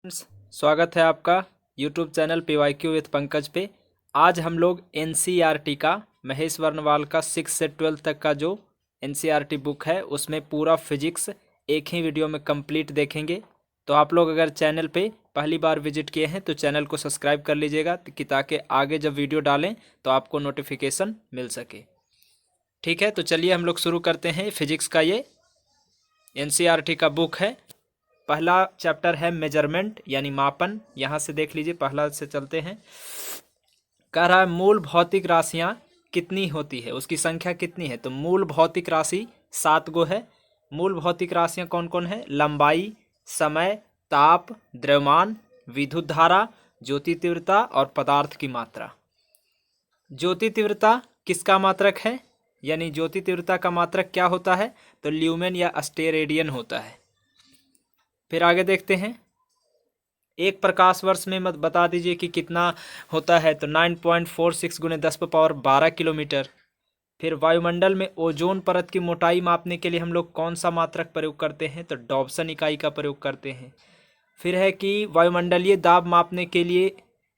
स्वागत है आपका YouTube channel PYQ with Pankaj पे। आज हम लोग NCERT का महेश वर्णवाल का 6 से 12 तक का जो NCERT बुक है उसमें पूरा फिजिक्स एक ही वीडियो में कंप्लीट देखेंगे। तो आप लोग अगर चैनल पे पहली बार विजिट किए हैं तो चैनल को सब्सक्राइब कर लीजिएगा कि ताकि आगे जब वीडियो डालें तो आपको नोटिफिकेशन मिल सके। ठीक है, तो चलिए हम लोग शुरू करते हैं। फिजिक्स का ये NCERT का बुक है। पहला चैप्टर है मेजरमेंट यानी मापन। यहाँ से देख लीजिए, पहला से चलते हैं। कह रहा है मूल भौतिक राशियाँ कितनी होती है, उसकी संख्या कितनी है। तो मूल भौतिक राशि 7 गो है। मूल भौतिक राशियाँ कौन कौन है? लंबाई, समय, ताप, द्रव्यमान, विद्युत धारा, ज्योति तीव्रता और पदार्थ की मात्रा। ज्योति तीव्रता किसका मात्रक है, यानी ज्योति तीव्रता का मात्रक क्या होता है? तो ल्यूमेन या अस्टेरेडियन होता है। फिर आगे देखते हैं। एक प्रकाश वर्ष में मत बता दीजिए कि कितना होता है। तो 9.46 गुने 10⁻12 किलोमीटर। फिर वायुमंडल में ओजोन परत की मोटाई मापने के लिए हम लोग कौन सा मात्रक प्रयोग करते हैं? तो डॉप्सन इकाई का प्रयोग करते हैं। फिर है कि वायुमंडलीय दाब मापने के लिए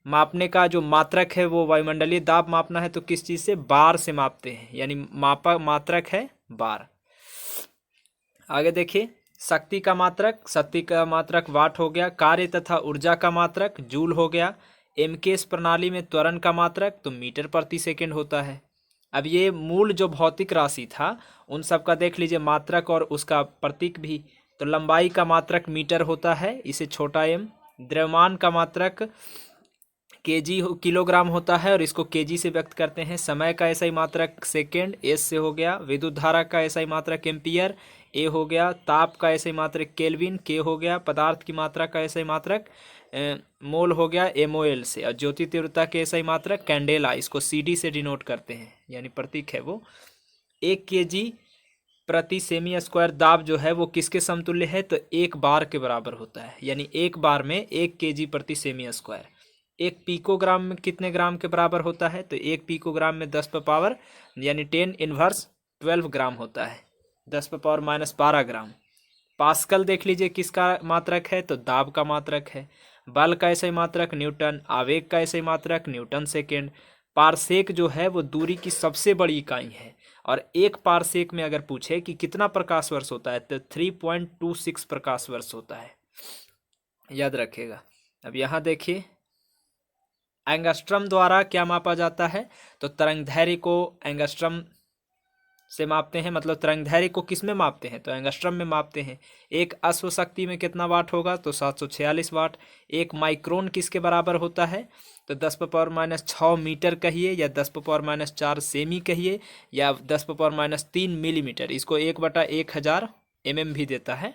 मापने का जो मात्रक है वो वायुमंडलीय दाब मापना है तो किस चीज़ से? बार से मापते हैं, यानी मात्रक है बार। आगे देखिए, शक्ति का मात्रक वाट हो गया। कार्य तथा ऊर्जा का मात्रक जूल हो गया। एमकेएस प्रणाली में त्वरण का मात्रक तो मीटर प्रति सेकंड होता है। अब ये मूल जो भौतिक राशि था उन सब का देख लीजिए मात्रक और उसका प्रतीक भी। तो लंबाई का मात्रक मीटर होता है, इसे छोटा एम। द्रव्यमान का मात्रक केजी किलोग्राम होता है और इसको केजी से व्यक्त करते हैं। समय का ऐसा ही मात्रक सेकेंड, एस से हो गया। विद्युत धारा का ऐसा ही मात्रक एम्पियर, ए हो गया। ताप का ऐसा ही मात्रक केल्विन, के हो गया। पदार्थ की मात्रा का ऐसा ही मात्रक मोल हो गया, एमओएल से। और ज्योति तीव्रता के ऐसा ही मात्रक कैंडेला, इसको सीडी से डिनोट करते हैं, यानी प्रतीक है वो। 1 केजी प्रति सेमी स्क्वायर दाब जो है वो किसके समतुल्य है? तो 1 बार के बराबर होता है, यानी 1 बार में 1 केजी प्रति सेमी स्क्वायर। 1 पिकोग्राम में कितने ग्राम के बराबर होता है? तो 1 पिकोग्राम में 10 पर पावर यानी 10 इनवर्स 12 ग्राम होता है, 10 पर पावर -12 ग्राम। पास्कल देख लीजिए किसका मात्रक है? तो दाब का मात्रक है। बल का ऐसा ही मात्रक न्यूटन। आवेग का ऐसा ही मात्रक न्यूटन सेकेंड। पारसेक जो है वो दूरी की सबसे बड़ी इकाई है और 1 पारसेक में अगर पूछे कि कितना प्रकाश वर्ष होता है तो 3.26 प्रकाश वर्ष होता है, याद रखिएगा। अब यहाँ देखिए, एंगस्ट्रम द्वारा क्या मापा जाता है? तो तरंगदैर्घ्य को एंगस्ट्रम से मापते हैं, मतलब तरंगदैर्घ्य को किस में मापते हैं? तो एंगस्ट्रम में मापते हैं। एक अश्व शक्ति में कितना वाट होगा? तो 746 वाट। 1 माइक्रोन किसके बराबर होता है? तो 10⁻⁻6 मीटर कहिए या 10⁻⁻4 सेमी कहिए या 10⁻⁻3 मिलीमीटर। इसको 1/1000 mm भी देता है।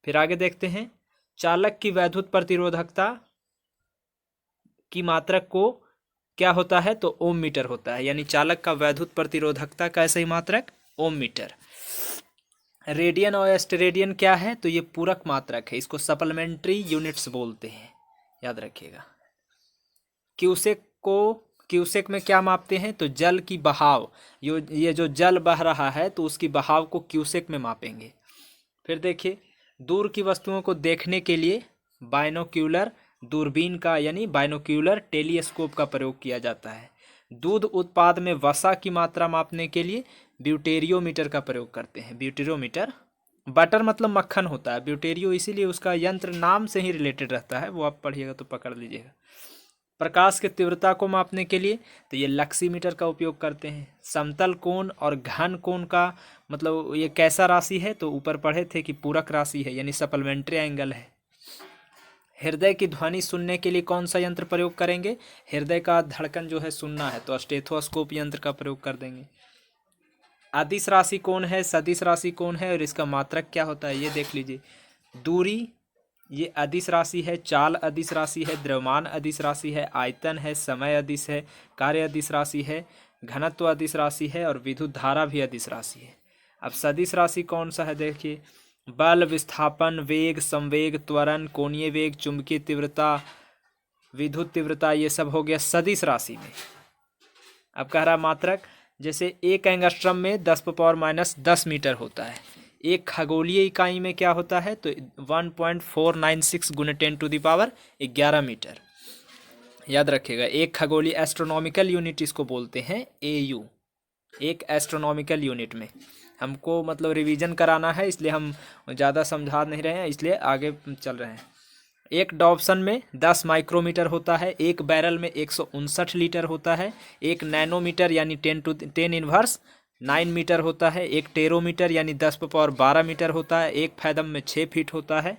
फिर आगे देखते हैं, चालक की वैद्युत प्रतिरोधकता की मात्रक को क्या होता है? तो ओम मीटर होता है, यानी चालक का वैद्युत प्रतिरोधकता का ऐसा ही मात्रक ओम मीटर। रेडियन और एस्टेरेडियन क्या है? तो ये पूरक मात्रक है, इसको सप्लीमेंट्री यूनिट्स बोलते हैं, याद रखिएगा। क्यूसेक में क्या मापते हैं? तो जल की बहाव, ये जो जल बह रहा है तो उसकी बहाव को क्यूसेक में मापेंगे। फिर देखिए, दूर की वस्तुओं को देखने के लिए बाइनोक्यूलर दूरबीन का यानी बाइनोक्यूलर टेलीस्कोप का प्रयोग किया जाता है। दूध उत्पाद में वसा की मात्रा मापने के लिए ब्यूटेरियोमीटर का प्रयोग करते हैं, ब्यूटेरियोमीटर। बटर मतलब मक्खन होता है, ब्यूटेरियो इसीलिए उसका यंत्र नाम से ही रिलेटेड रहता है, वो आप पढ़िएगा तो पकड़ लीजिएगा। प्रकाश की तीव्रता को मापने के लिए तो ये लक्सीमीटर का उपयोग करते हैं। समतल कोण और घन कोण का मतलब ये कैसा राशि है? तो ऊपर पढ़े थे कि पूरक राशि है, यानी सप्लीमेंट्री एंगल है। हृदय की ध्वनि सुनने के लिए कौन सा यंत्र प्रयोग करेंगे? हृदय का धड़कन जो है सुनना है तो स्टेथोस्कोप यंत्र का प्रयोग कर देंगे। अदिश राशि कौन है, सदिश राशि कौन है और इसका मात्रक क्या होता है? ये देख लीजिए। दूरी ये अदिश राशि है, चाल अदिश राशि है, द्रव्यमान अदिश राशि है, आयतन है, समय अदिश है, कार्य अदिश राशि है, घनत्व अदिश राशि है और विद्युत धारा भी अदिश राशि है। अब सदिश राशि कौन सा है? देखिए, बल, विस्थापन, वेग, संवेग, त्वरण, कोणीय वेग, चुंबकीय तीव्रता, विद्युत तीव्रता, ये सब हो गया सदिश राशि में। अब कह रहा मात्रक, जैसे 1 एंगस्ट्रम में 10⁻⁻10 मीटर होता है। एक खगोलीय इकाई में क्या होता है, तो 1.496 गुने 10⁻11 मीटर। याद रखिएगा, एक खगोलीय एस्ट्रोनॉमिकल यूनिट इसको बोलते हैं AU। एक एस्ट्रोनॉमिकल यूनिट में हमको मतलब रिवीजन कराना है, इसलिए हम ज़्यादा समझा नहीं रहे हैं, इसलिए आगे चल रहे हैं। एक डॉप्सन में 10 माइक्रोमीटर होता है, एक बैरल में 159 लीटर होता है, एक नैनोमीटर यानी 10⁻9 मीटर होता है, एक टेरोमीटर यानी 10⁻12 मीटर होता है, एक फैदम में 6 फीट होता है।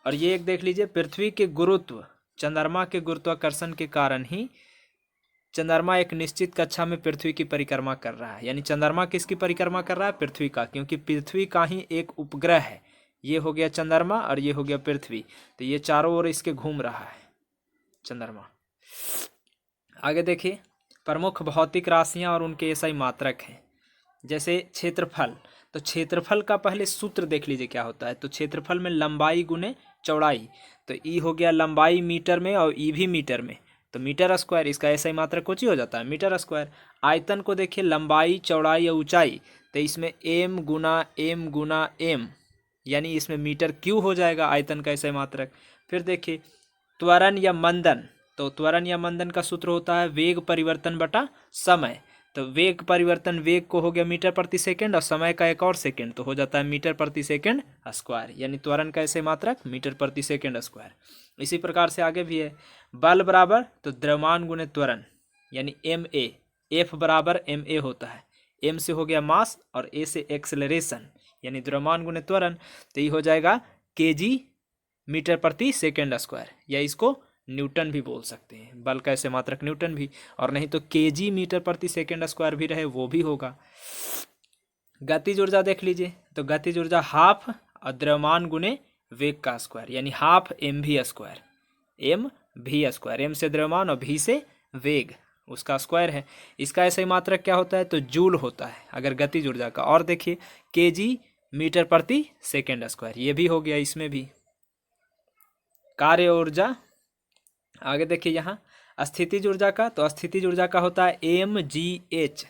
और ये एक देख लीजिए, पृथ्वी के गुरुत्व, चंद्रमा के गुरुत्वाकर्षण के कारण ही चंद्रमा एक निश्चित कक्षा में पृथ्वी की परिक्रमा कर रहा है। यानी चंद्रमा किसकी परिक्रमा कर रहा है, पृथ्वी का, क्योंकि पृथ्वी का ही एक उपग्रह है। ये हो गया चंद्रमा और ये हो गया पृथ्वी, तो ये चारों ओर इसके घूम रहा है चंद्रमा। आगे देखिए, प्रमुख भौतिक राशियां और उनके एसआई मात्रक हैं। जैसे क्षेत्रफल, तो क्षेत्रफल का पहले सूत्र देख लीजिए क्या होता है। तो क्षेत्रफल में लंबाई गुने चौड़ाई, तो ई हो गया लंबाई मीटर में और ई भी मीटर में, तो मीटर स्क्वायर, इसका ऐसा ही मात्रक कुछ ही हो जाता है मीटर स्क्वायर। आयतन को देखिए, लंबाई चौड़ाई और ऊंचाई, तो इसमें एम गुना एम, यानी इसमें मीटर क्यू हो जाएगा आयतन का ऐसा मात्रक। फिर देखिए त्वरण या मंदन, तो त्वरण या मंदन का सूत्र होता है वेग परिवर्तन बटा समय। तो वेग परिवर्तन, वेग को हो गया मीटर प्रति सेकंड और समय का एक और सेकंड, तो हो जाता है मीटर प्रति सेकंड स्क्वायर, यानी त्वरण का ऐसे मात्रक मीटर प्रति सेकंड स्क्वायर। इसी प्रकार से आगे भी है, बल बराबर तो द्रव्यमान गुने त्वरण, यानी MA, F बराबर MA होता है। M से हो गया मास और A से एक्सेलरेशन, यानी द्रव्यमान गुने त्वरण, तो ये हो जाएगा kg मीटर प्रति सेकंड स्क्वायर, या इसको न्यूटन भी बोल सकते हैं, बल का ऐसे मात्रक न्यूटन भी, और नहीं तो kg मीटर प्रति सेकंड स्क्वायर भी रहे वो भी होगा। गतिज ऊर्जा देख लीजिए, तो गतिज ऊर्जा हाफ और द्रव्यमान गुने वेग का स्क्वायर, यानी half mv square, mv square, m से द्रव्यमान और v से वेग, उसका स्क्वायर है। इसका ऐसे ही मात्रक क्या होता है, तो जूल होता है अगर गतिज ऊर्जा का। और देखिए kg मीटर प्रति सेकंड स्क्वायर, ये भी हो गया इसमें भी। कार्य ऊर्जा, आगे देखिए यहाँ स्थितिज ऊर्जा का, तो स्थितिज ऊर्जा का होता है mgh,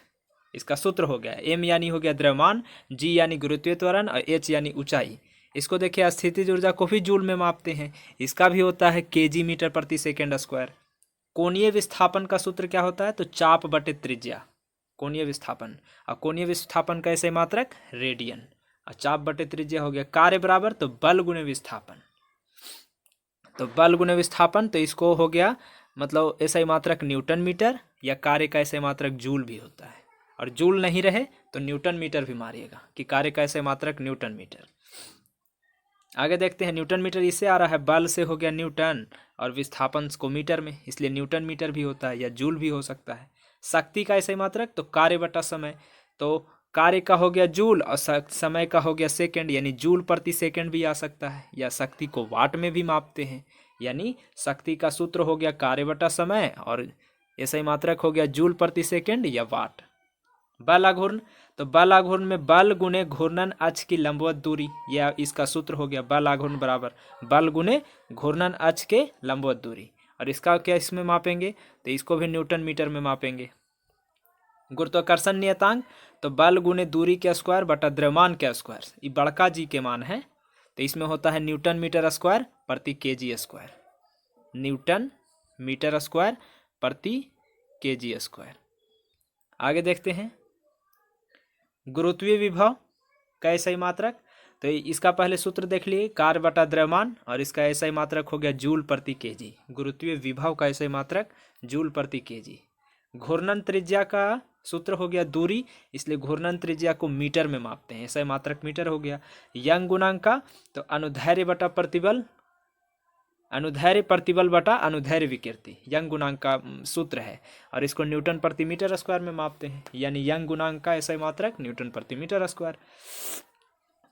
इसका सूत्र हो गया m यानी हो गया द्रव्यमान, g यानी गुरुत्वीय त्वरण और h यानी ऊंचाई। इसको देखिए स्थितिज ऊर्जा को भी जूल में मापते हैं, इसका भी होता है kg मीटर प्रति सेकंड स्क्वायर। कोणीय विस्थापन का सूत्र क्या होता है, तो चाप बटे त्रिज्या, कोणीय विस्थापन, और कोणीय विस्थापन का ऐसे मात्रक रेडियन, और चाप बटे त्रिज्या हो गया। कार्य बराबर तो बल गुणे विस्थापन, तो बल गुणे विस्थापन, तो इसको हो गया मतलब ऐसा ही मात्रक न्यूटन मीटर, या कार्य का ऐसे मात्रक जूल भी होता है, और जूल नहीं रहे तो न्यूटन मीटर भी मारिएगा कि कार्य का ऐसे मात्रक न्यूटन मीटर। आगे देखते हैं, न्यूटन मीटर इससे आ रहा है, बल से हो गया न्यूटन और विस्थापन को मीटर में, इसलिए न्यूटन मीटर भी होता है, या जूल भी हो सकता है। शक्ति का ऐसे मात्रक तो कार्य बटा समय, तो कार्य का हो गया जूल और समय का हो गया सेकंड, यानी जूल प्रति सेकंड भी आ सकता है, या शक्ति को वाट में भी मापते हैं, यानी शक्ति का सूत्र हो गया कार्य बटा समय और ऐसा ही मात्रक हो गया जूल प्रति सेकंड या वाट। बल आघूर्ण, तो बल आघूर्ण में बल गुने घूर्णन अक्ष की लंबवत दूरी, या इसका सूत्र हो गया बल आघूर्ण बराबर बल गुने घूर्णन अक्ष के लंबवत दूरी, और इसका क्या इसमें मापेंगे, तो इसको भी न्यूटन मीटर में मापेंगे। गुरुत्वाकर्षण नियतांक, तो बल गुने दूरी के स्क्वायर बटा द्रव्यमान के स्क्वायर, ये बड़का जी के मान है, तो इसमें होता है न्यूटन मीटर स्क्वायर प्रति kg square, newton metre square प्रति kg स्क्वायर। आगे देखते हैं, गुरुत्वीय विभव का ऐसा ही मात्रक, तो इसका पहले सूत्र देख लिए कार्य बटा द्रव्यमान, और इसका ऐसा ही मात्रक हो गया जूल प्रति kg, गुरुत्वीय विभव का ऐसा ही मात्रक जूल प्रति kg। घूर्णन त्रिज्या का सूत्र हो गया दूरी, इसलिए घूर्णन त्रिज्या को मीटर में मापते हैं, ऐसा ही मात्रक मीटर हो गया। यंग गुणांक का, तो अनुदैर्ध्य बटा प्रतिबल, अनुदैर्ध्य प्रतिबल बटा अनुदैर्ध्य विकृति, यंग गुणांक का सूत्र है, और इसको न्यूटन प्रति मीटर स्क्वायर में मापते हैं, यानी यंग गुणांक का ऐसा ही मात्रक न्यूटन प्रति मीटर स्क्वायर।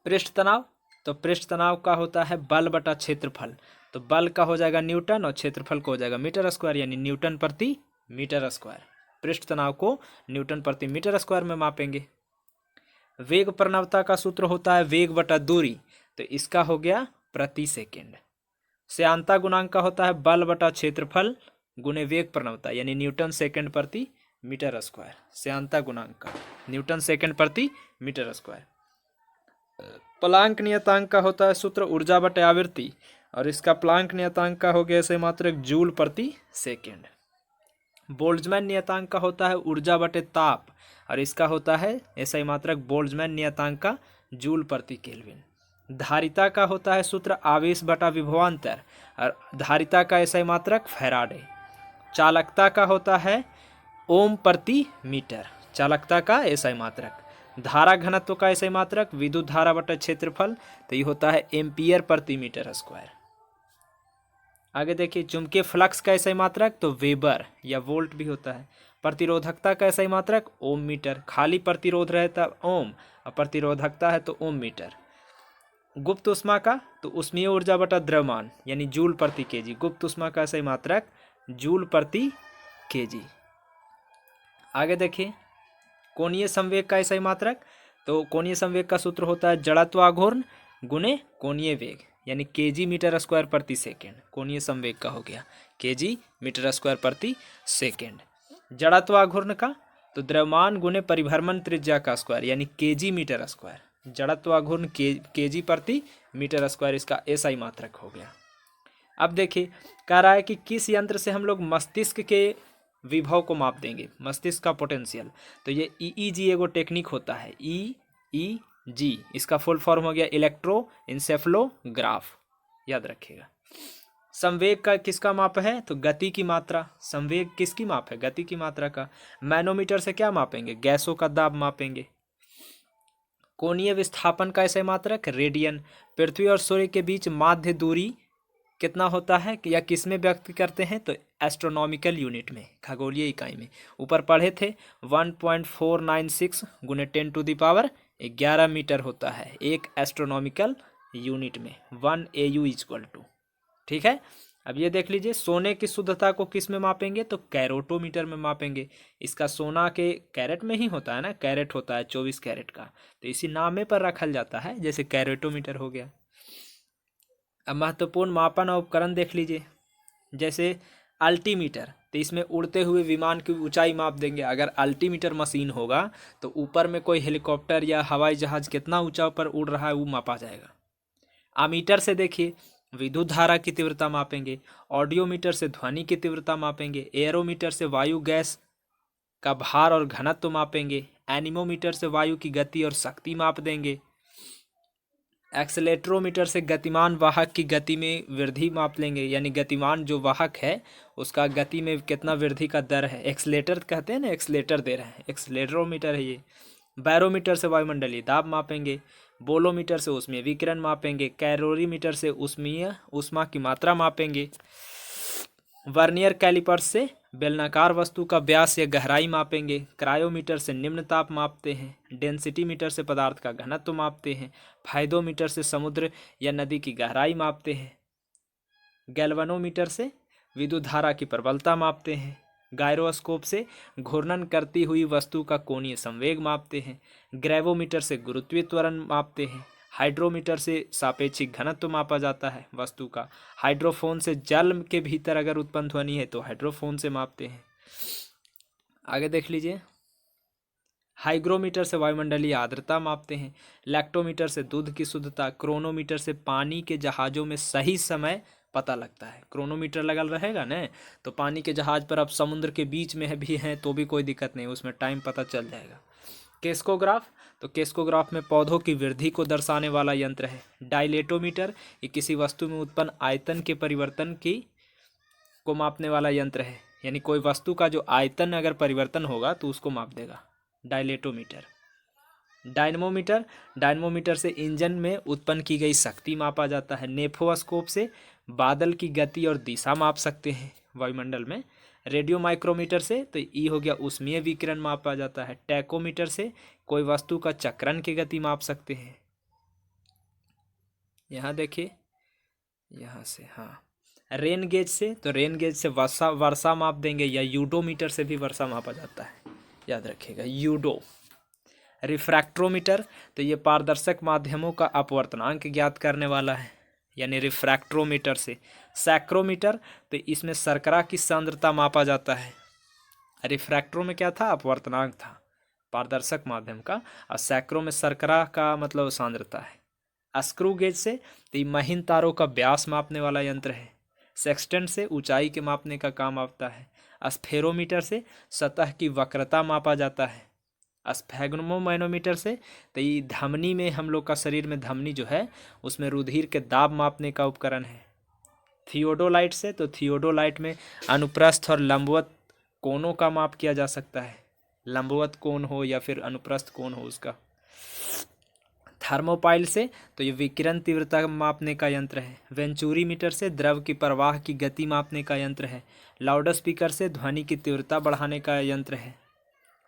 पृष्ठ तनाव, तो पृष्ठ तनाव का होता है बल बटा क्षेत्रफल, तो बल का हो जाएगा न्यूटन और क्षेत्रफल को हो जाएगा मीटर स्क्वायर, यानी न्यूटन प्रति मीटर स्क्वायर। पृष्ठ तनाव को न्यूटन प्रति मीटर स्क्वायर में मापेंगे। वेग प्रणवता का सूत्र होता है वेग बटा दूरी, तो इसका हो गया प्रति सेकंड। श्यानता गुणांक का होता है बल बटा क्षेत्रफल गुणे वेग प्रणवता, यानी न्यूटन सेकंड प्रति मीटर स्क्वायर। श्यानता गुणांक का न्यूटन सेकंड प्रति मीटर स्क्वायर। प्लांक नियतांक का होता है सूत्र ऊर्जा बटे आवृत्ति, और इसका प्लांक नियतांक का हो गया ऐसे मात्रक जूल प्रति सेकेंड। बोल्ट्जमैन नियतांक का होता है ऊर्जा बटे ताप, और इसका होता है ऐसा ही मात्रक बोल्ट्जमैन नियतांक का जूल प्रति केल्विन। धारिता का होता है सूत्र आवेश बटा विभवांतर, और धारिता का ऐसा ही मात्रक फैराडे। चालकता का होता है ओम प्रति मीटर, चालकता का ऐसा ही मात्रक। धारा घनत्व का ऐसा ही मात्रक विद्युत धारा बटा क्षेत्रफल, तो ये होता है एम्पियर प्रति मीटर स्क्वायर। आगे देखिए चुंबकीय फ्लक्स का ऐसा ही मात्रक तो वेबर या वोल्ट भी होता है। प्रतिरोधकता का ऐसा ही मात्रक ओम मीटर, खाली प्रतिरोध रहता ओम और प्रतिरोधकता है तो ओम मीटर। गुप्त उष्मा का तो उष्मीय ऊर्जा बटा द्रव्यमान यानी जूल प्रति केजी, गुप्त उष्मा का ऐसा ही मात्रक जूल प्रति केजी। आगे देखिए कोणीय संवेग का ऐसा ही मात्रक, तो कोणीय संवेग का सूत्र होता है जड़त्व आघूर्ण गुणे कोणीय वेग यानी केजी मीटर स्क्वायर प्रति सेकेंड। कोणीय संवेग का हो गया केजी मीटर स्क्वायर प्रति सेकेंड। जड़त्व आघूर्ण का तो द्रव्यमान गुणे परिभ्रमण त्रिज्या का स्क्वायर यानी केजी मीटर स्क्वायर। जड़त्व आघूर्ण केजी प्रति मीटर स्क्वायर, इसका ऐसा ही मात्रक हो गया। अब देखिए कह रहा है कि किस यंत्र से हम लोग मस्तिष्क के विभव को माप देंगे, मस्तिष्क का पोटेंशियल। तो ये ईईजी एगो टेक्निक होता है, ईईजी, इसका फुल फॉर्म हो गया इलेक्ट्रो इंसेफ्लोग्राफ, याद रखिएगा। संवेग का किसका माप है तो गति की मात्रा। संवेग किसकी माप है, गति की मात्रा का। मैनोमीटर से क्या मापेंगे, गैसों का दाब मापेंगे। कोणीय विस्थापन का ऐसे मात्रक रेडियन। पृथ्वी और सूर्य के बीच माध्य दूरी कितना होता है या किस में व्यक्त करते हैं तो एस्ट्रोनॉमिकल यूनिट में, खगोलीय इकाई में। ऊपर पढ़े थे 1.496 गुने 10⁻11 मीटर होता है एक एस्ट्रोनॉमिकल यूनिट में, 1 AU इक्वल टू। ठीक है, अब ये देख लीजिए सोने की शुद्धता को किस में मापेंगे तो कैरोटोमीटर में मापेंगे। इसका सोना के कैरेट में ही होता है ना, कैरेट होता है 24 कैरेट का, तो इसी नामे पर रखल जाता है, जैसे कैरेटोमीटर हो गया। अब महत्वपूर्ण मापन और उपकरण देख लीजिए, जैसे अल्टीमीटर, तो इसमें उड़ते हुए विमान की ऊंचाई माप देंगे। अगर अल्टीमीटर मशीन होगा तो ऊपर में कोई हेलीकॉप्टर या हवाई जहाज कितना ऊंचा पर उड़ रहा है वो मापा जाएगा। आमीटर से देखिए विद्युत धारा की तीव्रता मापेंगे। ऑडियोमीटर से ध्वनि की तीव्रता मापेंगे। एरोमीटर से वायु गैस का भार और घनत्व मापेंगे। एनीमोमीटर से वायु की गति और शक्ति माप देंगे। एक्सेलेट्रोमीटर से गतिमान वाहक की गति में वृद्धि माप लेंगे, यानी गतिमान जो वाहक है उसका गति में कितना वृद्धि का दर है, एक्सेलेटर कहते हैं ना, एक्सेलेटर दे रहे हैं, एक्सेलेट्रोमीटर है ये। बैरोमीटर से वायुमंडलीय दाब मापेंगे। बोलोमीटर से ऊष्मीय विकिरण मापेंगे। कैलोरीमीटर से ऊष्मा की मात्रा मापेंगे। वर्नियर कैलिपर्स से बेलनाकार वस्तु का व्यास या गहराई मापेंगे। क्रायोमीटर से निम्न ताप मापते हैं। डेंसिटी मीटर से पदार्थ का घनत्व मापते हैं। फाइदोमीटर से समुद्र या नदी की गहराई मापते हैं। गैल्वेनोमीटर से विद्युत धारा की प्रबलता मापते हैं। गायरोस्कोप से घूर्णन करती हुई वस्तु का कोणीय संवेग मापते हैं। ग्रेवोमीटर से गुरुत्वीय त्वरण मापते हैं। हाइड्रोमीटर से सापेक्षिक घनत्व मापा जाता है वस्तु का। हाइड्रोफोन से जल के भीतर अगर उत्पन्न ध्वनि है तो हाइड्रोफोन से मापते हैं। आगे देख लीजिए, हाइग्रोमीटर से वायुमंडलीय आर्द्रता मापते हैं। लैक्टोमीटर से दूध की शुद्धता। क्रोनोमीटर से पानी के जहाज़ों में सही समय पता लगता है। क्रोनोमीटर लगल रहेगा ना, तो पानी के जहाज पर अब समुद्र के बीच में भी हैं तो भी कोई दिक्कत नहीं, उसमें टाइम पता चल जाएगा। केस्कोग्राफ, तो केस्कोग्राफ में पौधों की वृद्धि को दर्शाने वाला यंत्र है। डायलेटोमीटर, ये किसी वस्तु में उत्पन्न आयतन के परिवर्तन को मापने वाला यंत्र है, यानी कोई वस्तु का जो आयतन अगर परिवर्तन होगा तो उसको माप देगा डायलेटोमीटर। डायनमोमीटर, डायनमोमीटर से इंजन में उत्पन्न की गई शक्ति मापा जाता है। नेफोस्कोप से बादल की गति और दिशा माप सकते हैं वायुमंडल में। रेडियो माइक्रोमीटर से तो ई हो गया ऊष्मीय विकिरण मापा जाता है। टैकोमीटर से कोई वस्तु का चक्रण की गति माप सकते हैं। यहाँ देखिए, यहाँ से हाँ, रेन गेज से तो रेन गेज से वर्षा माप देंगे, या यूडोमीटर से भी वर्षा मापा जाता है, याद रखिएगा यूडो। रिफ्रैक्ट्रोमीटर, तो ये पारदर्शक माध्यमों का अपवर्तनांक ज्ञात करने वाला है, यानी रिफ्रैक्ट्रोमीटर से। सैक्रोमीटर, तो इसमें शर्करा की सांद्रता मापा जाता है। रिफ्रैक्ट्रो में क्या था, अपवर्तनांक था। पारदर्शक माध्यम का, और सैकड़ों में शर्करा का मतलब सांद्रता है। स्क्रू गेज से तो ये महीन तारों का व्यास मापने वाला यंत्र है। सेक्सटेंट से ऊंचाई के मापने का काम आता है। स्फेरोमीटर से सतह की वक्रता मापा जाता है। स्फैग्मोमैनोमीटर से तो ये धमनी में, हम लोग का शरीर में धमनी जो है उसमें रुधिर के दाब मापने का उपकरण है। थियोडोलाइट से तो थियोडोलाइट में अनुप्रस्थ और लंबवत कोणों का माप किया जा सकता है, लंबवत कोण हो या फिर अनुप्रस्थ कोण हो उसका। थर्मोपाइल से तो ये विकिरण तीव्रता मापने का यंत्र है। वेंचुरी मीटर से द्रव की प्रवाह की गति मापने का यंत्र है। लाउड स्पीकर से ध्वनि की तीव्रता बढ़ाने का यंत्र है।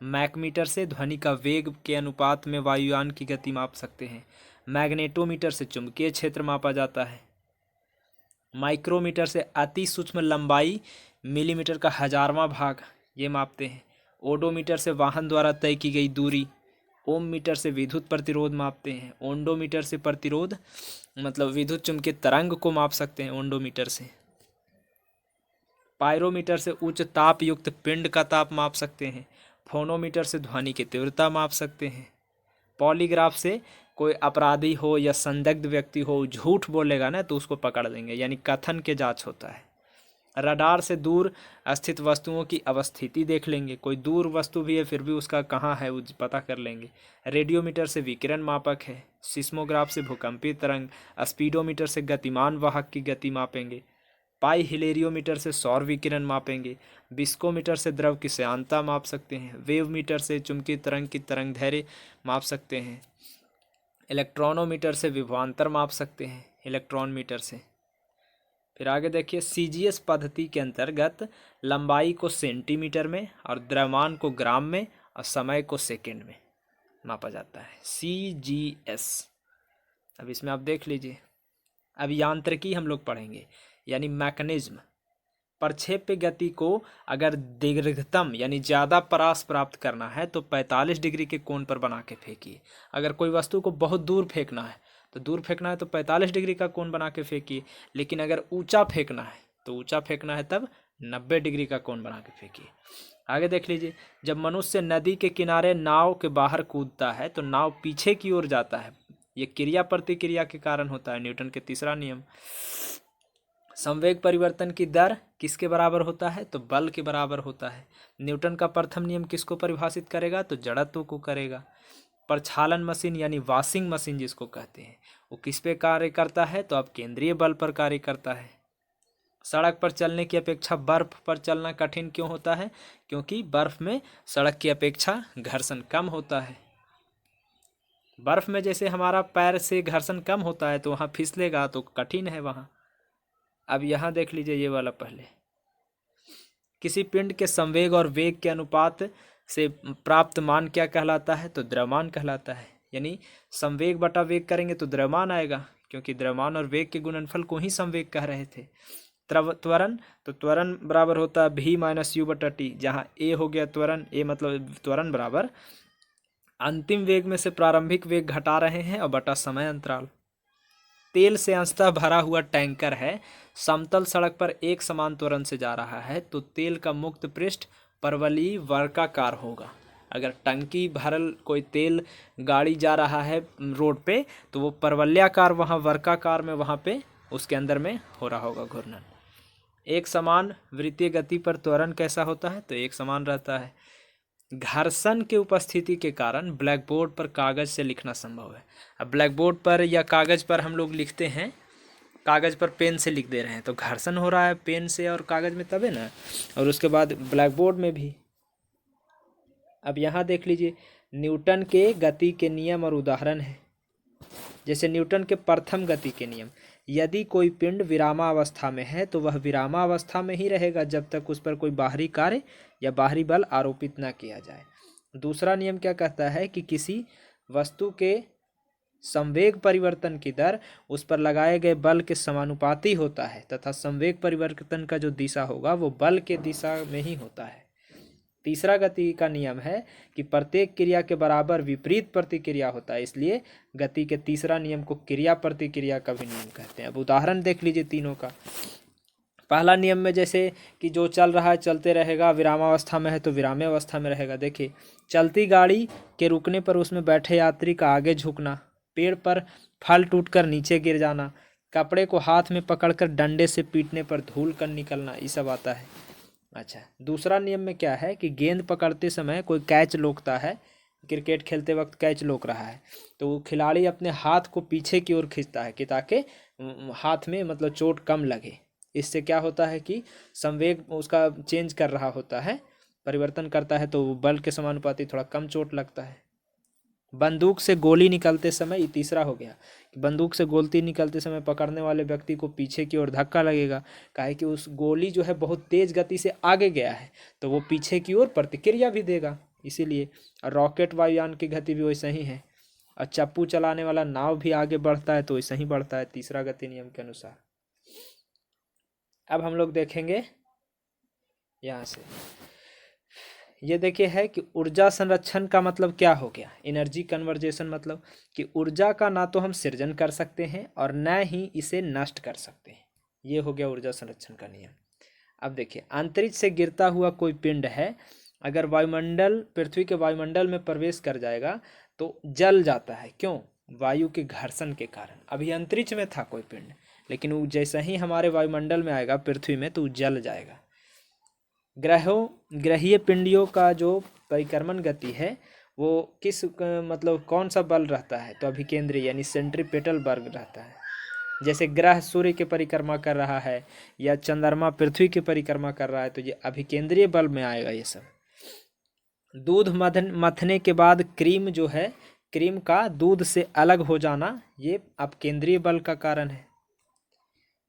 मैकमीटर से ध्वनि का वेग के अनुपात में वायुयान की गति माप सकते हैं। मैग्नेटोमीटर से चुंबकीय क्षेत्र मापा जाता है। माइक्रोमीटर से अति सूक्ष्म लंबाई मिलीमीटर का 1000वां भाग ये मापते हैं। ओडोमीटर से वाहन द्वारा तय की गई दूरी। ओम मीटर से विद्युत प्रतिरोध मापते हैं। ओंडोमीटर से प्रतिरोध मतलब विद्युत चुम्बकीय तरंग को माप सकते हैं ओंडोमीटर से। पायरोमीटर से उच्च ताप युक्त पिंड का ताप माप सकते हैं। फोनोमीटर से ध्वनि की तीव्रता माप सकते हैं। पॉलीग्राफ से कोई अपराधी हो या संदिग्ध व्यक्ति हो, झूठ बोलेगा ना तो उसको पकड़ लेंगे, यानी कथन के जांच होता है। रडार से दूर स्थित वस्तुओं की अवस्थिति देख लेंगे, कोई दूर वस्तु भी है फिर भी उसका कहाँ है वो पता कर लेंगे। रेडियोमीटर से विकिरण मापक है। सिस्मोग्राफ से भूकंपीय तरंग। स्पीडोमीटर से गतिमान वाहक की गति मापेंगे। पाई हिलेरियोमीटर से सौर विकिरण मापेंगे। विस्कोमीटर से द्रव की श्यानता माप सकते हैं। वेव मीटर से चुंबकीय तरंग की तरंग दैर्घ्य माप सकते हैं। इलेक्ट्रॉनोमीटर से विभवांतर माप सकते हैं इलेक्ट्रॉन मीटर से। फिर आगे देखिए, सीजीएस पद्धति के अंतर्गत लंबाई को सेंटीमीटर में और द्रव्यमान को ग्राम में और समय को सेकंड में मापा जाता है। सीजीएस। अब इसमें आप देख लीजिए, अब यांत्रिकी हम लोग पढ़ेंगे, यानी मैकेनिज्म। प्रक्षेप्य गति को अगर दीर्घतम यानी ज़्यादा परास प्राप्त करना है तो 45 डिग्री के कोण पर बना के फेंकिए। अगर कोई वस्तु को बहुत दूर फेंकना है तो 45 डिग्री का कोण बना के फेंकिए। लेकिन अगर ऊंचा फेंकना है तो ऊंचा फेंकना है तब 90 डिग्री का कोण बना के फेंकिए। आगे देख लीजिए, जब मनुष्य नदी के किनारे नाव के बाहर कूदता है तो नाव पीछे की ओर जाता है। ये क्रिया प्रतिक्रिया के कारण होता है, न्यूटन के तीसरा नियम। संवेग परिवर्तन की दर किसके बराबर होता है तो बल के बराबर होता है। न्यूटन का प्रथम नियम किसको परिभाषित करेगा तो जड़त्व को करेगा। प्रक्षालन मशीन यानी वॉशिंग मशीन जिसको कहते हैं वो किस पे कार्य करता है तो अब केंद्रीय बल पर कार्य करता है। सड़क पर चलने की अपेक्षा बर्फ पर चलना कठिन क्यों होता है? क्योंकि बर्फ में सड़क की अपेक्षा घर्षण कम होता है। बर्फ में जैसे हमारा पैर से घर्षण कम होता है तो वहाँ फिसलेगा तो कठिन है वहाँ। अब यहाँ देख लीजिए ये वाला पहले, किसी पिंड के संवेग और वेग के अनुपात से प्राप्त मान क्या कहलाता है तो द्रव्यमान कहलाता है। यानी संवेग बटा वेग करेंगे तो द्रव्यमान आएगा, क्योंकि द्रव्यमान और वेग के गुणनफल को ही संवेग कह रहे थे। त्वरण तो त्वरण बराबर होता है v माइनस यू बटा टी, जहाँ a हो गया त्वरण, a मतलब त्वरण बराबर अंतिम वेग में से प्रारंभिक वेग घटा रहे हैं और बटा समय अंतराल। तेल से अंशतः भरा हुआ टैंकर है, समतल सड़क पर एक समान त्वरण से जा रहा है तो तेल का मुक्त पृष्ठ परवलयी वर्गाकार होगा। अगर टंकी भरल कोई तेल गाड़ी जा रहा है रोड पे तो वो परवलयाकार वहाँ वर्गाकार में वहाँ पे उसके अंदर में हो रहा होगा घूर्णन। एक समान वृत्तीय गति पर त्वरण कैसा होता है तो एक समान रहता है। घर्षण के उपस्थिति के कारण ब्लैक बोर्ड पर कागज से लिखना संभव है। अब ब्लैक बोर्ड पर या कागज पर हम लोग लिखते हैं, कागज पर पेन से लिख दे रहे हैं तो घर्षण हो रहा है पेन से और कागज में तबे ना, और उसके बाद ब्लैक बोर्ड में भी। अब यहाँ देख लीजिए, न्यूटन के गति के नियम और उदाहरण है। जैसे न्यूटन के प्रथम गति के नियम, यदि कोई पिंड विरामावस्था में है तो वह विरामावस्था में ही रहेगा जब तक उस पर कोई बाहरी कार्य या बाहरी बल आरोपित न किया जाए। दूसरा नियम क्या कहता है कि किसी वस्तु के संवेग परिवर्तन की दर उस पर लगाए गए बल के समानुपाती होता है तथा संवेग परिवर्तन का जो दिशा होगा वो बल के दिशा में ही होता है। तीसरा गति का नियम है कि प्रत्येक क्रिया के बराबर विपरीत प्रतिक्रिया होता है, इसलिए गति के तीसरा नियम को क्रिया प्रतिक्रिया का भी नियम कहते हैं। अब उदाहरण देख लीजिए तीनों का। पहला नियम में जैसे कि जो चल रहा है चलते रहेगा, विरामावस्था में है तो विरामावस्था में रहेगा। देखिए, चलती गाड़ी के रुकने पर उसमें बैठे यात्री का आगे झुकना, पेड़ पर फल टूटकर नीचे गिर जाना, कपड़े को हाथ में पकड़कर डंडे से पीटने पर धूल कर निकलना, ये सब आता है। अच्छा, दूसरा नियम में क्या है कि गेंद पकड़ते समय कोई कैच रोकता है, क्रिकेट खेलते वक्त कैच रोक रहा है, तो वो खिलाड़ी अपने हाथ को पीछे की ओर खींचता है कि ताकि हाथ में मतलब चोट कम लगे। इससे क्या होता है कि संवेग उसका चेंज कर रहा होता है, परिवर्तन करता है, तो बल के समानुपाती थोड़ा कम चोट लगता है। बंदूक से गोली निकलते समय, ये तीसरा हो गया कि बंदूक से गोली निकलते समय पकड़ने वाले व्यक्ति को पीछे की ओर धक्का लगेगा, काहे कि उस गोली जो है बहुत तेज गति से आगे गया है, तो वो पीछे की ओर प्रतिक्रिया भी देगा, इसीलिए। और रॉकेट वायुयान की गति भी वैसे ही है। और चप्पू चलाने वाला नाव भी आगे बढ़ता है तो वैसे ही बढ़ता है, तीसरा गति नियम के अनुसार। अब हम लोग देखेंगे यहाँ से, ये देखिए है कि ऊर्जा संरक्षण का मतलब क्या हो गया। एनर्जी कन्वर्जेशन मतलब कि ऊर्जा का ना तो हम सृजन कर सकते हैं और न ही इसे नष्ट कर सकते हैं, ये हो गया ऊर्जा संरक्षण का नियम। अब देखिए, अंतरिक्ष से गिरता हुआ कोई पिंड है, अगर वायुमंडल, पृथ्वी के वायुमंडल में प्रवेश कर जाएगा तो जल जाता है। क्यों? वायु के घर्षण के कारण। अभी अंतरिक्ष में था कोई पिंड, लेकिन वो जैसा ही हमारे वायुमंडल में आएगा पृथ्वी में, तो वो जल जाएगा। ग्रहीय पिंडियों का जो परिक्रमण गति है वो किस मतलब कौन सा बल रहता है, तो अभिकेंद्रीय यानी सेंट्रीपेटल बल रहता है। जैसे ग्रह सूर्य की परिक्रमा कर रहा है या चंद्रमा पृथ्वी की परिक्रमा कर रहा है, तो ये अभिकेंद्रीय बल में आएगा ये सब। दूध मथने के बाद क्रीम जो है, क्रीम का दूध से अलग हो जाना, ये अपकेंद्रीय बल का कारण है।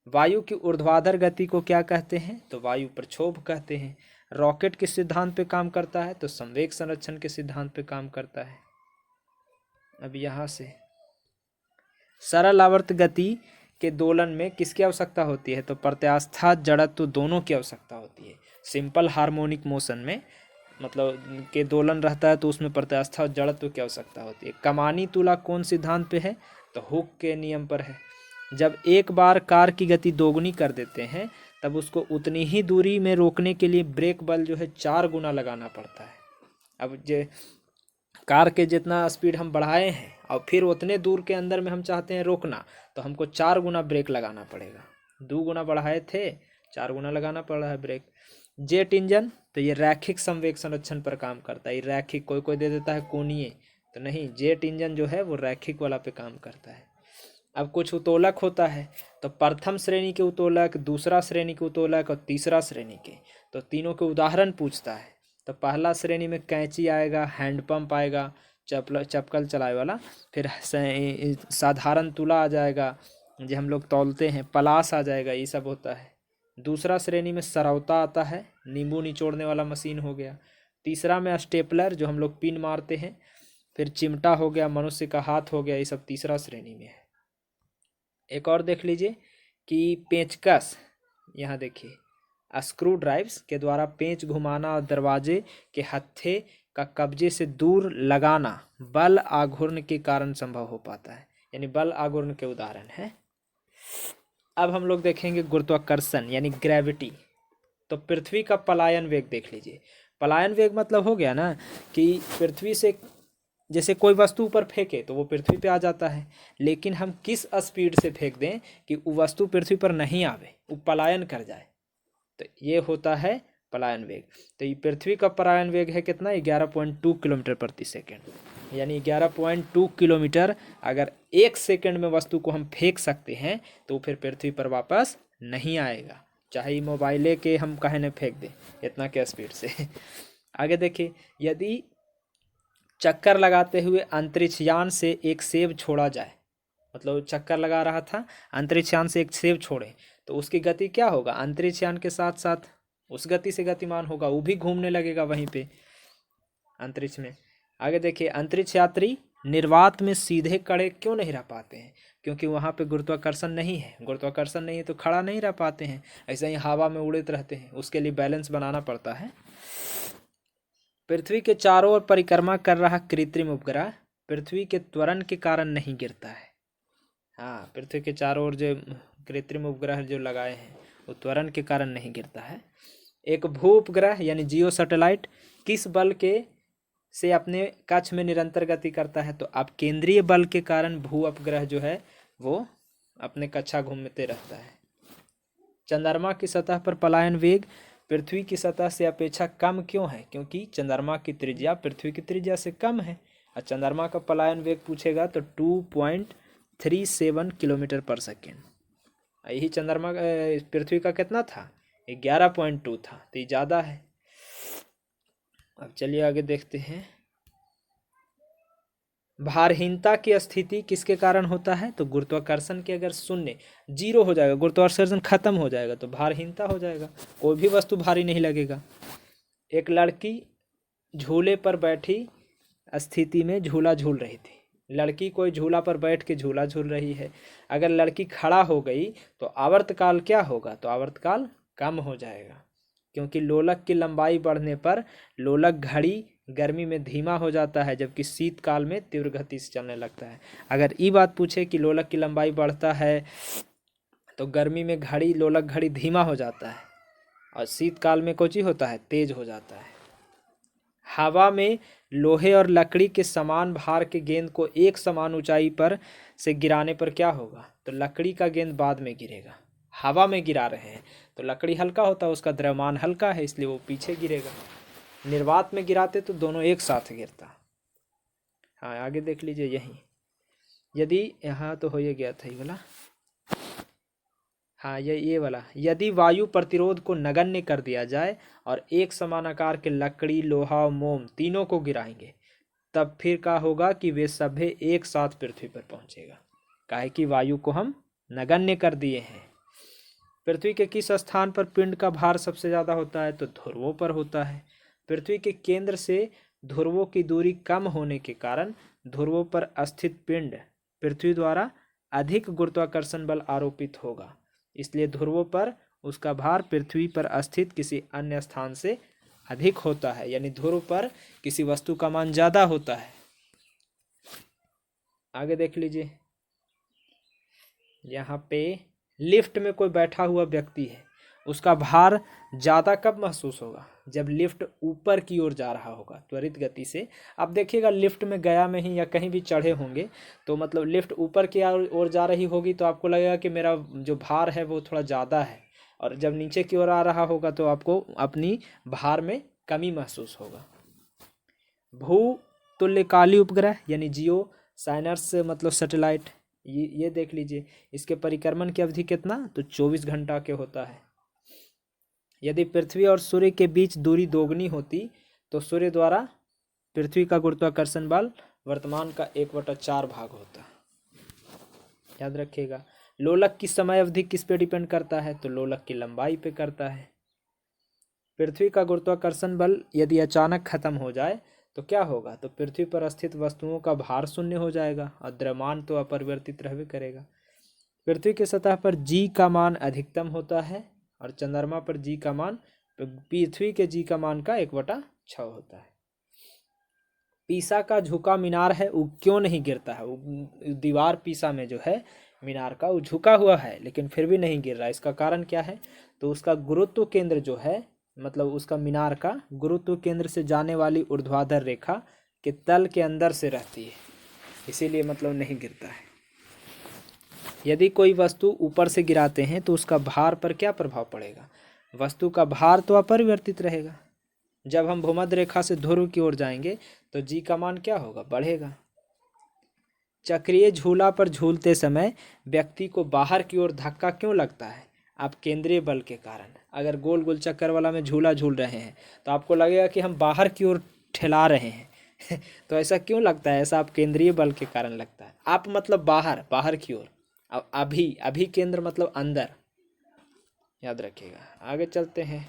वायु की ऊर्ध्वाधर गति को क्या कहते हैं, तो वायु प्रक्षोभ कहते हैं। रॉकेट किस सिद्धांत पे काम करता है, तो संवेग संरक्षण के सिद्धांत पे काम करता है। अब यहाँ से सरल आवर्त गति के दोलन में किसकी आवश्यकता होती है, तो प्रत्यास्था जड़त्व दोनों की आवश्यकता होती है। सिंपल हार्मोनिक मोशन में मतलब के दोलन रहता है तो उसमें प्रत्यास्था और जड़त्व की आवश्यकता होती है। कमानी तुला कौन सिद्धांत पे है, तो हुक के नियम पर है। जब एक बार कार की गति दोगुनी कर देते हैं तब उसको उतनी ही दूरी में रोकने के लिए ब्रेक बल जो है 4 गुना लगाना पड़ता है। अब जो कार के जितना स्पीड हम बढ़ाए हैं और फिर उतने दूर के अंदर में हम चाहते हैं रोकना, तो हमको 4 गुना ब्रेक लगाना पड़ेगा। 2 गुना बढ़ाए थे, 4 गुना लगाना पड़ रहा है ब्रेक। जेट इंजन, तो ये रैखिक संवेग संरक्षण पर काम करता है। ये रैखिक, कोई कोई दे देता है कोणीय, तो नहीं, जेट इंजन जो है वो रैखिक वाला पे काम करता है। अब कुछ उत्तोलक होता है, तो प्रथम श्रेणी के उत्तोलक, दूसरा श्रेणी के उत्तोलक और तीसरा श्रेणी के, तो तीनों के उदाहरण पूछता है। तो पहला श्रेणी में कैंची आएगा, हैंडपंप आएगा, चपकल चलाए वाला, फिर साधारण तुला आ जाएगा जो हम लोग तौलते हैं, पलास आ जाएगा, ये सब होता है। दूसरा श्रेणी में सरौता आता है, नींबू निचोड़ने वाला मशीन हो गया। तीसरा में स्टेपलर जो हम लोग पिन मारते हैं, फिर चिमटा हो गया, मनुष्य का हाथ हो गया, ये सब तीसरा श्रेणी में है। एक और देख लीजिए कि पेंचकस, यहाँ देखिए, स्क्रू ड्राइव्स के द्वारा पेंच घुमाना और दरवाजे के हत्थे का कब्जे से दूर लगाना बल आघूर्ण के कारण संभव हो पाता है, यानी बल आघूर्ण के उदाहरण है। अब हम लोग देखेंगे गुरुत्वाकर्षण यानी ग्रेविटी। तो पृथ्वी का पलायन वेग देख लीजिए। पलायन वेग मतलब हो गया ना कि पृथ्वी से जैसे कोई वस्तु ऊपर फेंके तो वो पृथ्वी पे आ जाता है, लेकिन हम किस स्पीड से फेंक दें कि वो वस्तु पृथ्वी पर नहीं आवे, वो पलायन कर जाए, तो ये होता है पलायन वेग। तो ये पृथ्वी का पलायन वेग है कितना, 11.2 किलोमीटर प्रति सेकेंड, यानी 11.2 किलोमीटर अगर 1 सेकेंड में वस्तु को हम फेंक सकते हैं तो फिर पृथ्वी पर वापस नहीं आएगा, चाहे मोबाइले के हम कहे न फेंक दें इतना क्या स्पीड से। आगे देखिए, यदि चक्कर लगाते हुए अंतरिक्षयान से एक सेब छोड़ा जाए, मतलब चक्कर लगा रहा था, अंतरिक्षयान से एक सेब छोड़े, तो उसकी गति क्या होगा, अंतरिक्षयान के साथ साथ उस गति से गतिमान होगा, वो भी घूमने लगेगा वहीं पे अंतरिक्ष में। आगे देखिए, अंतरिक्ष यात्री निर्वात में सीधे खड़े क्यों नहीं रह पाते हैं, क्योंकि वहाँ पे गुरुत्वाकर्षण नहीं है। गुरुत्वाकर्षण नहीं है तो खड़ा नहीं रह पाते हैं, ऐसे ही हवा में उड़ते रहते हैं, उसके लिए बैलेंस बनाना पड़ता है। पृथ्वी के चारों ओर परिक्रमा कर रहा कृत्रिम उपग्रह पृथ्वी के त्वरण के कारण नहीं गिरता है। हाँ, पृथ्वी के चारों ओर जो कृत्रिम उपग्रह जो लगाए हैं वो त्वरण के कारण नहीं गिरता है। एक भू उपग्रह यानी जियो सैटेलाइट किस बल के से अपने कक्ष में निरंतर गति करता है? तो अब केंद्रीय बल के कारण भू उपग्रह जो है वो अपने कक्षा घूमते रहता है। चंद्रमा की सतह पर पलायन वेग पृथ्वी की सतह से अपेक्षा कम क्यों है? क्योंकि चंद्रमा की त्रिज्या पृथ्वी की त्रिज्या से कम है। और चंद्रमा का पलायन वेग पूछेगा तो 2.37 किलोमीटर पर सेकेंड। यही चंद्रमा पृथ्वी का कितना था? 11.2 था, तो ये ज़्यादा है। अब चलिए आगे देखते हैं। भारहीनता की स्थिति किसके कारण होता है? तो गुरुत्वाकर्षण के अगर शून्य जीरो हो जाएगा, गुरुत्वाकर्षण खत्म हो जाएगा तो भारहीनता हो जाएगा, कोई भी वस्तु भारी नहीं लगेगा। एक लड़की झूले पर बैठी स्थिति में झूला झूल रही थी। लड़की कोई झूला पर बैठ के झूला झूल रही है। अगर लड़की खड़ा हो गई तो आवर्तकाल क्या होगा? तो आवर्तकाल कम हो जाएगा, क्योंकि लोलक की लंबाई बढ़ने पर लोलक घड़ी गर्मी में धीमा हो जाता है, जबकि शीतकाल में तीव्र गति से चलने लगता है। अगर ये बात पूछे कि लोलक की लंबाई बढ़ता है तो गर्मी में घड़ी लोलक घड़ी धीमा हो जाता है और शीतकाल में कोची होता है? तेज हो जाता है। हवा में लोहे और लकड़ी के समान भार के गेंद को एक समान ऊंचाई पर से गिराने पर क्या होगा? तो लकड़ी का गेंद बाद में गिरेगा। हवा में गिरा रहे हैं तो लकड़ी हल्का होता है, उसका द्रव्यमान हल्का है, इसलिए वो पीछे गिरेगा। निर्वात में गिराते तो दोनों एक साथ गिरता। हाँ आगे देख लीजिए। यही यदि यहाँ तो हो ही गया था ये वाला। हाँ ये वाला, यदि वायु प्रतिरोध को नगण्य कर दिया जाए और एक समान आकार के लकड़ी लोहा मोम तीनों को गिराएंगे, तब फिर क्या होगा कि वे सभी एक साथ पृथ्वी पर पहुंचेगा। काहे कि वायु को हम नगण्य कर दिए हैं। पृथ्वी के किस स्थान पर पिंड का भार सबसे ज़्यादा होता है? तो ध्रुवों पर होता है। पृथ्वी के केंद्र से ध्रुवों की दूरी कम होने के कारण ध्रुवों पर स्थित पिंड पृथ्वी द्वारा अधिक गुरुत्वाकर्षण बल आरोपित होगा, इसलिए ध्रुवों पर उसका भार पृथ्वी पर स्थित किसी अन्य स्थान से अधिक होता है। यानी ध्रुव पर किसी वस्तु का मान ज़्यादा होता है। आगे देख लीजिए। यहाँ पे लिफ्ट में कोई बैठा हुआ व्यक्ति है, उसका भार ज़्यादा कब महसूस होगा? जब लिफ्ट ऊपर की ओर जा रहा होगा त्वरित गति से। आप देखिएगा लिफ्ट में गया में ही या कहीं भी चढ़े होंगे तो मतलब लिफ्ट ऊपर की ओर जा रही होगी तो आपको लगेगा कि मेरा जो भार है वो थोड़ा ज़्यादा है, और जब नीचे की ओर आ रहा होगा तो आपको अपनी भार में कमी महसूस होगा। भू तुल्यकाली उपग्रह यानी जियो साइनर्स मतलब सैटेलाइट, ये देख लीजिए। इसके परिक्रमण की अवधि कितना? तो 24 घंटा के होता है। यदि पृथ्वी और सूर्य के बीच दूरी दोगुनी होती तो सूर्य द्वारा पृथ्वी का गुरुत्वाकर्षण बल वर्तमान का 1/4 भाग होता। याद रखिएगा। लोलक की समय अवधि किस पे डिपेंड करता है? तो लोलक की लंबाई पे करता है। पृथ्वी का गुरुत्वाकर्षण बल यदि अचानक खत्म हो जाए तो क्या होगा? तो पृथ्वी पर स्थित वस्तुओं का भार शून्य हो जाएगा और द्रव्यमान तो अपरिवर्तित रहबे करेगा। पृथ्वी की सतह पर जी का मान अधिकतम होता है और चंद्रमा पर जी का मान पृथ्वी के जी का मान का 1/6 होता है। पीसा का झुका मीनार है वो क्यों नहीं गिरता है? वो दीवार पीसा में जो है मीनार का वो झुका हुआ है लेकिन फिर भी नहीं गिर रहा। इसका कारण क्या है? तो उसका गुरुत्व केंद्र जो है, मतलब उसका मीनार का गुरुत्व केंद्र से जाने वाली ऊर्ध्वाधर रेखा के तल के अंदर से रहती है, इसीलिए मतलब नहीं गिरता है। यदि कोई वस्तु ऊपर से गिराते हैं तो उसका भार पर क्या प्रभाव पड़ेगा? वस्तु का भार तो अपरिवर्तित रहेगा। जब हम भूमध्य रेखा से ध्रुव की ओर जाएंगे तो जी का मान क्या होगा? बढ़ेगा। चक्रीय झूला पर झूलते समय व्यक्ति को बाहर की ओर धक्का क्यों लगता है? आप केंद्रीय बल के कारण। अगर गोल गोल चक्कर वाला में झूला झूल रहे हैं तो आपको लगेगा कि हम बाहर की ओर ठेला रहे हैं तो ऐसा क्यों लगता है? ऐसा आप केंद्रीय बल के कारण लगता है। आप मतलब बाहर की ओर, अब अभी केंद्र मतलब अंदर। याद रखिएगा। आगे चलते हैं।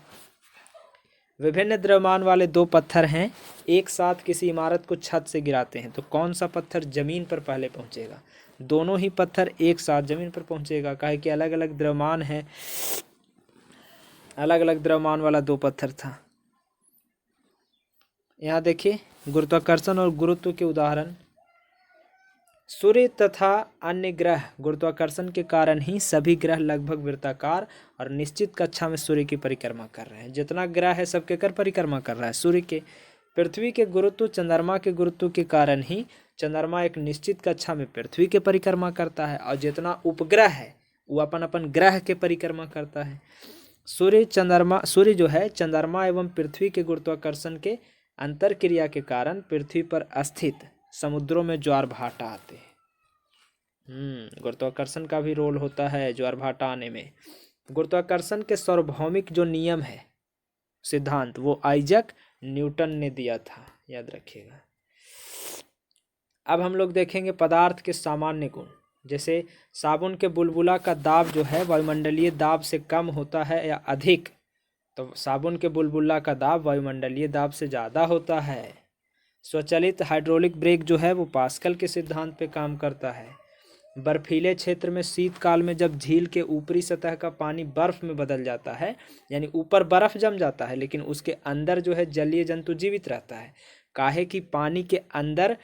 विभिन्न द्रव्यमान वाले दो पत्थर हैं, एक साथ किसी इमारत को छत से गिराते हैं तो कौन सा पत्थर जमीन पर पहले पहुंचेगा? दोनों ही पत्थर एक साथ जमीन पर पहुंचेगा, काहे कि अलग अलग द्रव्यमान है। अलग अलग द्रव्यमान वाला दो पत्थर था। यहाँ देखिए गुरुत्वाकर्षण और गुरुत्व के उदाहरण। सूर्य तथा अन्य ग्रह गुरुत्वाकर्षण के कारण ही सभी ग्रह लगभग वृत्ताकार और निश्चित कक्षा में सूर्य की परिक्रमा कर रहे हैं। जितना ग्रह है सबके कर परिक्रमा कर रहा है सूर्य के। पृथ्वी के गुरुत्व चंद्रमा के गुरुत्व के कारण ही चंद्रमा एक निश्चित कक्षा में पृथ्वी के परिक्रमा करता है, और जितना उपग्रह है वो अपन अपन ग्रह के परिक्रमा करता है। सूर्य जो है चंद्रमा एवं पृथ्वी के गुरुत्वाकर्षण के अंतर क्रिया के कारण पृथ्वी पर स्थित समुद्रों में ज्वार भाटा आते हैं। गुरुत्वाकर्षण का भी रोल होता है ज्वार भाटा आने में। गुरुत्वाकर्षण के सार्वभौमिक जो नियम है सिद्धांत वो आइजैक न्यूटन ने दिया था, याद रखिएगा। अब हम लोग देखेंगे पदार्थ के सामान्य गुण। जैसे साबुन के बुलबुला का दाब जो है वायुमंडलीय दाब से कम होता है या अधिक, तो साबुन के बुलबुला का दाब वायुमंडलीय दाब से ज़्यादा होता है। स्वचालित हाइड्रोलिक ब्रेक जो है वो पास्कल के सिद्धांत पे काम करता है। बर्फीले क्षेत्र में शीतकाल में जब झील के ऊपरी सतह का पानी बर्फ में बदल जाता है, यानी ऊपर बर्फ जम जाता है लेकिन उसके अंदर जो है जलीय जंतु जीवित रहता है। काहे कि पानी के अंदर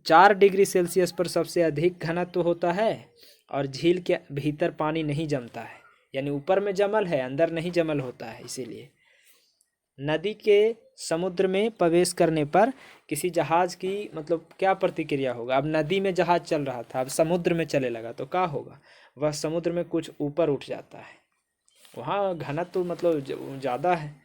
4 डिग्री सेल्सियस पर सबसे अधिक घनत्व होता है और झील के भीतर पानी नहीं जमता है, यानी ऊपर में जमल है अंदर नहीं जमल होता है। इसीलिए नदी के समुद्र में प्रवेश करने पर किसी जहाज की मतलब क्या प्रतिक्रिया होगा। अब नदी में जहाज चल रहा था, अब समुद्र में चले लगा तो क्या होगा, वह समुद्र में कुछ ऊपर उठ जाता है, वहाँ घनत्व मतलब ज़्यादा है।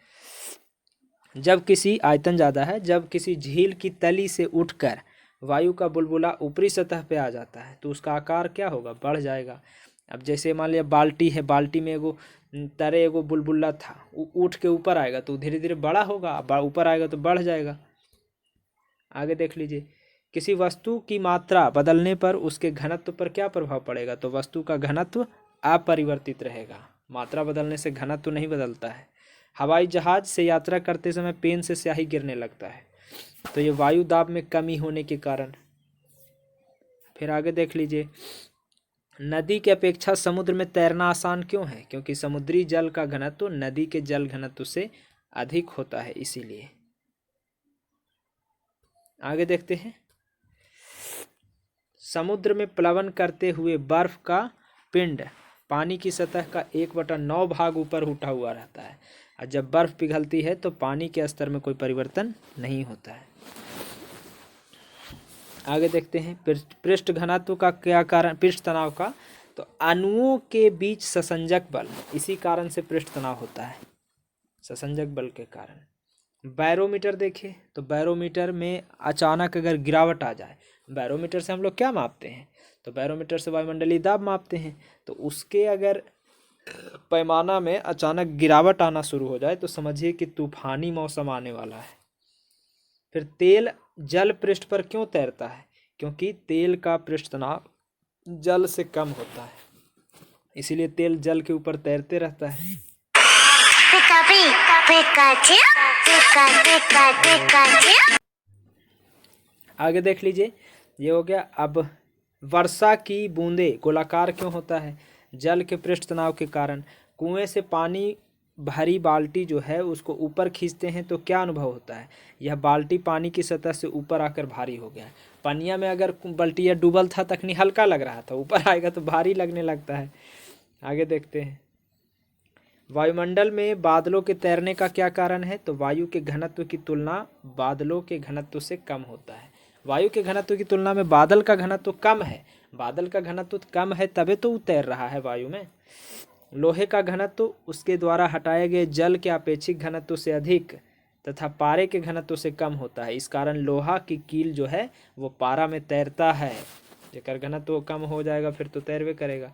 जब किसी आयतन ज़्यादा है, जब किसी झील की तली से उठकर वायु का बुलबुला ऊपरी सतह पे आ जाता है तो उसका आकार क्या होगा, बढ़ जाएगा। अब जैसे मान लिया बाल्टी है, बाल्टी में एगो बुलबुला था, उठ के ऊपर आएगा तो धीरे धीरे बड़ा होगा, ऊपर आएगा तो बढ़ जाएगा। आगे देख लीजिए, किसी वस्तु की मात्रा बदलने पर उसके घनत्व पर क्या प्रभाव पड़ेगा, तो वस्तु का घनत्व अपरिवर्तित रहेगा। मात्रा बदलने से घनत्व नहीं बदलता है। हवाई जहाज से यात्रा करते समय पेन से स्याही गिरने लगता है, तो ये वायु दाब में कमी होने के कारण। फिर आगे देख लीजिए, नदी की अपेक्षा समुद्र में तैरना आसान क्यों है, क्योंकि समुद्री जल का घनत्व नदी के जल घनत्व से अधिक होता है, इसीलिए। आगे देखते हैं, समुद्र में प्लवन करते हुए बर्फ का पिंड पानी की सतह का 1/9 भाग ऊपर उठा हुआ रहता है, और जब बर्फ पिघलती है तो पानी के स्तर में कोई परिवर्तन नहीं होता है। आगे देखते हैं, पृष्ठ घनत्व का क्या कारण, पृष्ठ तनाव का, तो अणुओं के बीच ससंजक बल, इसी कारण से पृष्ठ तनाव होता है, ससंजक बल के कारण। बैरोमीटर देखें तो बैरोमीटर में अचानक अगर गिरावट आ जाए, बैरोमीटर से हम लोग क्या मापते हैं, तो बैरोमीटर से वायुमंडलीय दाब मापते हैं, तो उसके अगर पैमाना में अचानक गिरावट आना शुरू हो जाए तो समझिए कि तूफानी मौसम आने वाला है। फिर तेल जल पृष्ठ पर क्यों तैरता है, क्योंकि तेल का पृष्ठ तनाव जल से कम होता है, इसीलिए तेल जल के ऊपर तैरते रहता है। आगे देख लीजिए, ये हो गया। अब वर्षा की बूंदे गोलाकार क्यों होता है, जल के पृष्ठ तनाव के कारण। कुएं से पानी भरी बाल्टी जो है उसको ऊपर खींचते हैं तो क्या अनुभव होता है, यह बाल्टी पानी की सतह से ऊपर आकर भारी हो गया है। पनिया में अगर बाल्टिया डूबल था तखनी हल्का लग रहा था, ऊपर आएगा तो भारी लगने लगता है। आगे देखते हैं, वायुमंडल में बादलों के तैरने का क्या कारण है, तो वायु के घनत्व की तुलना बादलों के घनत्व से कम होता है। वायु के घनत्व की तुलना में बादल का घनत्व कम है, बादल का घनत्व कम है तभी तो वो तैर रहा है वायु में। लोहे का घनत्व उसके द्वारा हटाए गए जल के अपेक्षित घनत्व से अधिक तथा पारे के घनत्व से कम होता है, इस कारण लोहा की कील जो है वो पारा में तैरता है। जेकर घनत्व कम हो जाएगा फिर तो तैरवे करेगा।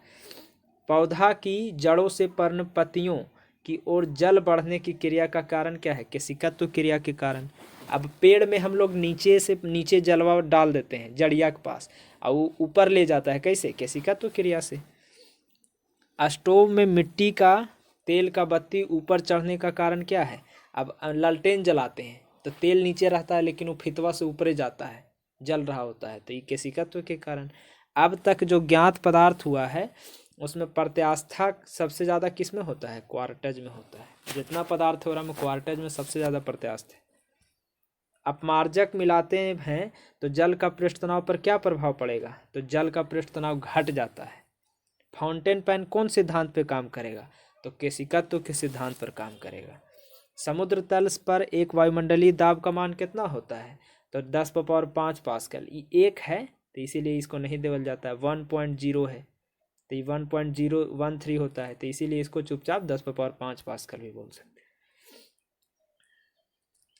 पौधा की जड़ों से पर्णपतियों की ओर जल बढ़ने की क्रिया का कारण क्या है, केशिकत्व क्रिया के कारण। अब पेड़ में हम लोग नीचे जलवा डाल देते हैं जड़िया के पास, और वो ऊपर ले जाता है, कैसे, केशिकत्व क्रिया से। स्टोव में मिट्टी का तेल का बत्ती ऊपर चढ़ने का कारण क्या है, अब लालटेन जलाते हैं तो तेल नीचे रहता है लेकिन वो फितवा से ऊपर जाता है, जल रहा होता है, तो ये केशिकत्व के कारण। अब तक जो ज्ञात पदार्थ हुआ है उसमें प्रत्यास्था सबसे ज़्यादा किस में होता है, क्वार्टज में होता है। जितना पदार्थ हो रहा है क्वार्टज में सबसे ज़्यादा प्रत्यास्थ है। अपमार्जक मिलाते हैं तो जल का पृष्ठ तनाव पर क्या प्रभाव पड़ेगा, तो जल का पृष्ठ तनाव घट जाता है। फाउंटेन पेन कौन सिद्धांत पे काम करेगा, तो केशिकत्व के सिद्धांत पर काम करेगा। समुद्र तल पर एक वायुमंडलीय दाब का मान कितना होता है, तो 10⁵ पास्कल। ये एक है तो इसीलिए इसको नहीं देवल जाता है, 1.0 है तो ये 1.013 होता है, तो इसीलिए इसको चुपचाप 10⁵ पास्कल भी बोल सकते हैं।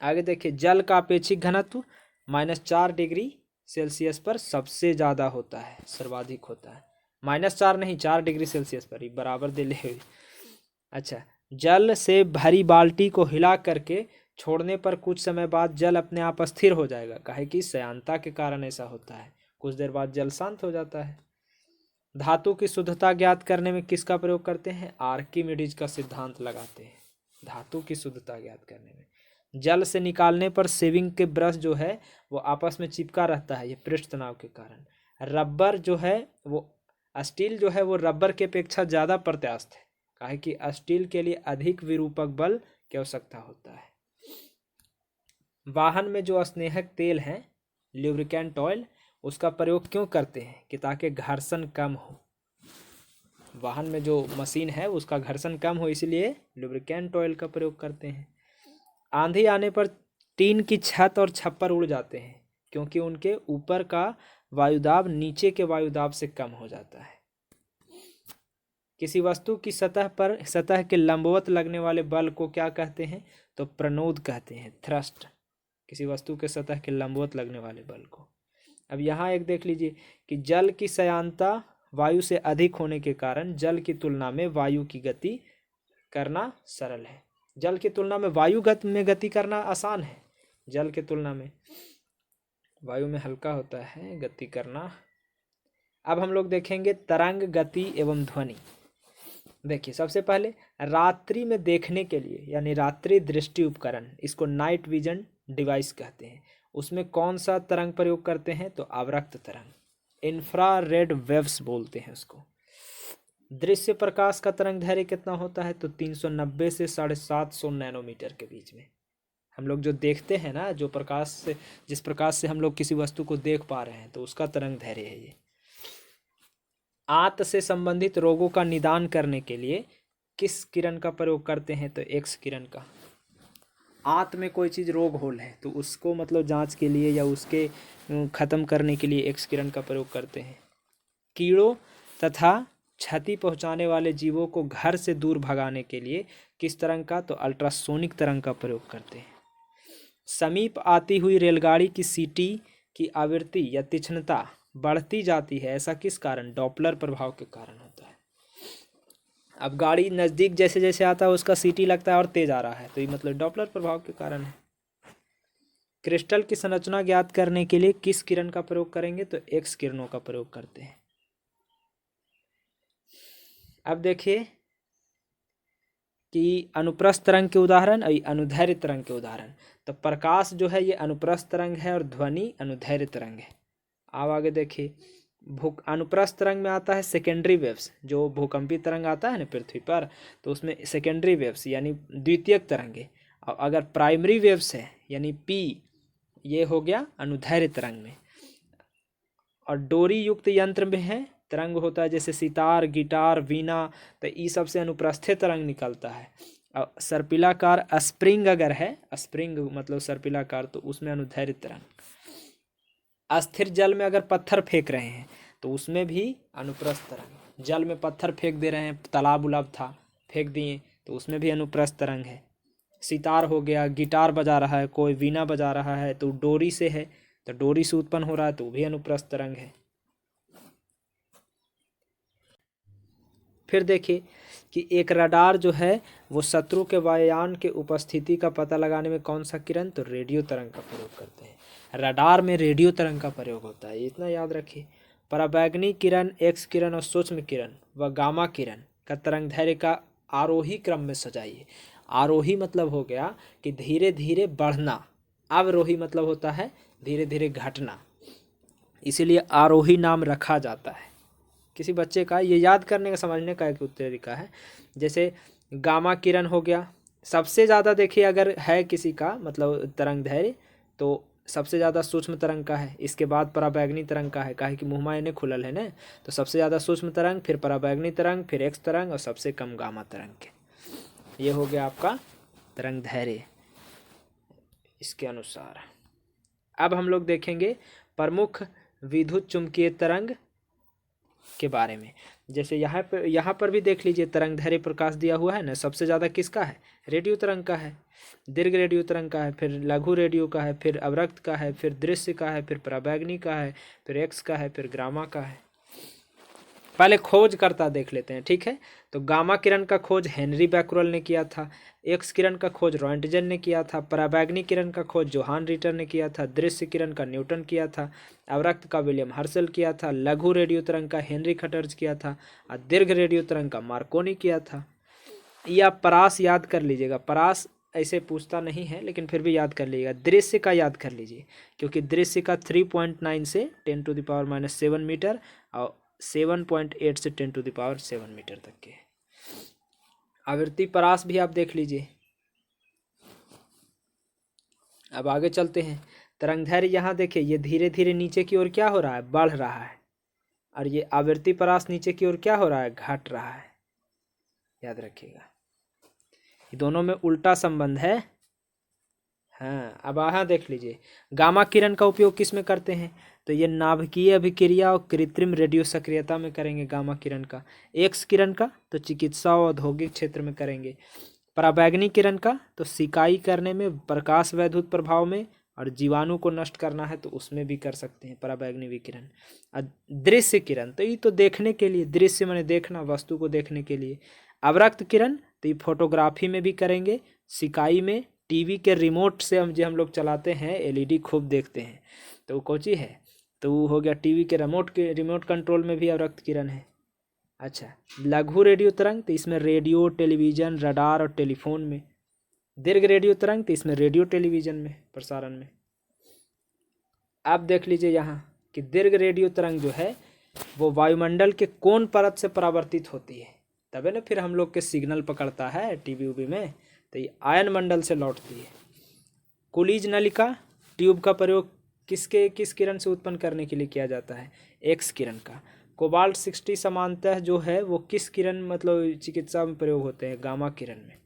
आगे देखिए, जल का अपेक्षिक घनत्व -4 डिग्री सेल्सियस पर सबसे ज़्यादा होता है, सर्वाधिक होता है। -4 नहीं, 4 डिग्री सेल्सियस पर, ही बराबर दे ले। अच्छा, जल से भरी बाल्टी को हिला करके छोड़ने पर कुछ समय बाद जल अपने आप स्थिर हो जाएगा, काहे कि श्यानता के कारण ऐसा होता है। कुछ देर बाद जल शांत हो जाता है। धातु की शुद्धता ज्ञात करने में किसका प्रयोग करते हैं, आर्किमिडीज का सिद्धांत लगाते हैं धातु की शुद्धता ज्ञात करने में। जल से निकालने पर शेविंग के ब्रश जो है वो आपस में चिपका रहता है, ये पृष्ठ तनाव के कारण। रबर जो है वो, स्टील जो है वो रबर के अपेक्षा ज़्यादा प्रत्यास्थ है, काहे कि स्टील के लिए अधिक विरूपक बल की आवश्यकता होता है। वाहन में जो स्नेहक तेल है, ल्यूब्रिकेंट ऑयल, उसका प्रयोग क्यों करते हैं, कि ताकि घर्षण कम हो। वाहन में जो मशीन है उसका घर्षण कम हो, इसलिए लुब्रिकेंट ऑयल का प्रयोग करते हैं। आंधी आने पर टीन की छत और छप्पर उड़ जाते हैं, क्योंकि उनके ऊपर का वायुदाब नीचे के वायुदाब से कम हो जाता है। किसी वस्तु की सतह के लंबवत लगने वाले बल को क्या कहते हैं, तो प्रणोद कहते हैं, थ्रस्ट। किसी वस्तु के सतह के लंबवत लगने वाले बल को। अब यहाँ एक देख लीजिए कि जल की श्यानता वायु से अधिक होने के कारण जल की तुलना में वायु की गति करना सरल है। जल की तुलना में वायु में गति करना आसान है, जल की तुलना में वायु में हल्का होता है गति करना। अब हम लोग देखेंगे तरंग, गति एवं ध्वनि। देखिए, सबसे पहले रात्रि में देखने के लिए, यानी रात्रि दृष्टि उपकरण, इसको नाइट विजन डिवाइस कहते हैं। उसमें कौन सा तरंग प्रयोग करते हैं, तो आवृत्त तरंग, इंफ्रारेड वेव्स बोलते हैं उसको। दृश्य प्रकाश का तरंग दैर्घ्य कितना होता है, तो 390 से 750 नैनोमीटर के बीच में। हम लोग जो देखते हैं ना, जो प्रकाश से, जिस प्रकाश से हम लोग किसी वस्तु को देख पा रहे हैं, तो उसका तरंग दैर्घ्य है ये। आंत से संबंधित रोगों का निदान करने के लिए किस किरण का प्रयोग करते हैं, तो एक्स किरण का। आंत में कोई चीज़ रोग होल है तो उसको मतलब जांच के लिए या उसके ख़त्म करने के लिए एक्स किरण का प्रयोग करते हैं। कीड़ों तथा क्षति पहुंचाने वाले जीवों को घर से दूर भगाने के लिए किस तरंग का, तो अल्ट्रासोनिक तरंग का प्रयोग करते हैं। समीप आती हुई रेलगाड़ी की सीटी की आवृत्ति या तीक्ष्णता बढ़ती जाती है, ऐसा किस कारण, डॉपलर प्रभाव के कारण होता है। अब गाड़ी नज़दीक जैसे जैसे आता है उसका सीटी लगता है और तेज आ रहा है, तो ये मतलब डॉपलर प्रभाव के कारण है। क्रिस्टल की संरचना ज्ञात करने के लिए किस किरण का प्रयोग करेंगे, तो एक्स किरणों का प्रयोग करते हैं। अब देखिए कि अनुप्रस्थ तरंग के उदाहरण और अनुदैर्घ्य तरंग के उदाहरण। तो प्रकाश जो है ये अनुप्रस्थ तरंग है और ध्वनि अनुदैर्घ्य तरंग है। अब आगे देखिए, अनुप्रस्थ तरंग में आता है सेकेंडरी वेव्स, जो भूकंपी तरंग आता है ना पृथ्वी पर, तो उसमें सेकेंडरी वेव्स यानी द्वितीयक तरंगे। और अगर प्राइमरी वेव्स है यानी पी, ये हो गया अनुदैर्घ्य तरंग में। और डोरी युक्त यंत्र में है तरंग होता है, जैसे सितार, गिटार, वीणा, तो ये सबसे अनुप्रस्थ तरंग निकलता है। और सर्पिलाकार स्प्रिंग अगर है, स्प्रिंग मतलब सर्पिलाकार, तो उसमें अनुदैर्घ्य तरंग। अस्थिर जल में अगर पत्थर फेंक रहे हैं तो उसमें भी अनुप्रस्थ तरंग। जल में पत्थर फेंक दे रहे हैं, तालाब उलाब था, फेंक दिए, तो उसमें भी अनुप्रस्थ तरंग है। सितार हो गया, गिटार बजा रहा है कोई, वीणा बजा रहा है, तो डोरी से है, तो डोरी से उत्पन्न हो रहा है, तो वो भी अनुप्रस्थ तरंग है। फिर देखिए कि एक रडार जो है वो शत्रु के वायुयान के उपस्थिति का पता लगाने में कौन सा किरण, तो रेडियो तरंग का प्रयोग करते हैं। रडार में रेडियो तरंग का प्रयोग होता है, इतना याद रखिए। पराबैंगनी किरण, एक्स किरण और सूक्ष्म किरण व गामा किरण का तरंग दैर्घ्य का आरोही क्रम में सजाइए। आरोही मतलब हो गया कि धीरे धीरे बढ़ना, अवरोही मतलब होता है धीरे धीरे घटना, इसीलिए आरोही नाम रखा जाता है। किसी बच्चे का ये याद करने का, समझने का एक तरीका है। जैसे गामा किरण हो गया, सबसे ज़्यादा देखिए अगर है किसी का मतलब तरंग दैर्घ्य तो सबसे ज़्यादा सूक्ष्म तरंग का है, इसके बाद पराबैंगनी तरंग का है, काहे कि मुँहमा इन्हें खुलल है ना। तो सबसे ज़्यादा सूक्ष्म तरंग, फिर पराबैंगनी तरंग, फिर एक्स तरंग और सबसे कम गामा तरंग के। ये हो गया आपका तरंग धैर्य इसके अनुसार। अब हम लोग देखेंगे प्रमुख विद्युत चुम्बकीय तरंग के बारे में। जैसे यहाँ पर भी देख लीजिए तरंग धैर्य प्रकाश दिया हुआ है ना। सबसे ज़्यादा किसका है? रेडियो तरंग का है, दीर्घ रेडियो तरंग का है, फिर लघु रेडियो का है, फिर अवरक्त का है, फिर दृश्य का है, फिर पराबैंगनी का है, फिर एक्स का है, फिर गामा का है। पहले खोज करता देख लेते हैं, ठीक है। तो गामा किरण का खोज हेनरी बैक्यूरेल ने किया था, एक्स किरण का खोज रॉन्टजन ने किया था, पराबैंगनी किरण का खोज जोहान रिटर ने किया था, दृश्य किरण का न्यूटन किया था, अवरक्त का विलियम हर्शल किया था, लघु रेडियो तरंग का हेनरी खटर्ज किया था और दीर्घ रेडियो तरंग का मार्कोनी किया था। ये आप परास याद कर लीजिएगा, परास ऐसे पूछता नहीं है लेकिन फिर भी याद कर लीजिएगा। दृश्य का याद कर लीजिए, क्योंकि दृश्य का 3.9 से 10⁻⁻7 मीटर और 7.8 से 10⁻7 मीटर तक के। आवृत्ति परास भी आप देख लीजिए। अब आगे चलते हैं। तरंगदैर्घ्य यहाँ देखिए, ये धीरे धीरे नीचे की ओर क्या हो रहा है? बढ़ रहा है। और ये आवृत्ति परास नीचे की ओर क्या हो रहा है? घट रहा है। याद रखिएगा, ये दोनों में उल्टा संबंध है। हाँ, अब यहाँ देख लीजिए, गामा किरण का उपयोग किस में करते हैं? तो ये नाभिकीय अभिक्रिया और कृत्रिम रेडियो सक्रियता में करेंगे गामा किरण का। एक्स किरण का तो चिकित्सा और औद्योगिक क्षेत्र में करेंगे। पराबैंगनी किरण का तो सिकाई करने में, प्रकाश वैद्युत प्रभाव में, और जीवाणु को नष्ट करना है तो उसमें भी कर सकते हैं पराबैंगनी विकिरण। और दृश्य किरण तो ये तो देखने के लिए, दृश्य माने देखना, वस्तु को देखने के लिए। अवरक्त किरण तो ये फोटोग्राफी में भी करेंगे, सिकाई में, टीवी के रिमोट से हम लोग चलाते हैं, एलईडी खूब देखते हैं तो वो कौची है? तो वो हो गया टीवी के रिमोट कंट्रोल में भी अवरक्त किरण है। अच्छा, लघु रेडियो तरंग तो इसमें रेडियो, टेलीविज़न, रडार और टेलीफोन में। दीर्घ रेडियो तरंग तो इसमें रेडियो, टेलीविज़न में, प्रसारण में। आप देख लीजिए यहाँ कि दीर्घ रेडियो तरंग जो है वो वायुमंडल के कौन परत से परावर्तित होती है, तबे ना फिर हम लोग के सिग्नल पकड़ता है टीवी उवी में। तो ये आयन मंडल से लौटती है। कुलीज नलिका ट्यूब का प्रयोग किस किरण से उत्पन्न करने के लिए किया जाता है? एक्स किरण का। कोबाल्ट 60 समानतः जो है वो किस किरण, मतलब चिकित्सा में प्रयोग होते हैं? गामा किरण में।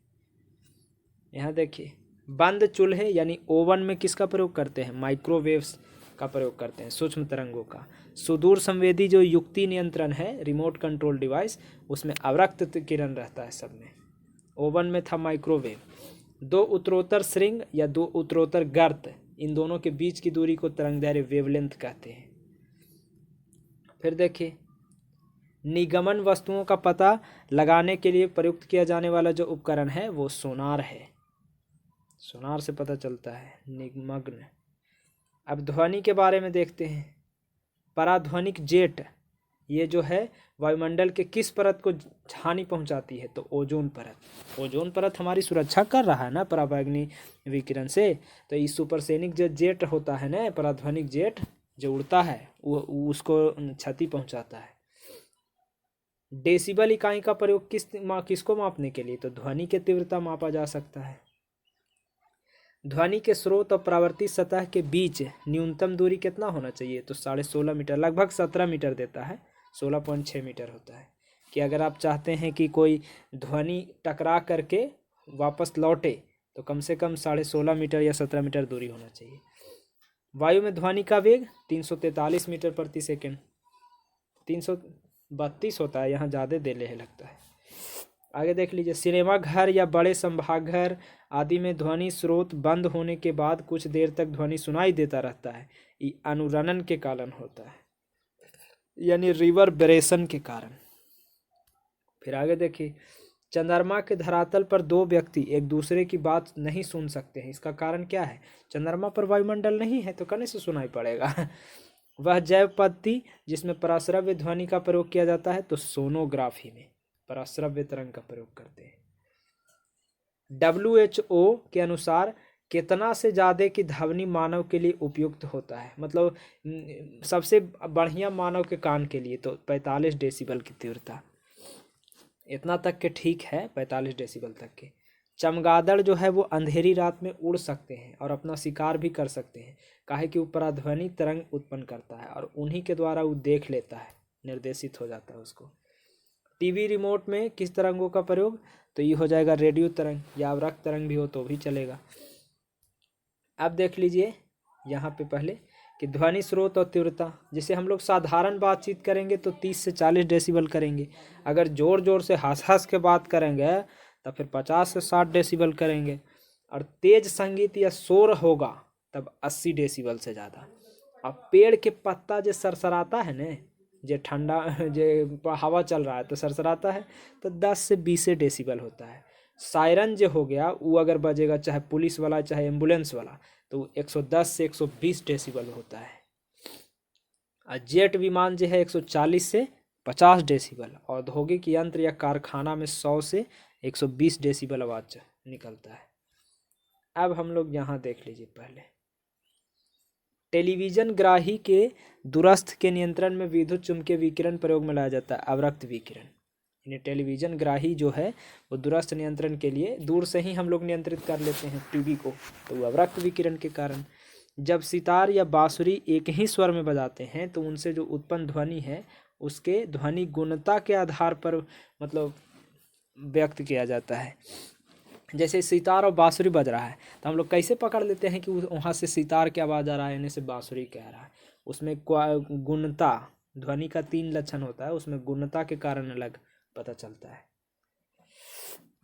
यहाँ देखिए, बंद चूल्हे यानी ओवन में किसका प्रयोग करते हैं? माइक्रोवेव्स का प्रयोग करते हैं, सूक्ष्म तरंगों का। सुदूर संवेदी जो युक्ति नियंत्रण है, रिमोट कंट्रोल डिवाइस, उसमें अवरक्त किरण रहता है सब में। ओवन में था माइक्रोवेव। दो उत्तरोत्तर श्रृंग या दो उत्तरोत्तर गर्त, इन दोनों के बीच की दूरी को तरंगदैर्घ्य वेवलेंथ कहते हैं। फिर देखिए, निगमन वस्तुओं का पता लगाने के लिए प्रयुक्त किया जाने वाला जो उपकरण है वो सोनार है। सोनार से पता चलता है निमग्न। अब ध्वनि के बारे में देखते हैं। पराध्वनिक जेट, ये जो है वायुमंडल के किस परत को हानि पहुंचाती है? तो ओजोन परत। ओजोन परत हमारी सुरक्षा कर रहा है ना पराबैंगनी विकिरण से। तो इस सुपरसोनिक जो जेट होता है ना, पराध्वनिक जेट जो उड़ता है, वो उसको क्षति पहुंचाता है। डेसिबल इकाई का प्रयोग किसको मापने के लिए? तो ध्वनि की तीव्रता मापा जा सकता है। ध्वनि के स्रोत और परावर्तित सतह के बीच न्यूनतम दूरी कितना होना चाहिए? तो 16.5 मीटर, लगभग 17 मीटर देता है, 16.6 मीटर होता है। कि अगर आप चाहते हैं कि कोई ध्वनि टकरा करके वापस लौटे तो कम से कम 16.5 मीटर या 17 मीटर दूरी होना चाहिए। वायु में ध्वनि का वेग 343 मीटर प्रति सेकेंड, 332 होता है, यहाँ ज़्यादा दे ले लगता है। आगे देख लीजिए, सिनेमा घर या बड़े संभाग घर आदि में ध्वनि स्रोत बंद होने के बाद कुछ देर तक ध्वनि सुनाई देता रहता है। ये अनुरणन के कारण होता है, यानी रिवर्बरेशन के कारण। फिर आगे देखिए, चंद्रमा के धरातल पर दो व्यक्ति एक दूसरे की बात नहीं सुन सकते हैं। इसका कारण क्या है? चंद्रमा पर वायुमंडल नहीं है तो कहने से सुनाई पड़ेगा। वह जैव पद्धति जिसमें पराश्रव्य ध्वनि का प्रयोग किया जाता है, तो सोनोग्राफी में पराश्रव्य तरंग का प्रयोग करते हैं। WHO के अनुसार कितना से ज़्यादा की ध्वनि मानव के लिए उपयुक्त होता है? मतलब सबसे बढ़िया मानव के कान के लिए तो 45 डेसिबल की तीव्रता, इतना तक के ठीक है, 45 डेसिबल तक के। चमगादड़ जो है वो अंधेरी रात में उड़ सकते हैं और अपना शिकार भी कर सकते हैं, काहे कि वो पराध्वनि तरंग उत्पन्न करता है और उन्हीं के द्वारा वो देख लेता है, निर्देशित हो जाता है उसको। टीवी रिमोट में किस तरंगों का प्रयोग, तो ये हो जाएगा रेडियो तरंग, या अवरक्त तरंग भी हो तो भी चलेगा। अब देख लीजिए यहाँ पे पहले कि ध्वनि स्रोत और तीव्रता, जैसे हम लोग साधारण बातचीत करेंगे तो 30 से 40 डेसिबल करेंगे, अगर ज़ोर ज़ोर से हंस हंस के बात करेंगे तो फिर 50 से 60 डेसिबल करेंगे, और तेज संगीत या शोर होगा तब 80 डेसिबल से ज़्यादा। अब पेड़ के पत्ता जो सरसराता है ना, जो ठंडा जो हवा चल रहा है तो सरसराता है, तो 10 से 20 डेसिबल होता है। सायरन जो हो गया वो अगर बजेगा, चाहे पुलिस वाला चाहे एम्बुलेंस वाला, तो 110 से 120 डेसिबल होता है। और जेट विमान जो है 140 से 50 डेसिबल। औद्योगिक यंत्र या कारखाना में 100 से 120 डेसिबल आवाज़ निकलता है। अब हम लोग यहाँ देख लीजिए पहले, टेलीविज़न ग्राही के दूरस्थ के नियंत्रण में विद्युत चुम्बकीय विकिरण प्रयोग में लाया जाता है, अवरक्त विकिरण। यानी टेलीविज़न ग्राही जो है वो दूरस्थ नियंत्रण के लिए दूर से ही हम लोग नियंत्रित कर लेते हैं टीवी को, तो वो अवरक्त विकिरण के कारण। जब सितार या बांसुरी एक ही स्वर में बजाते हैं तो उनसे जो उत्पन्न ध्वनि है उसके ध्वनि गुणता के आधार पर मतलब व्यक्त किया जाता है। जैसे सितार और बांसुरी बज रहा है तो हम लोग कैसे पकड़ लेते हैं कि वहाँ से सितार की आवाज़ आ रहा है, यानी से बांसुरी कह रहा है। उसमें गुणता, ध्वनि का 3 लक्षण होता है, उसमें गुणता के कारण अलग पता चलता है।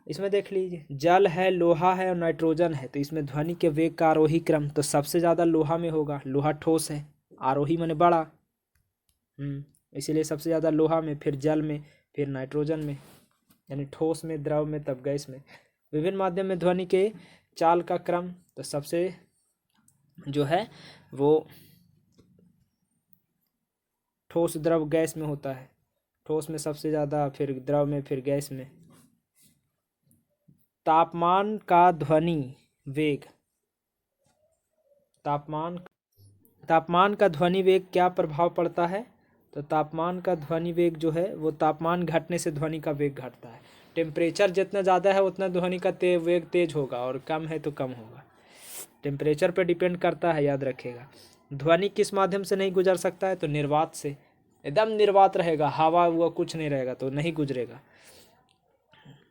इसमें देख लीजिए, जल है, लोहा है और नाइट्रोजन है, तो इसमें ध्वनि के वेग का आरोही क्रम तो सबसे ज़्यादा लोहा में होगा। लोहा ठोस है, आरोही माने बड़ा, इसीलिए सबसे ज़्यादा लोहा में, फिर जल में, फिर नाइट्रोजन में, यानी ठोस में, द्रव में, तब गैस में। विभिन्न माध्यम में ध्वनि के चाल का क्रम तो सबसे जो है वो ठोस, द्रव, गैस में होता है। ठोस में सबसे ज़्यादा, फिर द्रव में, फिर गैस में। तापमान का ध्वनि वेग, तापमान का ध्वनि वेग क्या प्रभाव पड़ता है, तो तापमान का ध्वनि वेग जो है वो तापमान घटने से ध्वनि का वेग घटता है। टेम्परेचर जितना ज़्यादा है उतना ध्वनि का वेग तेज होगा, और कम है तो कम होगा। टेम्परेचर पे डिपेंड करता है, याद रखिएगा। ध्वनि किस माध्यम से नहीं गुजर सकता है, तो निर्वात से। एकदम निर्वात रहेगा, हवा हुआ कुछ नहीं रहेगा तो नहीं गुजरेगा।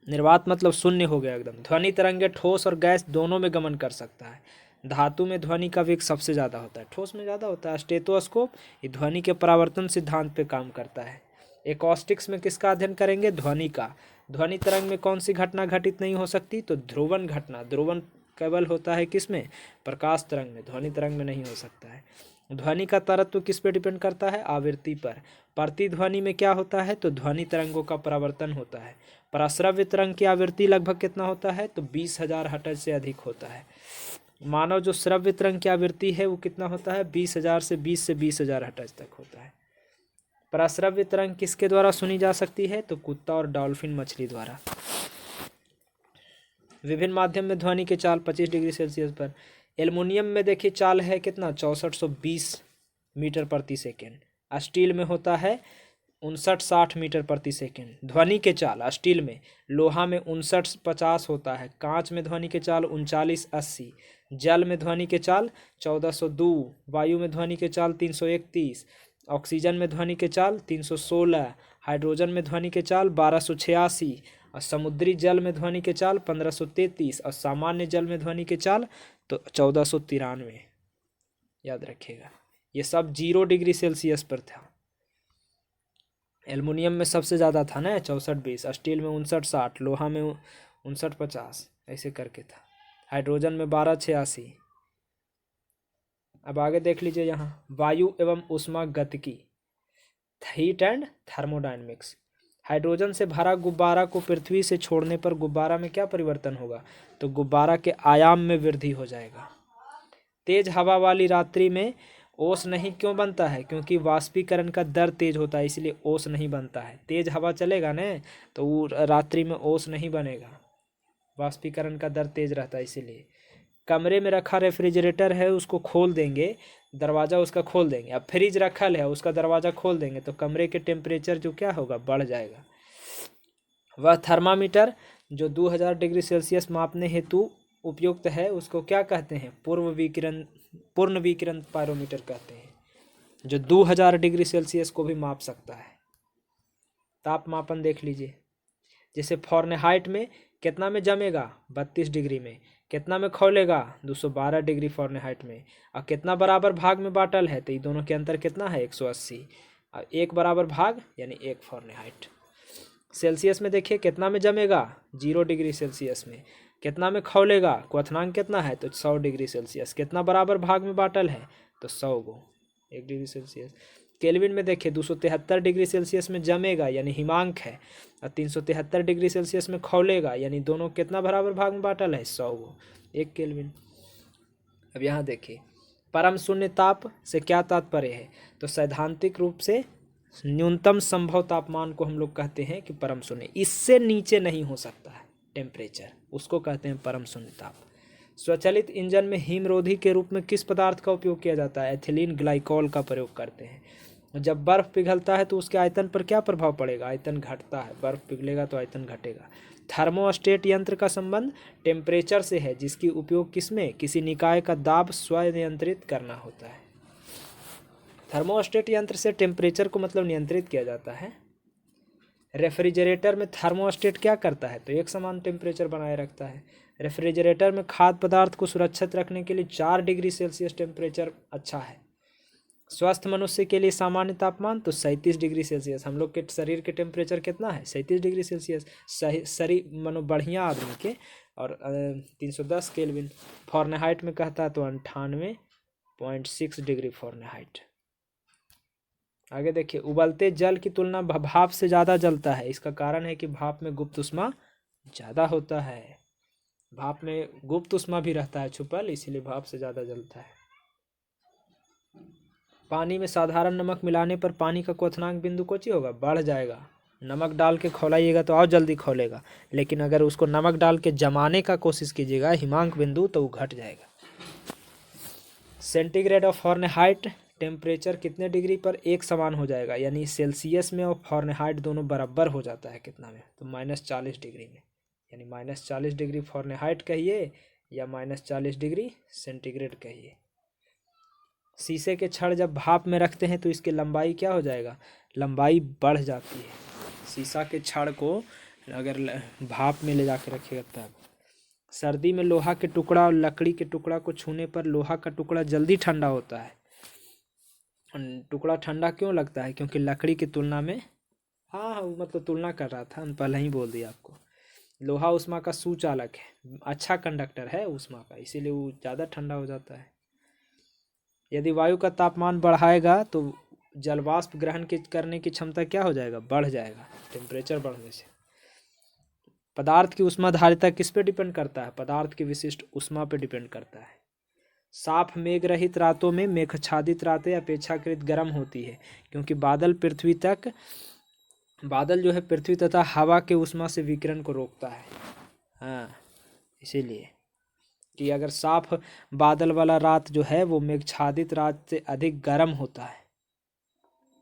निर्वात मतलब शून्य हो गया एकदम। ध्वनि तरंगे ठोस और गैस दोनों में गमन कर सकता है। धातु में ध्वनि का वेग सबसे ज़्यादा होता है, ठोस में ज़्यादा होता है। स्टेथोस्कोप ये ध्वनि के परावर्तन सिद्धांत पे काम करता है। एकॉस्टिक्स में किसका अध्ययन करेंगे, ध्वनि का। ध्वनि तरंग में कौन सी घटना घटित नहीं हो सकती, तो ध्रुवन घटना। ध्रुवन केवल होता है किसमें, प्रकाश तरंग में, ध्वनि तरंग में नहीं हो सकता है। ध्वनि का तरत्व किस पे डिपेंड करता है, आवृत्ति पर। प्रतिध्वनि में क्या होता है, तो ध्वनि तरंगों का परावर्तन होता है। पराश्रव्य तरंग की आवृत्ति लगभग कितना होता है, तो 20,000 हर्ट्ज से अधिक होता है। मानव जो श्रव्य तरंग की आवृत्ति है वो कितना होता है, 20,000 से 20,000 हर्ट्ज तक होता है। पराश्रव्य तरंग किसके द्वारा सुनी जा सकती है, तो कुत्ता और डॉल्फिन मछली द्वारा। विभिन्न माध्यम में ध्वनि के चाल 25 डिग्री सेल्सियस पर। एल्युमिनियम में देखिए चाल है कितना, 6420 मीटर प्रति सेकेंड। स्टील में होता है 5960 मीटर प्रति सेकेंड ध्वनि के चाल स्टील में। लोहा में 5950 होता है। कांच में ध्वनि के चाल 3980। जल में ध्वनि के चाल 1402। वायु में ध्वनि के चाल 331। ऑक्सीजन में ध्वनि के चाल 316। हाइड्रोजन में ध्वनि के चाल 1286। और समुद्री जल में ध्वनि के चाल 1533। और सामान्य जल में ध्वनि के चाल तो 1493। याद रखिएगा, ये सब 0 डिग्री सेल्सियस पर था। एल्युमिनियम में सबसे ज़्यादा था ना 6420, स्टील में 5960, लोहा में 5950, ऐसे करके था। हाइड्रोजन में 1286। अब आगे देख लीजिए यहाँ, वायु एवं ऊष्मागतिकी, हीट एंड थर्मोडायनेमिक्स। हाइड्रोजन से भरा गुब्बारा को पृथ्वी से छोड़ने पर गुब्बारा में क्या परिवर्तन होगा, तो गुब्बारा के आयाम में वृद्धि हो जाएगा। तेज हवा वाली रात्रि में ओस नहीं क्यों बनता है, क्योंकि वाष्पीकरण का दर तेज होता है, इसलिए ओस नहीं बनता है। तेज हवा चलेगा ना तो वो रात्रि में ओस नहीं बनेगा, वाष्पीकरण का दर तेज रहता है इसीलिए। कमरे में रखा रेफ्रिजरेटर है उसको खोल देंगे, दरवाज़ा उसका खोल देंगे। अब फ्रिज रखल है उसका दरवाज़ा खोल देंगे तो कमरे के टेम्परेचर जो क्या होगा, बढ़ जाएगा। वह थर्मामीटर जो 2000 डिग्री सेल्सियस मापने हेतु उपयुक्त है उसको क्या कहते हैं? पूर्ण विकिरण पायरोमीटर कहते हैं, जो 2000 डिग्री सेल्सियस को भी माप सकता है। तापमापन देख लीजिए, जैसे फ़ारेनहाइट में कितना में जमेगा? 32 डिग्री में। कितना में खौलेगा? 212 डिग्री फ़ारेनहाइट में। और कितना बराबर भाग में बाटल है? तो ये दोनों के अंतर कितना है? 180। और एक बराबर भाग यानी 1 फ़ारेनहाइट। सेल्सियस में देखिए कितना में जमेगा? 0 डिग्री सेल्सियस में। कितना में खौलेगा? क्वथनांक कितना है? तो 100 डिग्री सेल्सियस। कितना बराबर भाग में बाटल है? तो 100 गो 1 डिग्री सेल्सियस। केल्विन में देखिए 273 डिग्री सेल्सियस में जमेगा यानी हिमांक है, और 373 डिग्री सेल्सियस में खौलेगा यानी दोनों कितना बराबर भाग में बाटल है? 100 गो 1 केल्विन। अब यहाँ देखिए परम शून्य ताप से क्या तात्पर्य है? तो सैद्धांतिक रूप से न्यूनतम संभव तापमान को हम लोग कहते हैं कि परम शून्य, इससे नीचे नहीं हो सकता है टेम्परेचर, उसको कहते हैं परम शून्य ताप। स्वचालित इंजन में हिमरोधी के रूप में किस पदार्थ का उपयोग किया जाता है? एथिलीन ग्लाइकॉल का प्रयोग करते हैं। जब बर्फ पिघलता है तो उसके आयतन पर क्या प्रभाव पड़ेगा? आयतन घटता है। बर्फ पिघलेगा तो आयतन घटेगा। थर्मोस्टेट यंत्र का संबंध टेम्परेचर से है, जिसकी उपयोग किसमें? किसी निकाय का दाब स्वनियंत्रित करना होता है। थर्मोस्टेट यंत्र से टेम्परेचर को मतलब नियंत्रित किया जाता है। रेफ्रिजरेटर में थर्मोस्टेट क्या करता है? तो एक समान टेम्परेचर बनाए रखता है। रेफ्रिजरेटर में खाद्य पदार्थ को सुरक्षित रखने के लिए 4 डिग्री सेल्सियस टेम्परेचर अच्छा है। स्वस्थ मनुष्य के लिए सामान्य तापमान तो 37 डिग्री सेल्सियस। हम लोग के शरीर के टेम्परेचर कितना है? 37 डिग्री सेल्सियस। शरीर मनो बढ़िया आदमी के। और 310 केल्विन। फ़ारेनहाइट में कहता है तो 98.6 डिग्री फ़ारेनहाइट। आगे देखिए उबलते जल की तुलना भाप से ज़्यादा जलता है। इसका कारण है कि भाप में गुप्त ऊष्मा ज़्यादा होता है। भाप में गुप्त ऊष्मा भी रहता है छुपल, इसीलिए भाप से ज़्यादा जलता है। पानी में साधारण नमक मिलाने पर पानी का क्वथनांक बिंदु कोची होगा? बढ़ जाएगा। नमक डाल के खौलाइएगा तो और जल्दी खौलेगा, लेकिन अगर उसको नमक डाल के जमाने का कोशिश कीजिएगा हिमांक बिंदु, तो वो घट जाएगा। सेंटीग्रेड और फ़ारेनहाइट टेम्परेचर कितने डिग्री पर एक समान हो जाएगा? यानी सेल्सियस में और फ़ारेनहाइट दोनों बराबर हो जाता है कितना में? तो -40 डिग्री में। यानी -40 डिग्री फ़ारेनहाइट कहिए या -40 डिग्री सेंटीग्रेड कहिए। शीशे के छड़ जब भाप में रखते हैं तो इसकी लंबाई क्या हो जाएगा? लंबाई बढ़ जाती है। शीशा के छड़ को अगर भाप में ले जाकर रखिएगा तब। सर्दी में लोहा के टुकड़ा और लकड़ी के टुकड़ा को छूने पर लोहा का टुकड़ा जल्दी ठंडा होता है। टुकड़ा ठंडा क्यों लगता है? क्योंकि लकड़ी की तुलना में, हाँ मतलब तुलना कर रहा था, पहले ही बोल दिया आपको। लोहा ऊष्मा का सुचालक है, अच्छा कंडक्टर है ऊष्मा का, इसीलिए वो ज़्यादा ठंडा हो जाता है। यदि वायु का तापमान बढ़ाएगा तो जलवाष्प ग्रहण करने की क्षमता क्या हो जाएगा? बढ़ जाएगा टेम्परेचर बढ़ने से। पदार्थ की ऊष्माधारिता किस पे डिपेंड करता है? पदार्थ की विशिष्ट ऊष्मा पे डिपेंड करता है। साफ मेघ रहित रातों में मेघाच्छादित रातें अपेक्षाकृत गर्म होती है, क्योंकि बादल जो है पृथ्वी तथा हवा के ऊष्मा से विकिरण को रोकता है। हाँ, इसीलिए कि अगर साफ बादल वाला रात जो है वो मेघाच्छादित रात से अधिक गर्म होता है,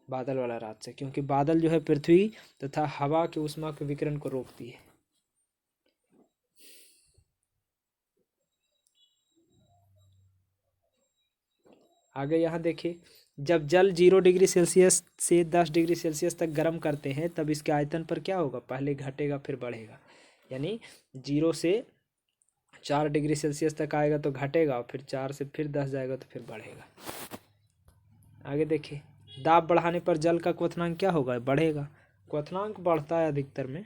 बादल वाला रात से, क्योंकि बादल जो है पृथ्वी तथा हवा के ऊष्मा के विकिरण को रोकती है। आगे यहाँ देखिए, जब जल 0 डिग्री सेल्सियस से 10 डिग्री सेल्सियस तक गर्म करते हैं तब इसके आयतन पर क्या होगा? पहले घटेगा फिर बढ़ेगा। यानी 0 से 4 डिग्री सेल्सियस तक आएगा तो घटेगा, और फिर 4 से फिर 10 जाएगा तो फिर बढ़ेगा। आगे देखिए, दाब बढ़ाने पर जल का क्वथनांक क्या होगा? बढ़ेगा। क्वथनांक बढ़ता है अधिकतर में।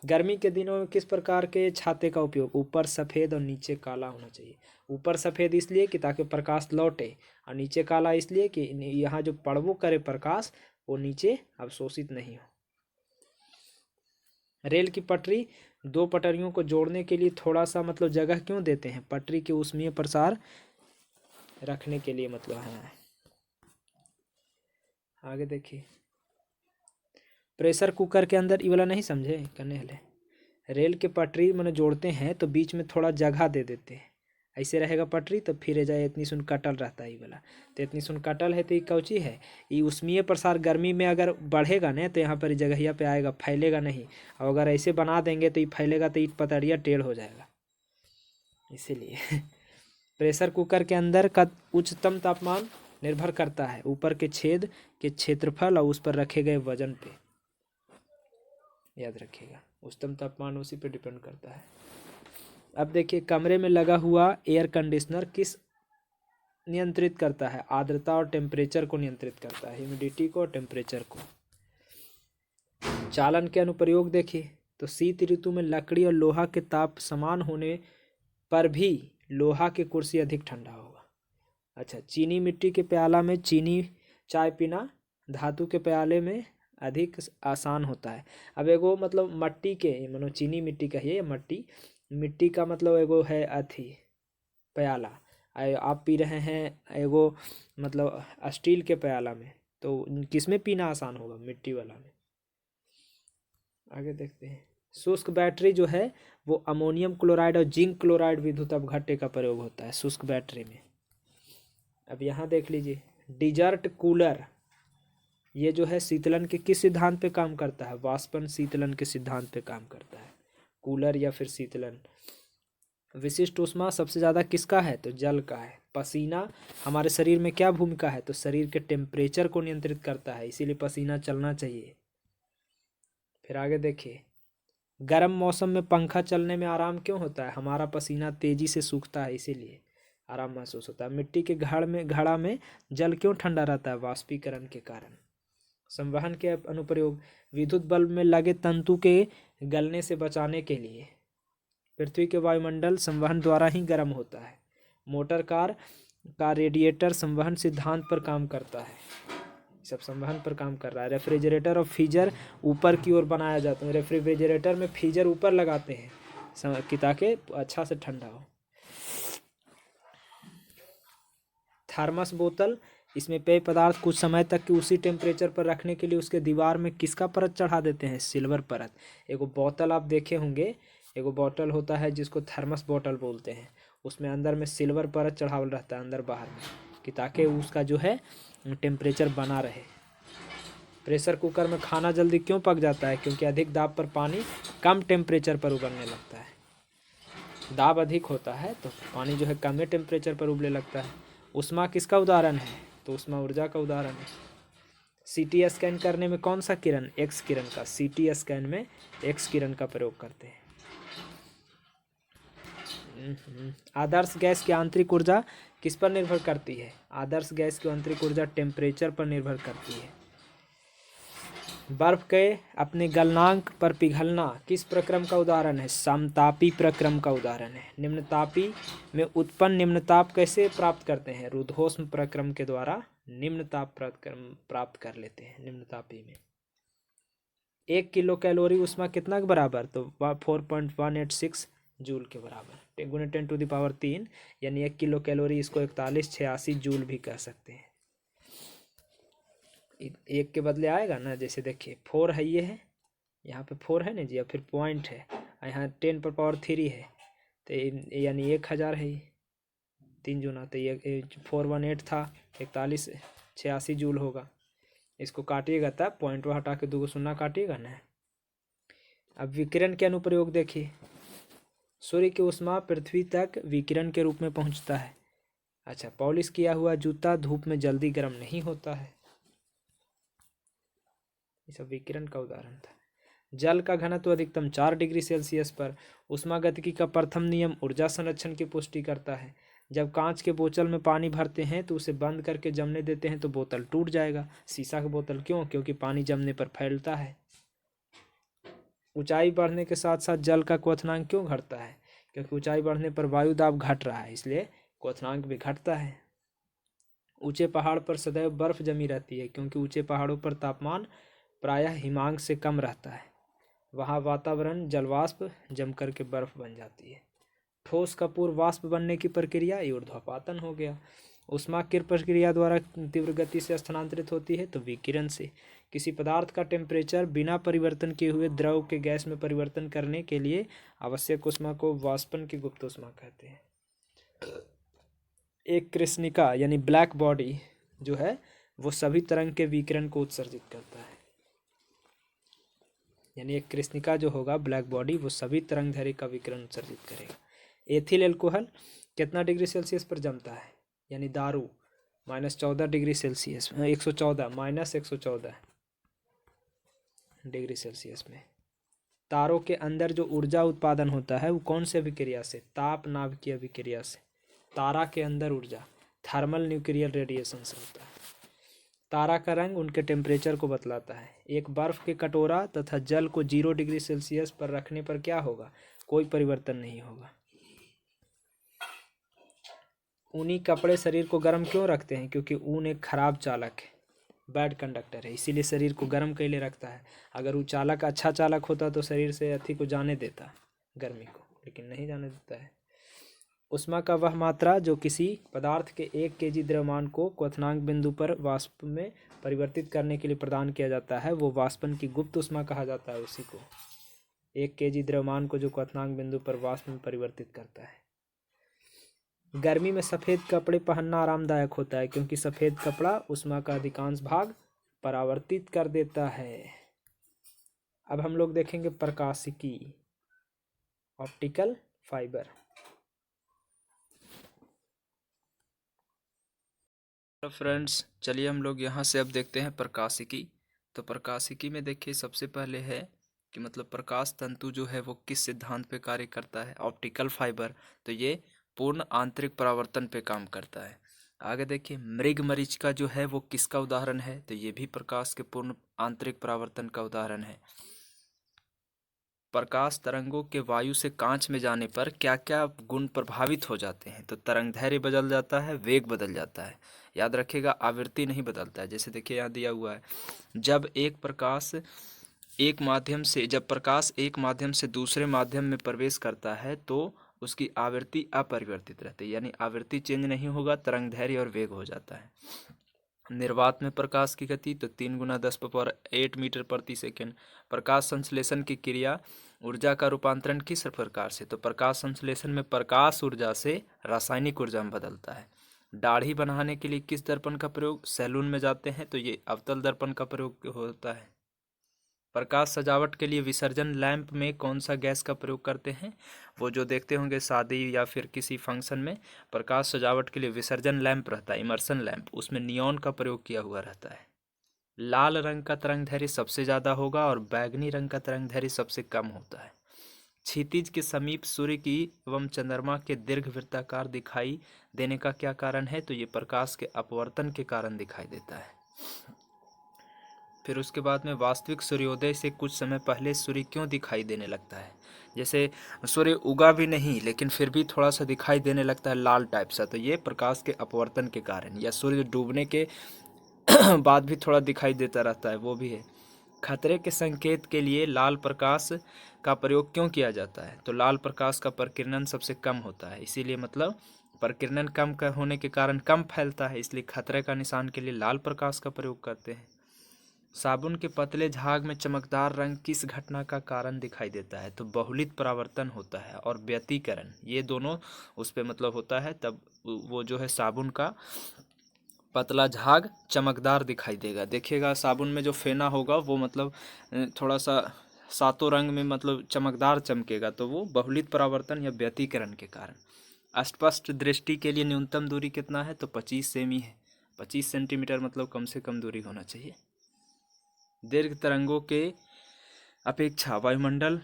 गर्मी के दिनों में किस प्रकार के छाते का उपयोग? ऊपर सफ़ेद और नीचे काला होना चाहिए। ऊपर सफ़ेद इसलिए कि ताकि प्रकाश लौटे, और नीचे काला इसलिए कि यहाँ जो पड़वो करे प्रकाश वो नीचे अवशोषित नहीं हो। रेल की पटरी 2 पटरियों को जोड़ने के लिए थोड़ा सा मतलब जगह क्यों देते हैं? पटरी के ऊष्मीय प्रसार रखने के लिए मतलब है। आगे देखिए, प्रेशर कुकर के अंदर ये वाला नहीं समझे करने वाले। रेल के पटरी मैंने जोड़ते हैं तो बीच में थोड़ा जगह दे देते हैं। ऐसे रहेगा पटरी तो फिर जाए इतनी सुन कटल रहता है ये वाला। तो इतनी सुन कटल है तो ये कौची है, ये उष्मीय प्रसार गर्मी में अगर बढ़ेगा ना तो यहाँ पर जगहिया पे आएगा, फैलेगा नहीं। और अगर ऐसे बना देंगे तो ये फैलेगा तो ईट पतरिया टेढ़ हो जाएगा। इसीलिए प्रेशर कुकर के अंदर का उच्चतम तापमान निर्भर करता है ऊपर के छेद के क्षेत्रफल और उस पर रखे गए वजन पे। याद रखिएगा, उच्चतम तापमान उसी पे डिपेंड करता है। अब देखिए, कमरे में लगा हुआ एयर कंडीशनर किस नियंत्रित करता है, आर्द्रता और टेम्परेचर को नियंत्रित करता है, ह्यूमिडिटी को और टेम्परेचर को। चालन के अनुप्रयोग देखिए तो शीत ऋतु में लकड़ी और लोहा के ताप समान होने पर भी लोहा की कुर्सी अधिक ठंडा होगा। अच्छा, चीनी मिट्टी के प्याला में चीनी चाय पीना धातु के प्याले में अधिक आसान होता है। अब एगो मतलब मट्टी के मानो चीनी मिट्टी कहिए, मिट्टी का मतलब एगो है अथी प्याला, आप पी रहे हैं एगो मतलब स्टील के प्याला में, तो किसमें पीना आसान होगा, मिट्टी वाला में। आगे देखते हैं, शुष्क बैटरी जो है वो अमोनियम क्लोराइड और जिंक क्लोराइड विद्युत अपघट्य का प्रयोग होता है शुष्क बैटरी में। अब यहाँ देख लीजिए, डिजर्ट कूलर ये जो है शीतलन के किस सिद्धांत पे काम करता है, वाष्पन शीतलन के सिद्धांत पे काम करता है कूलर या फिर शीतलन। विशिष्ट ऊष्मा सबसे ज़्यादा किसका है, तो जल का है। पसीना हमारे शरीर में क्या भूमिका है, तो शरीर के टेम्परेचर को नियंत्रित करता है, इसीलिए पसीना चलना चाहिए। फिर आगे देखिए, गर्म मौसम में पंखा चलने में आराम क्यों होता है, हमारा पसीना तेजी से सूखता है इसीलिए आराम महसूस होता है। मिट्टी के घड़ा में जल क्यों ठंडा रहता है, वाष्पीकरण के कारण। संवहन के अनुप्रयोग, विद्युत बल्ब में लगे तंतु के गलने से बचाने के लिए। पृथ्वी के वायुमंडल संवहन द्वारा ही गर्म होता है। मोटर कार का रेडिएटर संवहन सिद्धांत पर काम करता है, सब संवहन पर काम कर रहा है। रेफ्रिजरेटर और फ्रीजर ऊपर की ओर बनाया जाता है, रेफ्रिजरेटर में फ्रीजर ऊपर लगाते हैं कि ताकि अच्छा से ठंडा हो। थर्मस बोतल, इसमें पेय पदार्थ कुछ समय तक की उसी टेम्परेचर पर रखने के लिए उसके दीवार में किसका परत चढ़ा देते हैं, सिल्वर परत। एगो बोतल आप देखे होंगे, एगो बोतल होता है जिसको थर्मस बोतल बोलते हैं, उसमें अंदर में सिल्वर परत चढ़ावल रहता है अंदर बाहर में, कि ताकि उसका जो है टेम्परेचर बना रहे। प्रेशर कुकर में खाना जल्दी क्यों पक जाता है, क्योंकि अधिक दाब पर पानी कम टेम्परेचर पर उबलने लगता है। दाब अधिक होता है तो पानी जो है कम टेम्परेचर पर उबलने लगता है। ऊष्मा किसका उदाहरण है, तो ऊष्मा ऊर्जा का उदाहरण है। सीटी स्कैन करने में कौन सा किरण, एक्स किरण का। सीटी स्कैन में एक्स किरण का प्रयोग करते हैं। आदर्श गैस की आंतरिक ऊर्जा किस पर निर्भर करती है, आदर्श गैस की आंतरिक ऊर्जा टेम्परेचर पर निर्भर करती है। बर्फ के अपने गलनांक पर पिघलना किस प्रक्रम का उदाहरण है, समतापी प्रक्रम का उदाहरण है। निम्नतापी में उत्पन्न निम्नताप कैसे प्राप्त करते हैं, रुद्धोष्म प्रक्रम के द्वारा निम्नताप प्राप्त कर लेते हैं निम्नतापी में। 1 किलो कैलोरी ऊष्मा कितना के बराबर, तो 4.186 जूल के बराबर, गुणे 10⁻³ यानी 1 किलो कैलोरी, इसको 4186 जूल भी कह सकते हैं। एक के बदले आएगा ना, जैसे देखिए 4 है, ये है यहाँ पे 4 है ना जी, और फिर पॉइंट है, यहाँ 10⁻³ है, तो यानी 1000 है, ये 3 गुना, तो ये 418 था, 4186 जूल होगा। इसको काटिएगा तब पॉइंट हटा के 2 शून्य काटिएगा ना। अब विकिरण के अनुप्रयोग देखिए, सूर्य की ऊष्मा पृथ्वी तक विकिरण के रूप में पहुंचता है। अच्छा, पॉलिश किया हुआ जूता धूप में जल्दी गर्म नहीं होता है, ये सब विकिरण का उदाहरण था। जल का घनत्व अधिकतम 4 डिग्री सेल्सियस पर। ऊष्मागतिकी का प्रथम नियम ऊर्जा संरक्षण की पुष्टि करता है। जब कांच के बोतल में पानी भरते हैं तो उसे बंद करके जमने देते हैं तो बोतल टूट जाएगा। शीशा की बोतल क्यों, क्योंकि पानी जमने पर फैलता है। ऊंचाई बढ़ने के साथ साथ जल का क्वथनांक क्यों घटता है, क्योंकि ऊंचाई बढ़ने पर वायु दाब घट रहा है, इसलिए क्वथनांक भी घटता है। ऊंचे पहाड़ पर सदैव बर्फ जमी रहती है, क्योंकि ऊंचे पहाड़ों पर तापमान प्रायः हिमांक से कम रहता है, वहाँ वातावरण जलवाष्प जम करके बर्फ बन जाती है। ठोस का पूर्व वाष्प बनने की प्रक्रिया ऊर्ध्वपातन हो गया। ऊष्मा किस प्रक्रिया द्वारा तीव्र गति से स्थानांतरित होती है, तो विकिरण से। किसी पदार्थ का टेम्परेचर बिना परिवर्तन किए हुए द्रव के गैस में परिवर्तन करने के लिए आवश्यक ऊष्मा को वाष्पन की गुप्त ऊष्मा कहते हैं। एक कृष्णिका यानी ब्लैक बॉडी जो है वो सभी तरंग के विकिरण को उत्सर्जित करता है। यानी एक कृष्णिका जो होगा ब्लैक बॉडी वो सभी तरंगदैर्घ्य का विकिरण उत्सर्जित करेगा। एथिल एल्कोहल कितना डिग्री सेल्सियस पर जमता है? यानी दारू -14 डिग्री सेल्सियस, 114 -114 डिग्री सेल्सियस में। तारों के अंदर जो ऊर्जा उत्पादन होता है वो कौन से अभिक्रिया से? ताप नाभिकीय अभिक्रिया से। तारा के अंदर ऊर्जा थर्मल न्यूक्लियर रेडिएशन से होता है। तारा का रंग उनके टेम्परेचर को बतलाता है। एक बर्फ के कटोरा तथा जल को 0 डिग्री सेल्सियस पर रखने पर क्या होगा? कोई परिवर्तन नहीं होगा। ऊनी कपड़े शरीर को गर्म क्यों रखते हैं? क्योंकि ऊन एक खराब चालक है, बैड कंडक्टर है, इसीलिए शरीर को गर्म कैले रखता है। अगर वो चालक अच्छा चालक होता तो शरीर से अति को जाने देता गर्मी को, लेकिन नहीं जाने देता है। उष्मा का वह मात्रा जो किसी पदार्थ के 1 kg द्रव्यमान को क्वथनांक बिंदु पर वाष्प में परिवर्तित करने के लिए प्रदान किया जाता है वो वाष्पन की गुप्त उष्मा कहा जाता है। उसी को 1 kg द्रव्यमान को जो क्वथनांक बिंदु पर वाष्प में परिवर्तित करता है। गर्मी में सफ़ेद कपड़े पहनना आरामदायक होता है क्योंकि सफ़ेद कपड़ा उष्मा का अधिकांश भाग परावर्तित कर देता है। अब हम लोग देखेंगे प्रकाशिकी, ऑप्टिकल फाइबर। तो फ्रेंड्स चलिए हम लोग यहाँ से अब देखते हैं प्रकाशिकी। तो प्रकाशिकी में देखिए सबसे पहले है कि मतलब प्रकाश तंतु जो है वो किस सिद्धांत पे कार्य करता है? Optical fibre. तो ये पूर्ण आंतरिक परावर्तन पे काम करता है। आगे देखिए मृग मरीचिका जो है वो किसका उदाहरण है? तो ये भी प्रकाश के पूर्ण आंतरिक परावर्तन का उदाहरण है। प्रकाश तरंगों के वायु से कांच में जाने पर क्या क्या गुण प्रभावित हो जाते हैं? तो तरंगदैर्घ्य बदल जाता है, वेग बदल जाता है। याद रखिएगा आवृत्ति नहीं बदलता है। जैसे देखिए यहाँ दिया हुआ है जब प्रकाश एक माध्यम से दूसरे माध्यम में प्रवेश करता है तो उसकी आवृत्ति अपरिवर्तित रहती है, यानी आवृत्ति चेंज नहीं होगा, तरंगदैर्घ्य और वेग हो जाता है। निर्वात में प्रकाश की गति तो 3 × 10⁸ मीटर प्रति सेकेंड। प्रकाश संश्लेषण की क्रिया ऊर्जा का रूपांतरण किस प्रकार से? तो प्रकाश संश्लेषण में प्रकाश ऊर्जा से रासायनिक ऊर्जा में बदलता है। दाढ़ी बनाने के लिए किस दर्पण का प्रयोग सैलून में जाते हैं? तो ये अवतल दर्पण का प्रयोग होता है। प्रकाश सजावट के लिए विसर्जन लैंप में कौन सा गैस का प्रयोग करते हैं? वो जो देखते होंगे शादी या फिर किसी फंक्शन में प्रकाश सजावट के लिए विसर्जन लैंप रहता है, इमर्सन लैंप, उसमें नियॉन का प्रयोग किया हुआ रहता है। लाल रंग का तरंगदैर्घ्य सबसे ज़्यादा होगा और बैगनी रंग का तरंगदैर्घ्य सबसे कम होता है। क्षितिज के समीप सूर्य की एवं चंद्रमा के दीर्घ वृत्ताकार दिखाई देने का क्या कारण है? तो ये प्रकाश के अपवर्तन के कारण दिखाई देता है। फिर उसके बाद में वास्तविक सूर्योदय से कुछ समय पहले सूर्य क्यों दिखाई देने लगता है? जैसे सूर्य उगा भी नहीं लेकिन फिर भी थोड़ा सा दिखाई देने लगता है लाल टाइप सा, तो ये प्रकाश के अपवर्तन के कारण, या सूर्य डूबने के बाद भी थोड़ा दिखाई देता रहता है, वो भी है। खतरे के संकेत के लिए लाल प्रकाश का प्रयोग क्यों किया जाता है? तो लाल प्रकाश का प्रकीर्णन सबसे कम होता है, इसीलिए मतलब प्रकीर्णन कम होने के कारण कम फैलता है, इसलिए खतरे का निशान के लिए लाल प्रकाश का प्रयोग करते हैं। साबुन के पतले झाग में चमकदार रंग किस घटना का कारण दिखाई देता है? तो बहुलित परावर्तन होता है और व्यतिकरण, ये दोनों उस पर मतलब होता है, तब वो जो है साबुन का पतला झाग चमकदार दिखाई देगा। देखिएगा साबुन में जो फेना होगा वो मतलब थोड़ा सा सातों रंग में मतलब चमकदार चमकेगा, तो वो बहुलित परावर्तन या व्यतिकरण के कारण। अस्पष्ट दृष्टि के लिए न्यूनतम दूरी कितना है? तो 25 सेमी है, 25 सेंटीमीटर मतलब कम से कम दूरी होना चाहिए। दीर्घ तरंगों के अपेक्षा वायुमंडल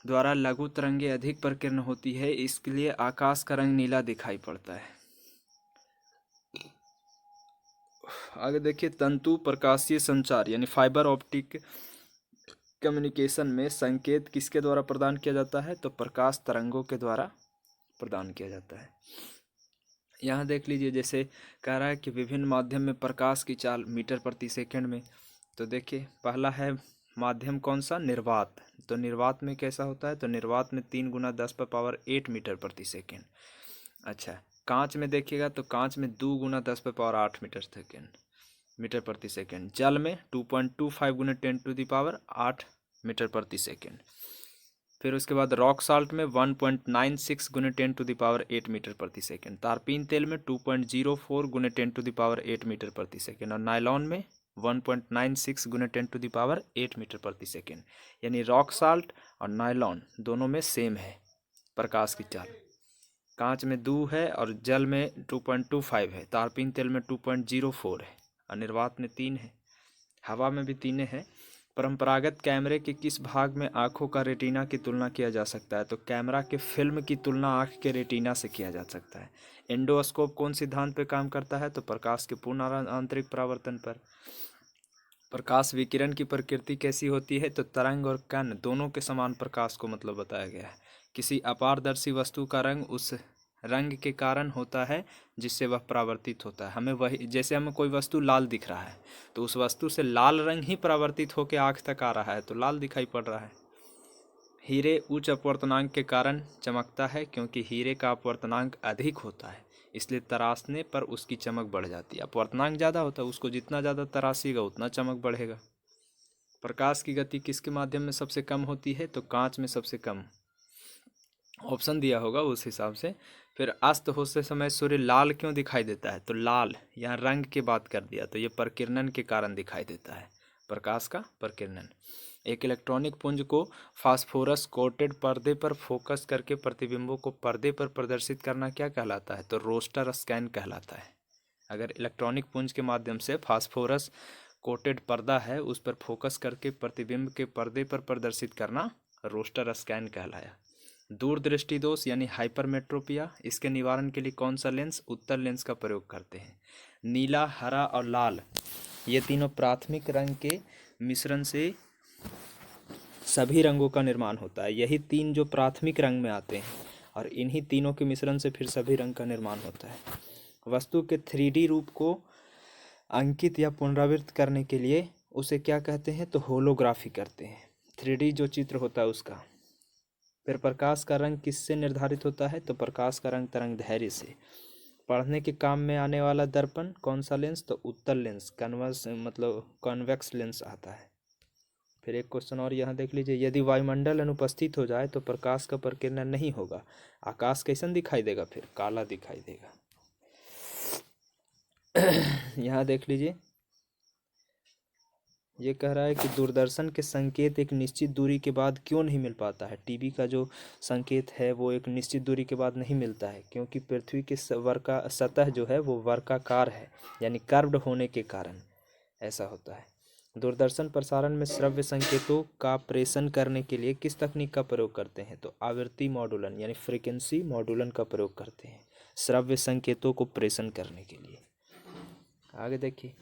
द्वारा लघु तरंगें अधिक प्रकीर्ण होती है, इसके लिए आकाश का रंग नीला दिखाई पड़ता है। आगे देखिए तंतु प्रकाशीय संचार यानी फाइबर ऑप्टिक कम्युनिकेशन में संकेत किसके द्वारा प्रदान किया जाता है? तो प्रकाश तरंगों के द्वारा प्रदान किया जाता है। यहाँ देख लीजिए जैसे कह रहा है कि विभिन्न माध्यम में प्रकाश की चाल मीटर प्रति सेकंड में। तो देखिए पहला है माध्यम कौन सा? निर्वात। तो निर्वात में कैसा होता है? तो निर्वात में 3 × 10⁸ मीटर प्रति सेकंड। अच्छा, कांच में देखिएगा तो कांच में 2 × 10⁸ मीटर प्रति सेकंड। जल में 2.25 × 10⁸ मीटर प्रति सेकंड। फिर उसके बाद रॉक साल्ट में 1.96 गुने 10⁸ मीटर प्रति सेकेंड, तारपीन तेल में 2.04 गुने 10⁸ मीटर प्रति सेकेंड, और नायलॉन में 1.96 गुने 10⁸ मीटर प्रति सेकेंड। यानी रॉक साल्ट और नायलॉन दोनों में सेम है प्रकाश की चाल। कांच में 2 है और जल में 2.25 है, तारपीन तेल में 2.04 है, और निर्वात में 3 है, हवा में भी 3 है। परंपरागत कैमरे के किस भाग में आंखों का रेटिना की तुलना किया जा सकता है? तो कैमरा के फिल्म की तुलना आंख के रेटिना से किया जा सकता है। एंडोस्कोप कौन सिद्धांत पर काम करता है? तो प्रकाश के पूर्ण आंतरिक परावर्तन पर। प्रकाश विकिरण की प्रकृति कैसी होती है? तो तरंग और कण दोनों के समान प्रकाश को मतलब बताया गया है। किसी अपारदर्शी वस्तु का रंग उस रंग के कारण होता है जिससे वह परावर्तित होता है। हमें वही, जैसे हमें कोई वस्तु लाल दिख रहा है तो उस वस्तु से लाल रंग ही परावर्तित होकर आँख तक आ रहा है तो लाल दिखाई पड़ रहा है। हीरे उच्च अपवर्तनांक के कारण चमकता है क्योंकि हीरे का अपवर्तनांक अधिक होता है, इसलिए तराशने पर उसकी चमक बढ़ जाती है। अपवर्तनांक ज़्यादा होता है, उसको जितना ज़्यादा तराशिएगा उतना चमक बढ़ेगा। प्रकाश की गति किसके माध्यम में सबसे कम होती है? तो कांच में सबसे कम। ऑप्शन दिया होगा उस हिसाब से। फिर अस्त होते समय सूर्य लाल क्यों दिखाई देता है? तो लाल, यहाँ रंग की बात कर दिया, तो ये प्रकीर्णन के कारण दिखाई देता है, प्रकाश का प्रकीर्णन। एक इलेक्ट्रॉनिक पुंज को फास्फोरस कोटेड पर्दे पर फोकस करके प्रतिबिंबों को पर्दे पर प्रदर्शित करना क्या कहलाता है? तो रोस्टर स्कैन कहलाता है। अगर इलेक्ट्रॉनिक पुंज के माध्यम से फास्फोरस कोटेड पर्दा है उस पर फोकस करके प्रतिबिंब के पर्दे पर प्रदर्शित करना रोस्टर स्कैन कहलाया। दूरदृष्टि दोष यानी हाइपरमेट्रोपिया, इसके निवारण के लिए कौन सा लेंस? उत्तल लेंस का प्रयोग करते हैं। नीला, हरा और लाल ये तीनों प्राथमिक रंग के मिश्रण से सभी रंगों का निर्माण होता है। यही तीन जो प्राथमिक रंग में आते हैं और इन्हीं तीनों के मिश्रण से फिर सभी रंग का निर्माण होता है। वस्तु के 3D रूप को अंकित या पुनरावृत्त करने के लिए उसे क्या कहते हैं? तो होलोग्राफी करते हैं, 3D जो चित्र होता है उसका। फिर प्रकाश का रंग किससे निर्धारित होता है? तो प्रकाश का रंग तरंगदैर्घ्य से। पढ़ने के काम में आने वाला दर्पण कौन सा लेंस? तो उत्तल लेंस, कन्वर्स मतलब कॉन्वेक्स लेंस आता है। फिर एक क्वेश्चन और यहाँ देख लीजिए, यदि वायुमंडल अनुपस्थित हो जाए तो प्रकाश का प्रकीर्णन नहीं होगा, आकाश कैसन दिखाई देगा? फिर काला दिखाई देगा। यहाँ देख लीजिए, ये कह रहा है कि दूरदर्शन के संकेत एक निश्चित दूरी के बाद क्यों नहीं मिल पाता है? टीवी का जो संकेत है वो एक निश्चित दूरी के बाद नहीं मिलता है क्योंकि पृथ्वी के वर्का सतह जो है वो वर्गाकार है, यानी कर्व्ड होने के कारण ऐसा होता है। दूरदर्शन प्रसारण में श्रव्य संकेतों का प्रेषण करने के लिए किस तकनीक का प्रयोग करते हैं? तो आवृत्ति मॉडुलन यानी फ्रीक्वेंसी मॉडुलन का प्रयोग करते हैं श्रव्य संकेतों को प्रेषण करने के लिए। आगे देखिए,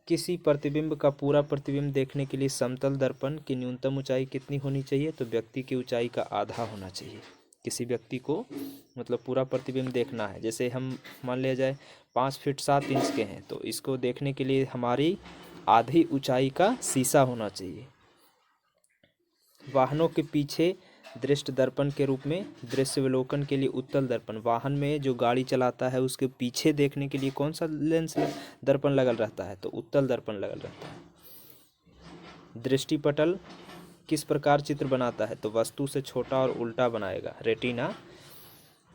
किसी प्रतिबिंब का पूरा प्रतिबिंब देखने के लिए समतल दर्पण की न्यूनतम ऊंचाई कितनी होनी चाहिए? तो व्यक्ति की ऊंचाई का आधा होना चाहिए। किसी व्यक्ति को मतलब पूरा प्रतिबिंब देखना है, जैसे हम मान लिया जाए 5 फीट 7 इंच के हैं तो इसको देखने के लिए हमारी आधी ऊंचाई का शीशा होना चाहिए। वाहनों के पीछे दृष्टि दर्पण के रूप में दृश्यावलोकन के लिए उत्तल दर्पण, वाहन में जो गाड़ी चलाता है उसके पीछे देखने के लिए कौन सा लेंस दर्पण लगल रहता है? तो उत्तल दर्पण लगल रहता है। दृष्टिपटल किस प्रकार चित्र बनाता है? तो वस्तु से छोटा और उल्टा बनाएगा। रेटिना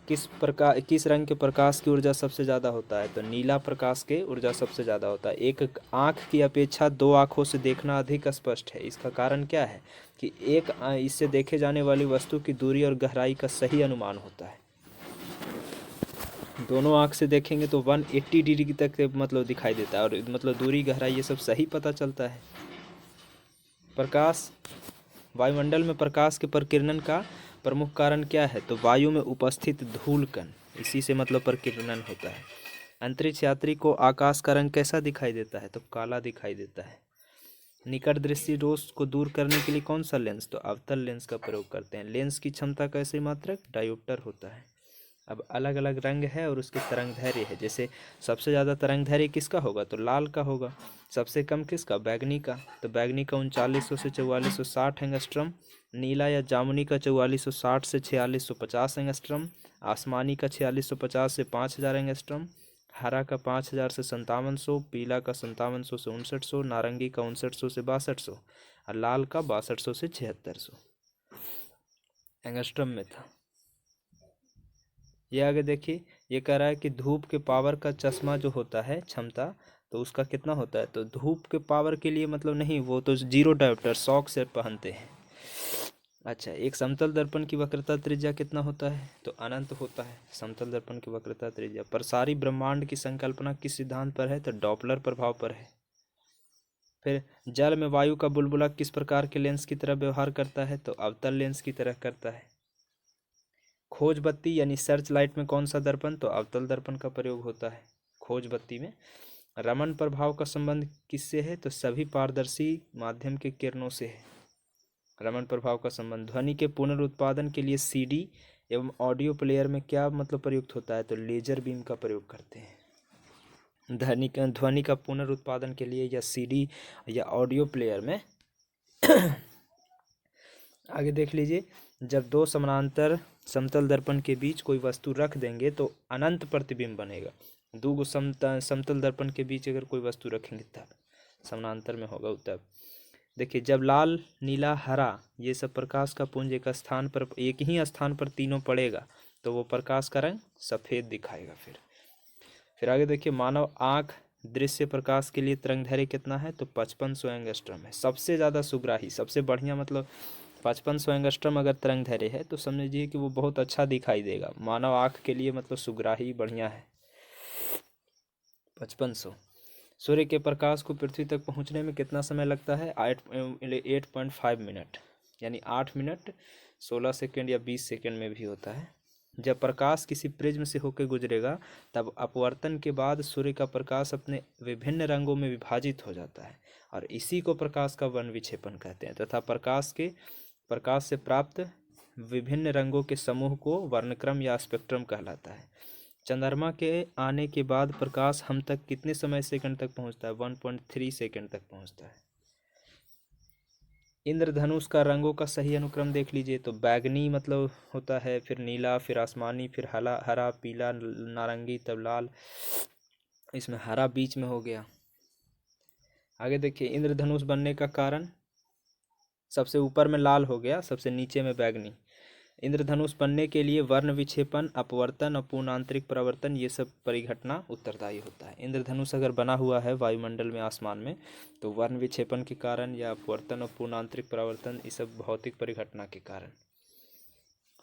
किस रंग के प्रकाश की ऊर्जा सबसे ज़्यादा होता है? तो नीला प्रकाश के ऊर्जा सबसे ज़्यादा होता है। एक आँख की अपेक्षा 2 आँखों से देखना अधिक स्पष्ट है, इसका कारण क्या है? कि इससे देखे जाने वाली वस्तु की दूरी और गहराई का सही अनुमान होता है। दोनों आँख से देखेंगे तो 180 डिग्री तक मतलब दिखाई देता है और मतलब दूरी गहराई ये सब सही पता चलता है। प्रकाश, वायुमंडल में प्रकाश के प्रकीर्णन का प्रमुख कारण क्या है? तो वायु में उपस्थित धूल कण, इसी से मतलब प्रकीर्णन होता है। अंतरिक्ष यात्री को आकाश का रंग कैसा दिखाई देता है? तो काला दिखाई देता है। निकट दृष्टि दोष को दूर करने के लिए कौन सा लेंस? तो अवतल लेंस का प्रयोग करते हैं। लेंस की क्षमता कैसे मात्रक? डायोप्टर होता है। अब अलग अलग रंग है और उसके तरंगदैर्घ्य है, जैसे सबसे ज़्यादा तरंगदैर्घ्य किसका होगा? तो लाल का होगा। सबसे कम किसका? बैगनी का। तो बैगनी का 3900 से 4460 एंगस्ट्रम, नीला या जामुनी का 4460 से 4650 एंगस्ट्रम, आसमानी का 4650 से 5000 एंगस्ट्रम, हरा का 5000 से 5700, पीला का 5700 से 5900, नारंगी का 5900 से 6200 और लाल का 6200 से 7600। एंगस्ट्रम में था। ये आगे देखिए, ये कह रहा है कि धूप के पावर का चश्मा जो होता है क्षमता, तो उसका कितना होता है, तो धूप के पावर के लिए मतलब नहीं, वो तो जीरो डायोप्टर शॉक से पहनते हैं। अच्छा, एक समतल दर्पण की वक्रता त्रिज्या कितना होता है, तो अनंत होता है समतल दर्पण की वक्रता त्रिज्या। पर सारी ब्रह्मांड की संकल्पना किस सिद्धांत पर है, तो डॉपलर प्रभाव पर है। फिर जल में वायु का बुलबुला किस प्रकार के लेंस की तरह व्यवहार करता है, तो अवतल लेंस की तरह करता है। खोज बत्ती यानी सर्च लाइट में कौन सा दर्पण, तो अवतल दर्पण का प्रयोग होता है खोज बत्ती में। रमन प्रभाव का संबंध किससे है, तो सभी पारदर्शी माध्यम के किरणों से है रमन प्रभाव का संबंध। ध्वनि के पुनरुत्पादन के लिए सीडी एवं ऑडियो प्लेयर में क्या मतलब प्रयुक्त होता है, तो लेजर बीम का प्रयोग करते हैं। ध्वनि का पुनरुत्पादन के लिए या सीडी या ऑडियो प्लेयर में आगे देख लीजिए, जब दो समानांतर समतल दर्पण के बीच कोई वस्तु रख देंगे तो अनंत प्रतिबिंब बनेगा। दो समतल दर्पण के बीच अगर कोई वस्तु रखेंगे तब समानांतर में होगा तब। देखिए, जब लाल नीला हरा ये सब प्रकाश का पुंज एक ही स्थान पर तीनों पड़ेगा तो वो प्रकाश का रंग सफ़ेद दिखाएगा। फिर आगे देखिए, मानव आँख दृश्य प्रकाश के लिए तरंगदैर्घ्य कितना है, तो 5500 एंगस्ट्रम है। सबसे ज़्यादा सुग्राही, सबसे बढ़िया मतलब 5500 एंगस्ट्रम अगर तरंगदैर्घ्य है तो समझिए कि वो बहुत अच्छा दिखाई देगा। मानव आँख के लिए मतलब सुग्राही बढ़िया है 5500। सूर्य के प्रकाश को पृथ्वी तक पहुंचने में कितना समय लगता है, 8.5 मिनट, यानी 8 मिनट 16 सेकेंड या 20 सेकेंड में भी होता है। जब प्रकाश किसी प्रिज्म से होकर गुजरेगा तब अपवर्तन के बाद सूर्य का प्रकाश अपने विभिन्न रंगों में विभाजित हो जाता है और इसी को प्रकाश का वर्ण विक्षेपण कहते हैं तथा प्रकाश से प्राप्त विभिन्न रंगों के समूह को वर्णक्रम या स्पेक्ट्रम कहलाता है। चंद्रमा के आने के बाद प्रकाश हम तक कितने समय सेकंड तक पहुंचता है, 1.3 सेकंड तक पहुंचता है। इंद्रधनुष का रंगों का सही अनुक्रम देख लीजिए, तो बैगनी मतलब होता है, फिर नीला, फिर आसमानी, फिर हरा, पीला, नारंगी, तब लाल, इसमें हरा बीच में हो गया। आगे देखिए, इंद्रधनुष बनने का कारण, सबसे ऊपर में लाल हो गया, सबसे नीचे में बैगनी। इंद्रधनुष बनने के लिए वर्ण विक्षेपण, अपवर्तन और पूर्णांतरिक परावर्तन ये सब परिघटना उत्तरदायी होता है। इंद्रधनुष अगर बना हुआ है वायुमंडल में, आसमान में, तो वर्ण विक्षेपण के कारण या अपवर्तन और पूर्णांतरिक परावर्तन ये सब भौतिक परिघटना के कारण।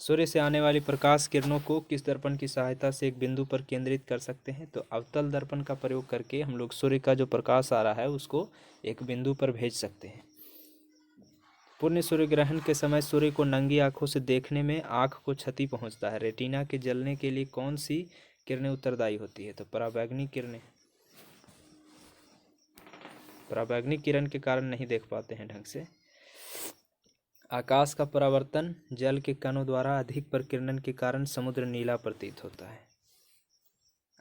सूर्य से आने वाली प्रकाश किरणों को किस दर्पण की सहायता से एक बिंदु पर केंद्रित कर सकते हैं, तो अवतल दर्पण का प्रयोग करके हम लोग सूर्य का जो प्रकाश आ रहा है उसको एक बिंदु पर भेज सकते हैं। पूर्ण सूर्य ग्रहण के समय सूर्य को नंगी आंखों से देखने में आंख को क्षति पहुंचता है। रेटिना के जलने के लिए कौन सी किरणें उत्तरदायी होती है, तो पराबैंगनी किरणें। पराबैंगनी किरण के कारण नहीं देख पाते हैं ढंग से। आकाश का परावर्तन जल के कणों द्वारा अधिक प्रकीर्णन के कारण समुद्र नीला प्रतीत होता है।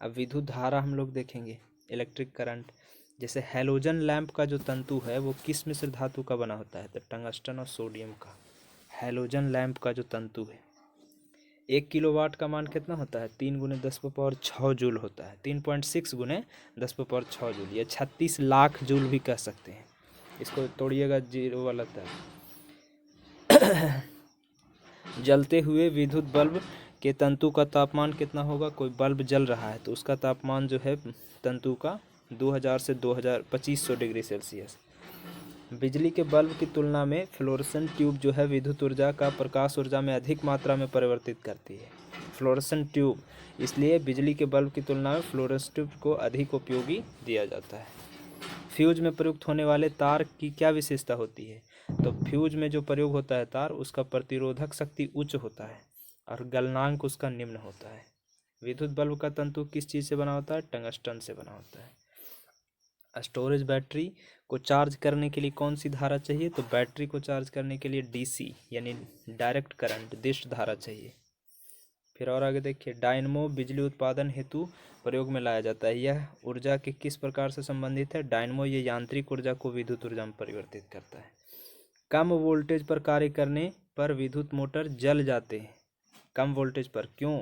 अब विद्युत धारा हम लोग देखेंगे, इलेक्ट्रिक करंट। जैसे हैलोजन लैंप का जो तंतु है वो किस मिश्र धातु का बना होता है, तो टंगस्टन और सोडियम का। हैलोजन लैंप का जो तंतु है, 1 किलोवाट का मान कितना होता है, 3 × 10⁶ जूल होता है। 3.6 × 10⁶ जूल, या 36 लाख जूल भी कह सकते हैं। इसको तोड़िएगा, जीरो वाला तक। जलते हुए विद्युत बल्ब के तंतु का तापमान कितना होगा, कोई बल्ब जल रहा है तो उसका तापमान जो है तंतु का 2000 से 2500 डिग्री सेल्सियस। बिजली के बल्ब की तुलना में फ्लोरेसेंट ट्यूब जो है विद्युत ऊर्जा का प्रकाश ऊर्जा में अधिक मात्रा में परिवर्तित करती है। फ्लोरेसेंट ट्यूब, इसलिए बिजली के बल्ब की तुलना में फ्लोरेसेंट ट्यूब को अधिक उपयोगी दिया जाता है। फ्यूज में प्रयुक्त होने वाले तार की क्या विशेषता होती है, तो फ्यूज में जो प्रयोग होता है तार, उसका प्रतिरोधक शक्ति उच्च होता है और गलनांक उसका निम्न होता है। विद्युत बल्ब का तंतु किस चीज़ से बना होता है, टंगस्टन से बना होता है। स्टोरेज बैटरी को चार्ज करने के लिए कौन सी धारा चाहिए, तो बैटरी को चार्ज करने के लिए डीसी यानी डायरेक्ट करंट, दिष्ट धारा चाहिए। फिर और आगे देखिए, डायनमो बिजली उत्पादन हेतु प्रयोग में लाया जाता है। यह ऊर्जा के किस प्रकार से संबंधित है, डायनमो ये यांत्रिक ऊर्जा को विद्युत ऊर्जा में परिवर्तित करता है। कम वोल्टेज पर कार्य करने पर विद्युत मोटर जल जाते हैं, कम वोल्टेज पर, क्यों,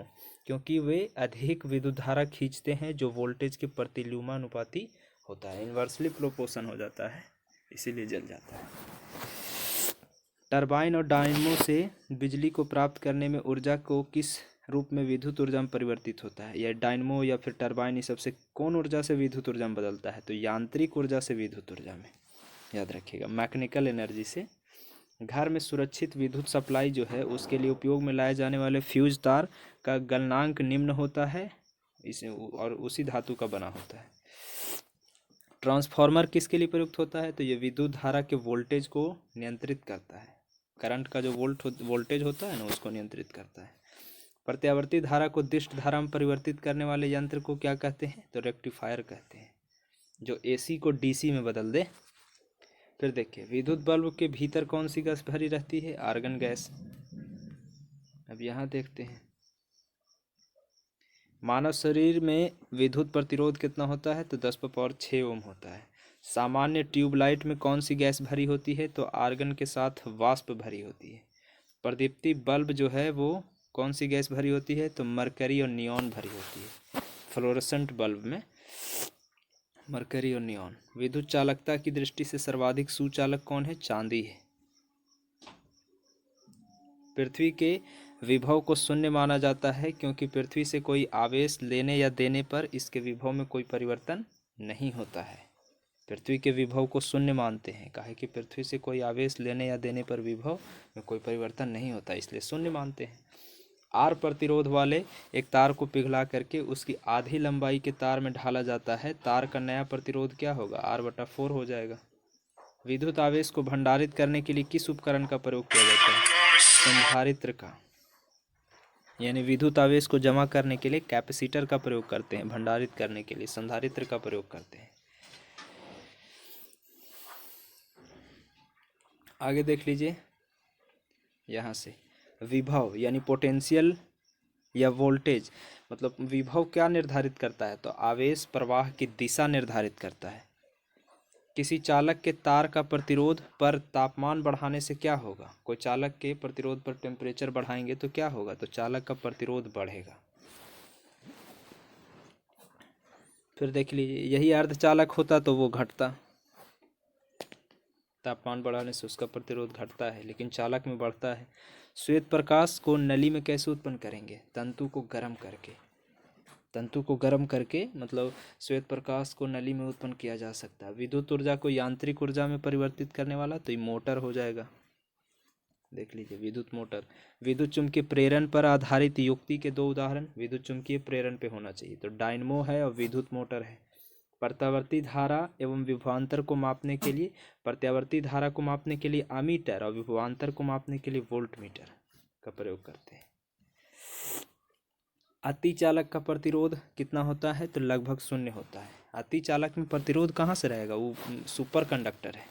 क्योंकि वे अधिक विद्युत धारा खींचते हैं जो वोल्टेज के प्रतिलोमानुपाती होता है, इन्वर्सली प्रोपोर्शन हो जाता है, इसीलिए जल जाता है। टरबाइन और डायनमो से बिजली को प्राप्त करने में ऊर्जा को किस रूप में विद्युत ऊर्जा में परिवर्तित होता है? या डायनमो या फिर टरबाइन, इस सबसे कौन ऊर्जा से विद्युत ऊर्जा में बदलता है? तो यांत्रिक ऊर्जा से विद्युत ऊर्जा में, याद रखिएगा, मैकेनिकल एनर्जी से। घर में सुरक्षित विद्युत सप्लाई जो है उसके लिए उपयोग में लाए जाने वाले फ्यूज तार का गलनांक निम्न होता है इसे, और उसी धातु का बना होता है। ट्रांसफार्मर किसके लिए प्रयुक्त होता है? तो ये विद्युत धारा के वोल्टेज को नियंत्रित करता है। करंट का जो वोल्टेज होता है ना, उसको नियंत्रित करता है। प्रत्यावर्ती धारा को दिष्ट धारा में परिवर्तित करने वाले यंत्र को क्या कहते हैं? तो रेक्टिफायर कहते हैं, जो एसी को डीसी में बदल दे। फिर देखिए, विद्युत बल्ब के भीतर कौन सी गैस भरी रहती है? Argon gas. अब यहाँ देखते हैं, मानव शरीर में विद्युत प्रतिरोध कितना होता है? तो 10⁻6 ओम होता है। सामान्य ट्यूबलाइट में कौन सी गैस भरी होती है? तो आर्गन के साथ वाष्प भरी होती है। प्रदीप्ति बल्ब जो है वो कौन सी गैस भरी होती है? तो मरकरी और नियॉन भरी होती है। फ्लोरेसेंट बल्ब में मरकरी और नियॉन। विद्युत चालकता की दृष्टि से सर्वाधिक सुचालक कौन है? चांदी है। पृथ्वी के विभव को शून्य माना जाता है क्योंकि पृथ्वी से कोई आवेश लेने या देने पर इसके विभव में कोई परिवर्तन नहीं होता है। पृथ्वी के विभव को शून्य मानते हैं, काहे कि पृथ्वी से कोई आवेश लेने या देने पर विभव में कोई परिवर्तन नहीं होता, इसलिए शून्य मानते हैं। आर प्रतिरोध वाले एक तार को पिघला करके उसकी आधी लंबाई के तार में ढाला जाता है। तार का नया प्रतिरोध क्या होगा? R/4 हो जाएगा। विद्युत आवेश को भंडारित करने के लिए किस उपकरण का प्रयोग किया जाता है? संधारित्र का। यानी विद्युत आवेश को जमा करने के लिए कैपेसिटर का प्रयोग करते हैं, भंडारित करने के लिए संधारित्र का प्रयोग करते हैं। आगे देख लीजिए, यहाँ से विभव यानी पोटेंशियल या वोल्टेज, मतलब विभव क्या निर्धारित करता है? तो आवेश प्रवाह की दिशा निर्धारित करता है। किसी चालक के तार का प्रतिरोध पर तापमान बढ़ाने से क्या होगा? कोई चालक के प्रतिरोध पर टेम्परेचर बढ़ाएंगे तो क्या होगा? तो चालक का प्रतिरोध बढ़ेगा। फिर देख लीजिए, यही अर्धचालक होता तो वो घटता, तापमान बढ़ाने से उसका प्रतिरोध घटता है, लेकिन चालक में बढ़ता है। श्वेत प्रकाश को नली में कैसे उत्पन्न करेंगे? तंतु को गर्म करके। तंतु को गर्म करके मतलब श्वेत प्रकाश को नली में उत्पन्न किया जा सकता है। विद्युत ऊर्जा को यांत्रिक ऊर्जा में परिवर्तित करने वाला तो ये मोटर हो जाएगा। देख लीजिए, विद्युत मोटर। विद्युत चुम्बकीय प्रेरण पर आधारित युक्ति के दो उदाहरण। विद्युत चुम्बकीय प्रेरण पे होना चाहिए, तो डायनमो है और विद्युत मोटर है। प्रत्यावर्ती धारा एवं विभवांतर को मापने के लिए, प्रत्यावर्ती धारा को मापने के लिए अमीटर और विभवांतर को मापने के लिए वोल्ट मीटर का प्रयोग करते हैं। अतिचालक का प्रतिरोध कितना होता है? तो लगभग शून्य होता है। अतिचालक में प्रतिरोध कहाँ से रहेगा? वो सुपर कंडक्टर है।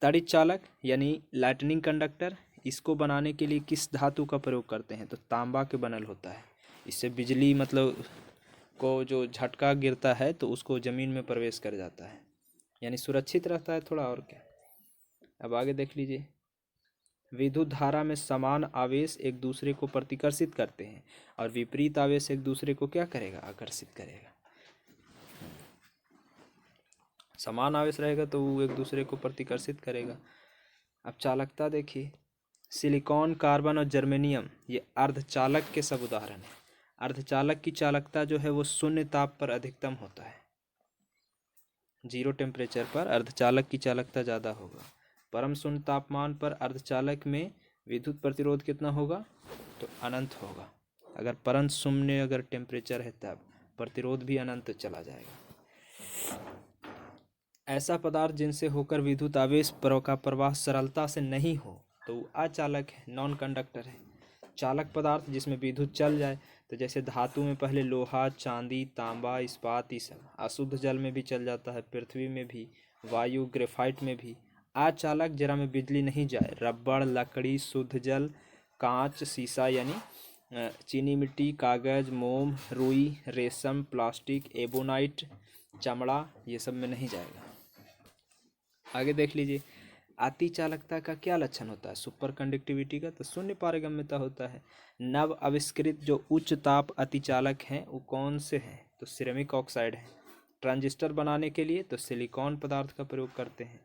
तड़ित चालक यानी लाइटनिंग कंडक्टर, इसको बनाने के लिए किस धातु का प्रयोग करते हैं? तो तांबा के बनल होता है। इससे बिजली मतलब को जो झटका गिरता है तो उसको ज़मीन में प्रवेश कर जाता है, यानी सुरक्षित रहता है थोड़ा, और क्या। अब आगे देख लीजिए, विद्युत धारा में समान आवेश एक दूसरे को प्रतिकर्षित करते हैं और विपरीत आवेश एक दूसरे को क्या करेगा? आकर्षित करेगा। समान आवेश रहेगा तो वो एक दूसरे को प्रतिकर्षित करेगा। अब चालकता देखिए, सिलिकॉन, कार्बन और जर्मेनियम ये अर्धचालक के सब उदाहरण हैं। अर्धचालक की चालकता जो है वो शून्य ताप पर अधिकतम होता है। 0 टेम्परेचर पर अर्धचालक की चालकता ज़्यादा होगा। परम शून्य तापमान पर अर्धचालक में विद्युत प्रतिरोध कितना होगा? तो अनंत होगा। अगर परम शून्य अगर टेम्परेचर है तब प्रतिरोध भी अनंत चला जाएगा। ऐसा पदार्थ जिनसे होकर विद्युत आवेश का प्रवाह सरलता से नहीं हो तो वो अचालक है, नॉन कंडक्टर है। चालक पदार्थ जिसमें विद्युत चल जाए, तो जैसे धातु में पहले लोहा, चांदी, तांबा, इस्पात, ये सब अशुद्ध जल में भी चल जाता है, पृथ्वी में भी, वायु, ग्रेफाइट में भी। अचालक जरा में बिजली नहीं जाए, रबड़, लकड़ी, शुद्ध जल, कांच, शीशा यानी चीनी मिट्टी, कागज, मोम, रुई, रेशम, प्लास्टिक, एबोनाइट, चमड़ा, ये सब में नहीं जाएगा। आगे देख लीजिए, अतिचालकता का क्या लक्षण होता है? सुपर कंडक्टिविटी का तो शून्य पारगम्यता होता है। नव आविष्कृत जो उच्च ताप अतिचालक हैं वो कौन से हैं? तो सिरेमिक ऑक्साइड है। ट्रांजिस्टर बनाने के लिए तो सिलिकॉन पदार्थ का प्रयोग करते हैं।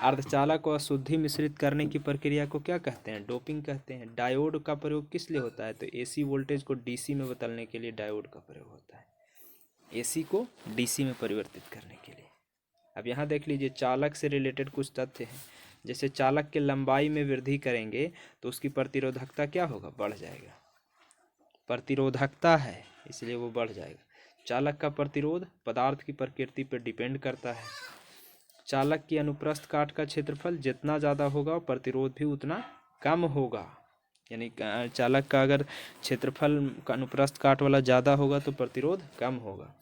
अर्धचालक और अशुद्धि मिश्रित करने की प्रक्रिया को क्या कहते हैं? डोपिंग कहते हैं। डायोड का प्रयोग किस लिए होता है? तो एसी वोल्टेज को डीसी में बदलने के लिए डायोड का प्रयोग होता है, एसी को डीसी में परिवर्तित करने के लिए। अब यहाँ देख लीजिए, चालक से रिलेटेड कुछ तथ्य हैं। जैसे चालक के लंबाई में वृद्धि करेंगे तो उसकी प्रतिरोधकता क्या होगा? बढ़ जाएगा। प्रतिरोधकता है इसलिए वो बढ़ जाएगा। चालक का प्रतिरोध पदार्थ की प्रकृति पर डिपेंड करता है। चालक की अनुप्रस्थ काट का क्षेत्रफल जितना ज़्यादा होगा प्रतिरोध भी उतना कम होगा। यानी चालक का अगर क्षेत्रफल का अनुप्रस्थ काट वाला ज़्यादा होगा तो प्रतिरोध कम होगा।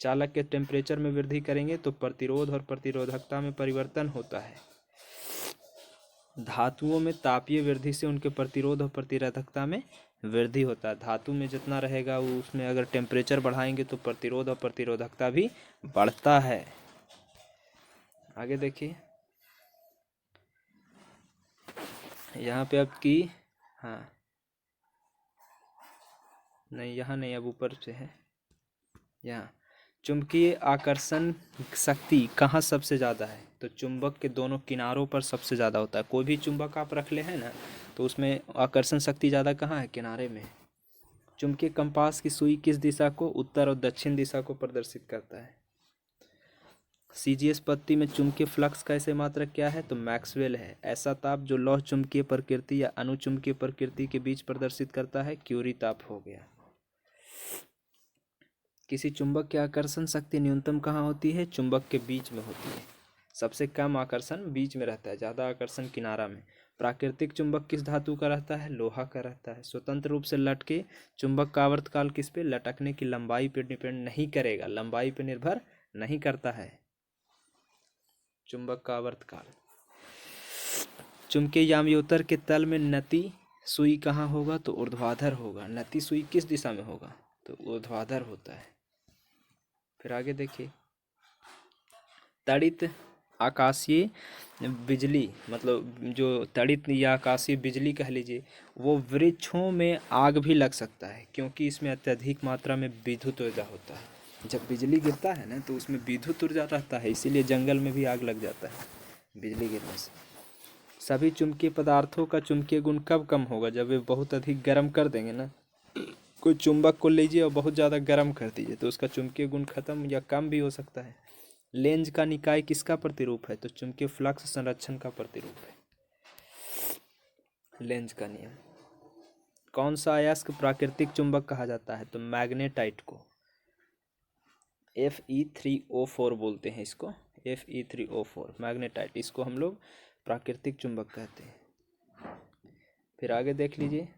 चालक के टेम्परेचर में वृद्धि करेंगे तो प्रतिरोध और प्रतिरोधकता में परिवर्तन होता है। धातुओं में तापीय वृद्धि से उनके प्रतिरोध और प्रतिरोधकता में वृद्धि होता है। धातु में जितना रहेगा वो उसमें अगर टेम्परेचर बढ़ाएंगे तो प्रतिरोध और प्रतिरोधकता भी बढ़ता है। आगे देखिए, यहाँ पे आपकी हाँ नहीं, यहाँ नहीं, अब ऊपर से है। यहाँ चुंबकीय आकर्षण शक्ति कहाँ सबसे ज़्यादा है? तो चुंबक के दोनों किनारों पर सबसे ज़्यादा होता है। कोई भी चुंबक आप रख ले हैं ना, तो उसमें आकर्षण शक्ति ज़्यादा कहाँ है? किनारे में। चुंबकीय कंपास की सुई किस दिशा को? उत्तर और दक्षिण दिशा को प्रदर्शित करता है। सीजीएस पत्ती में चुंबकीय फ्लक्स का ऐसे मात्रक क्या है? तो मैक्सवेल है। ऐसा ताप जो लौह चुंबकीय प्रकृति या अनुचुंबकीय प्रकृति के बीच प्रदर्शित करता है, क्यूरी ताप हो गया। किसी चुंबक की आकर्षण शक्ति न्यूनतम कहाँ होती है? चुंबक के बीच में होती है। सबसे कम आकर्षण बीच में रहता है, ज़्यादा आकर्षण किनारा में। प्राकृतिक चुंबक किस धातु का रहता है? लोहा का रहता है। स्वतंत्र रूप से लटके चुंबक का आवर्तकाल किस पे? लटकने की लंबाई पर डिपेंड नहीं करेगा, लंबाई पर निर्भर नहीं करता है चुंबक का आवर्तकाल। चुंबकीय याम्योत्तर के तल में नति सुई कहाँ होगा? तो ऊर्ध्वाधर होगा। नति सुई किस दिशा में होगा? तो ऊर्ध्वाधर होता है। फिर आगे देखिए, तड़ित आकाशीय बिजली, मतलब जो तड़ित या आकाशीय बिजली कह लीजिए, वो वृक्षों में आग भी लग सकता है क्योंकि इसमें अत्यधिक मात्रा में विद्युत ऊर्जा होता है। जब बिजली गिरता है ना तो उसमें विद्युत ऊर्जा रहता है, इसीलिए जंगल में भी आग लग जाता है बिजली गिरने से। सभी चुंबकीय पदार्थों का चुंबकीय गुण कब कम होगा? जब वे बहुत अधिक गर्म कर देंगे ना, कोई चुंबक को लीजिए और बहुत ज़्यादा गर्म कर दीजिए तो उसका चुंबकीय गुण खत्म या कम भी हो सकता है। लेंज का निकाय किसका प्रतिरूप है? तो चुंबकीय फ्लक्स संरक्षण का प्रतिरूप है, लेंज का नियम। कौन सा अयस्क प्राकृतिक चुंबक कहा जाता है? तो मैग्नेटाइट को। Fe3O4 बोलते हैं इसको, Fe3O4 मैग्नेटाइट, इसको हम लोग प्राकृतिक चुंबक कहते हैं। फिर आगे देख लीजिए,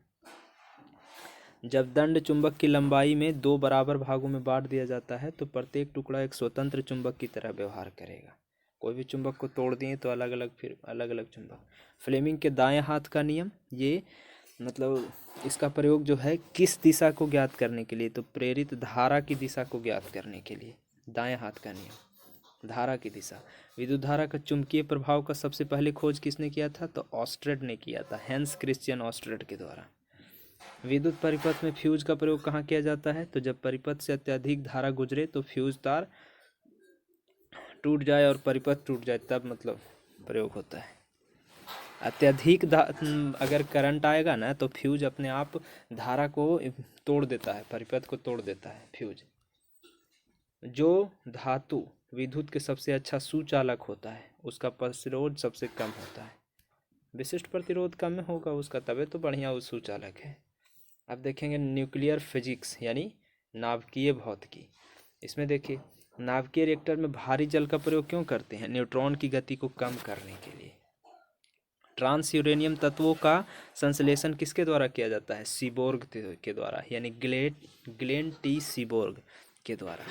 जब दंड चुंबक की लंबाई में 2 बराबर भागों में बांट दिया जाता है तो प्रत्येक टुकड़ा एक स्वतंत्र चुंबक की तरह व्यवहार करेगा। कोई भी चुंबक को तोड़ दिए तो अलग अलग, फिर अलग अलग चुंबक। फ्लेमिंग के दाएं हाथ का नियम, ये मतलब इसका प्रयोग जो है किस दिशा को ज्ञात करने के लिए? तो प्रेरित धारा की दिशा को ज्ञात करने के लिए। दाएं हाथ का नियम, धारा की दिशा। विद्युत धारा का चुंबकीय प्रभाव का सबसे पहले खोज किसने किया था? तो ऑस्ट्रेड ने किया था, हैंस क्रिश्चियन ऑस्ट्रेड के द्वारा। विद्युत परिपथ में फ्यूज का प्रयोग कहाँ किया जाता है? तो जब परिपथ से अत्यधिक धारा गुजरे तो फ्यूज तार टूट जाए और परिपथ टूट जाए, तब मतलब प्रयोग होता है। अत्यधिक अगर करंट आएगा ना तो फ्यूज अपने आप धारा को तोड़ देता है, परिपथ को तोड़ देता है फ्यूज। जो धातु विद्युत के सबसे अच्छा सुचालक होता है उसका प्रतिरोध सबसे कम होता है। विशिष्ट प्रतिरोध कम होगा उसका, तबे तो बढ़िया वो सुचालक है। अब देखेंगे न्यूक्लियर फिजिक्स यानी नाभिकीय भौतिकी। इसमें देखिए, नाभिकीय रिएक्टर में भारी जल का प्रयोग क्यों करते हैं? न्यूट्रॉन की गति को कम करने के लिए। ट्रांस यूरेनियम तत्वों का संश्लेषण किसके द्वारा किया जाता है? सीबोर्ग के द्वारा, यानी ग्लेन टी सीबोर्ग के द्वारा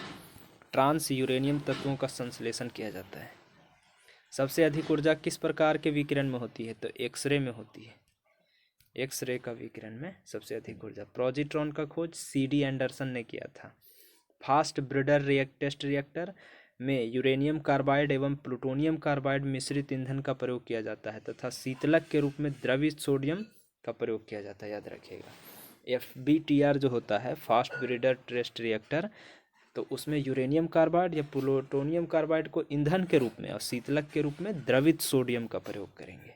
ट्रांस यूरेनियम तत्वों का संश्लेषण किया जाता है। सबसे अधिक ऊर्जा किस प्रकार के विकिरण में होती है? तो एक्सरे में होती है। एक्सरे का विकिरण में सबसे अधिक ऊर्जा। पॉजिट्रॉन का खोज सीडी एंडरसन ने किया था। फास्ट ब्रीडर टेस्ट रिएक्टर में यूरेनियम कार्बाइड एवं प्लूटोनियम कार्बाइड मिश्रित ईंधन का प्रयोग किया जाता है तथा शीतलक के रूप में द्रवित सोडियम का प्रयोग किया जाता है, याद रखिएगा। FBTR जो होता है, फास्ट ब्रीडर टेस्ट रिएक्टर, तो उसमें यूरेनियम कार्बाइड या प्लूटोनियम कार्बाइड को ईंधन के रूप में और शीतलक के रूप में द्रवित सोडियम का प्रयोग करेंगे।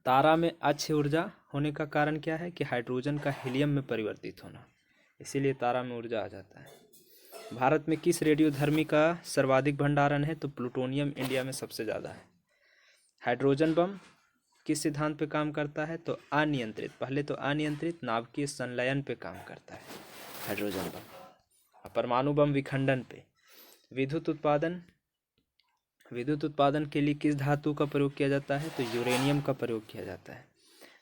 तारा में अक्षय ऊर्जा होने का कारण क्या है कि हाइड्रोजन का हीलियम में परिवर्तित होना, इसीलिए तारा में ऊर्जा आ जाता है। भारत में किस रेडियोधर्मी का सर्वाधिक भंडारण है? तो प्लूटोनियम इंडिया में सबसे ज़्यादा है। हाइड्रोजन बम किस सिद्धांत पे काम करता है? तो अनियंत्रित, पहले तो अनियंत्रित नाभिकीय संलयन पे काम करता है हाइड्रोजन बम। परमाणु बम विखंडन पे। विद्युत उत्पादन के लिए किस धातु का प्रयोग किया जाता है? तो यूरेनियम का प्रयोग किया जाता है।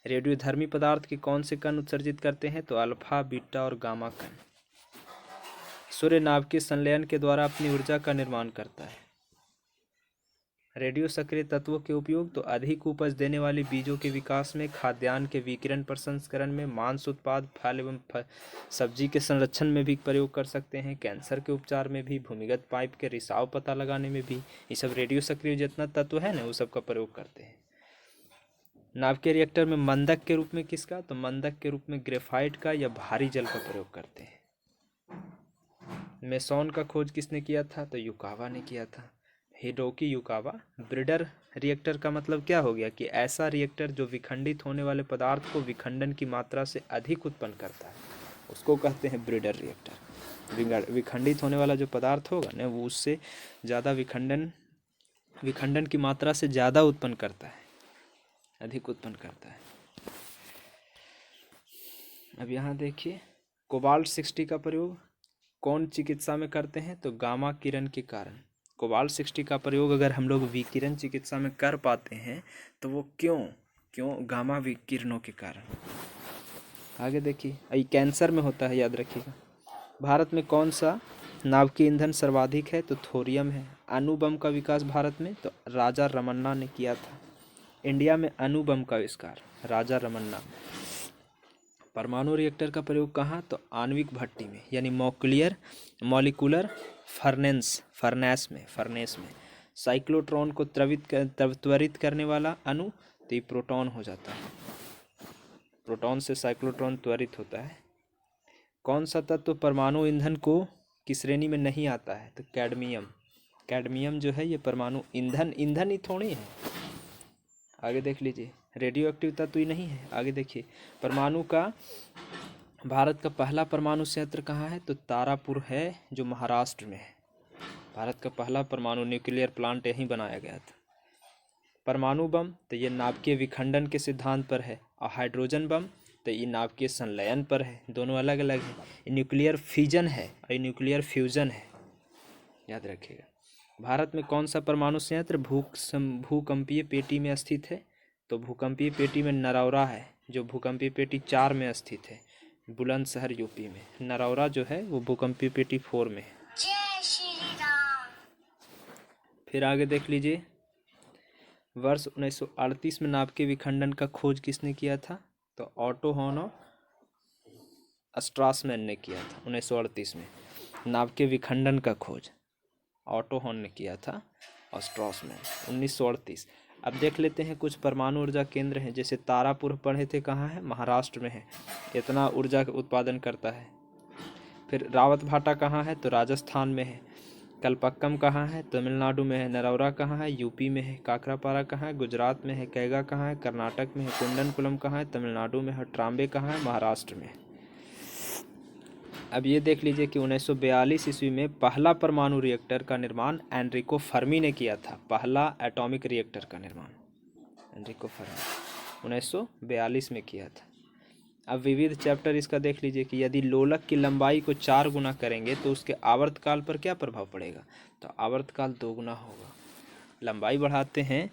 रेडियोधर्मी पदार्थ के कौन से कण उत्सर्जित करते हैं? तो अल्फा, बीटा और गामा कण। सूर्य नाभिकीय संलयन के द्वारा अपनी ऊर्जा का निर्माण करता है। रेडियो सक्रिय तत्वों के उपयोग तो अधिक उपज देने वाले बीजों के विकास में, खाद्यान्न के विकिरण प्रसंस्करण में, मांस उत्पाद, फल एवं सब्जी के संरक्षण में भी प्रयोग कर सकते हैं, कैंसर के उपचार में भी, भूमिगत पाइप के रिसाव पता लगाने में भी। ये सब रेडियो सक्रिय जितना तत्व है ना, वो सब का प्रयोग करते हैं। नाभिकीय रिएक्टर में मंदक के रूप में किसका? तो मंदक के रूप में ग्रेफाइट का या भारी जल का प्रयोग करते हैं। मेसॉन का खोज किसने किया था? तो युकावा ने किया था, हिरोकी युकावा। ब्रीडर रिएक्टर का मतलब क्या हो गया कि ऐसा रिएक्टर जो विखंडित होने वाले पदार्थ को विखंडन की मात्रा से अधिक उत्पन्न करता है, उसको कहते हैं ब्रीडर रिएक्टर। विखंडित होने वाला जो पदार्थ होगा ना, वो उससे ज़्यादा विखंडन की मात्रा से ज़्यादा उत्पन्न करता है, अधिक उत्पन्न करता है। अब यहाँ देखिए, कोबाल्ट 60 का प्रयोग कौन चिकित्सा में करते हैं? तो गामा किरण के कारण। कोबाल्ट 60 का प्रयोग अगर हम लोग विकिरण चिकित्सा में कर पाते हैं तो वो क्यों गामा विकिरणों के कारण। आगे देखिए, ये कैंसर में होता है, याद रखिएगा। भारत में कौन सा नाभिकीय ईंधन सर्वाधिक है? तो थोरियम है। अणु बम का विकास भारत में तो राजा रमन्ना ने किया था। इंडिया में अणु बम का आविष्कार राजा रमन्ना। परमाणु रिएक्टर का प्रयोग कहाँ? तो आणविक भट्टी में, यानी मॉलिक्यूलर फर्नेस में। साइक्लोट्रॉन को त्वरित करने वाला अणु तो ये प्रोटॉन हो जाता है। प्रोटॉन से साइक्लोट्रॉन त्वरित होता है। कौन सा तत्व परमाणु ईंधन को की श्रेणी में नहीं आता है? तो कैडमियम जो है ये परमाणु ईंधन ही थोड़ी है। आगे देख लीजिए, रेडियो एक्टिव तत्व ही नहीं है। आगे देखिए, भारत का पहला परमाणु संयंत्र कहाँ है? तो तारापुर है, जो महाराष्ट्र में है। भारत का पहला परमाणु न्यूक्लियर प्लांट यहीं बनाया गया था। परमाणु बम तो ये नाभिकीय विखंडन के सिद्धांत पर है, और हाइड्रोजन बम तो ये नाभिकीय संलयन पर है। दोनों अलग अलग है। ये न्यूक्लियर फिजन है और ये न्यूक्लियर फ्यूजन है, याद रखिएगा। भारत में कौन सा परमाणु संयंत्र भूकंपीय पेटी में स्थित है? तो भूकंपीय पेटी में नरौरा है, जो भूकंपीय पेटी 4 में स्थित है, बुलंदशहर यूपी में। नरौरा जो है वो भूकंपीय पेटी 4 में है। जय श्री राम। फिर आगे देख लीजिए, वर्ष 1938 में नाभिकीय विखंडन का खोज किसने किया था? तो ऑटो होनो स्ट्रासमैन ने किया था 1938 में। नाभिकीय विखंडन का खोज ऑटो हॉर्न ने किया था और स्ट्रासमैन 1938। अब देख लेते हैं कुछ परमाणु ऊर्जा केंद्र हैं, जैसे तारापुर पढ़े थे, कहाँ है? महाराष्ट्र में है, इतना ऊर्जा का उत्पादन करता है। फिर रावत भाटा कहाँ है? तो राजस्थान में है। कलपक्कम कहाँ है? तमिलनाडु में है। नरौरा कहाँ है? यूपी में है। काकरापारा कहाँ है? गुजरात में है। कैगा कहाँ है? कर्नाटक में है। कुंडनकुलम कहाँ है? तमिलनाडु में है। ट्राम्बे कहाँ है? महाराष्ट्र में है। अब ये देख लीजिए कि 1942 ईस्वी में पहला परमाणु रिएक्टर का निर्माण एनरिको फर्मी ने किया था। पहला एटॉमिक रिएक्टर का निर्माण एनरिको फर्मी 1942 में किया था। अब विविध चैप्टर इसका देख लीजिए कि यदि लोलक की लंबाई को 4 गुना करेंगे तो उसके आवर्तकाल पर क्या प्रभाव पड़ेगा? तो आवर्तकाल 2 गुना होगा। लंबाई बढ़ाते हैं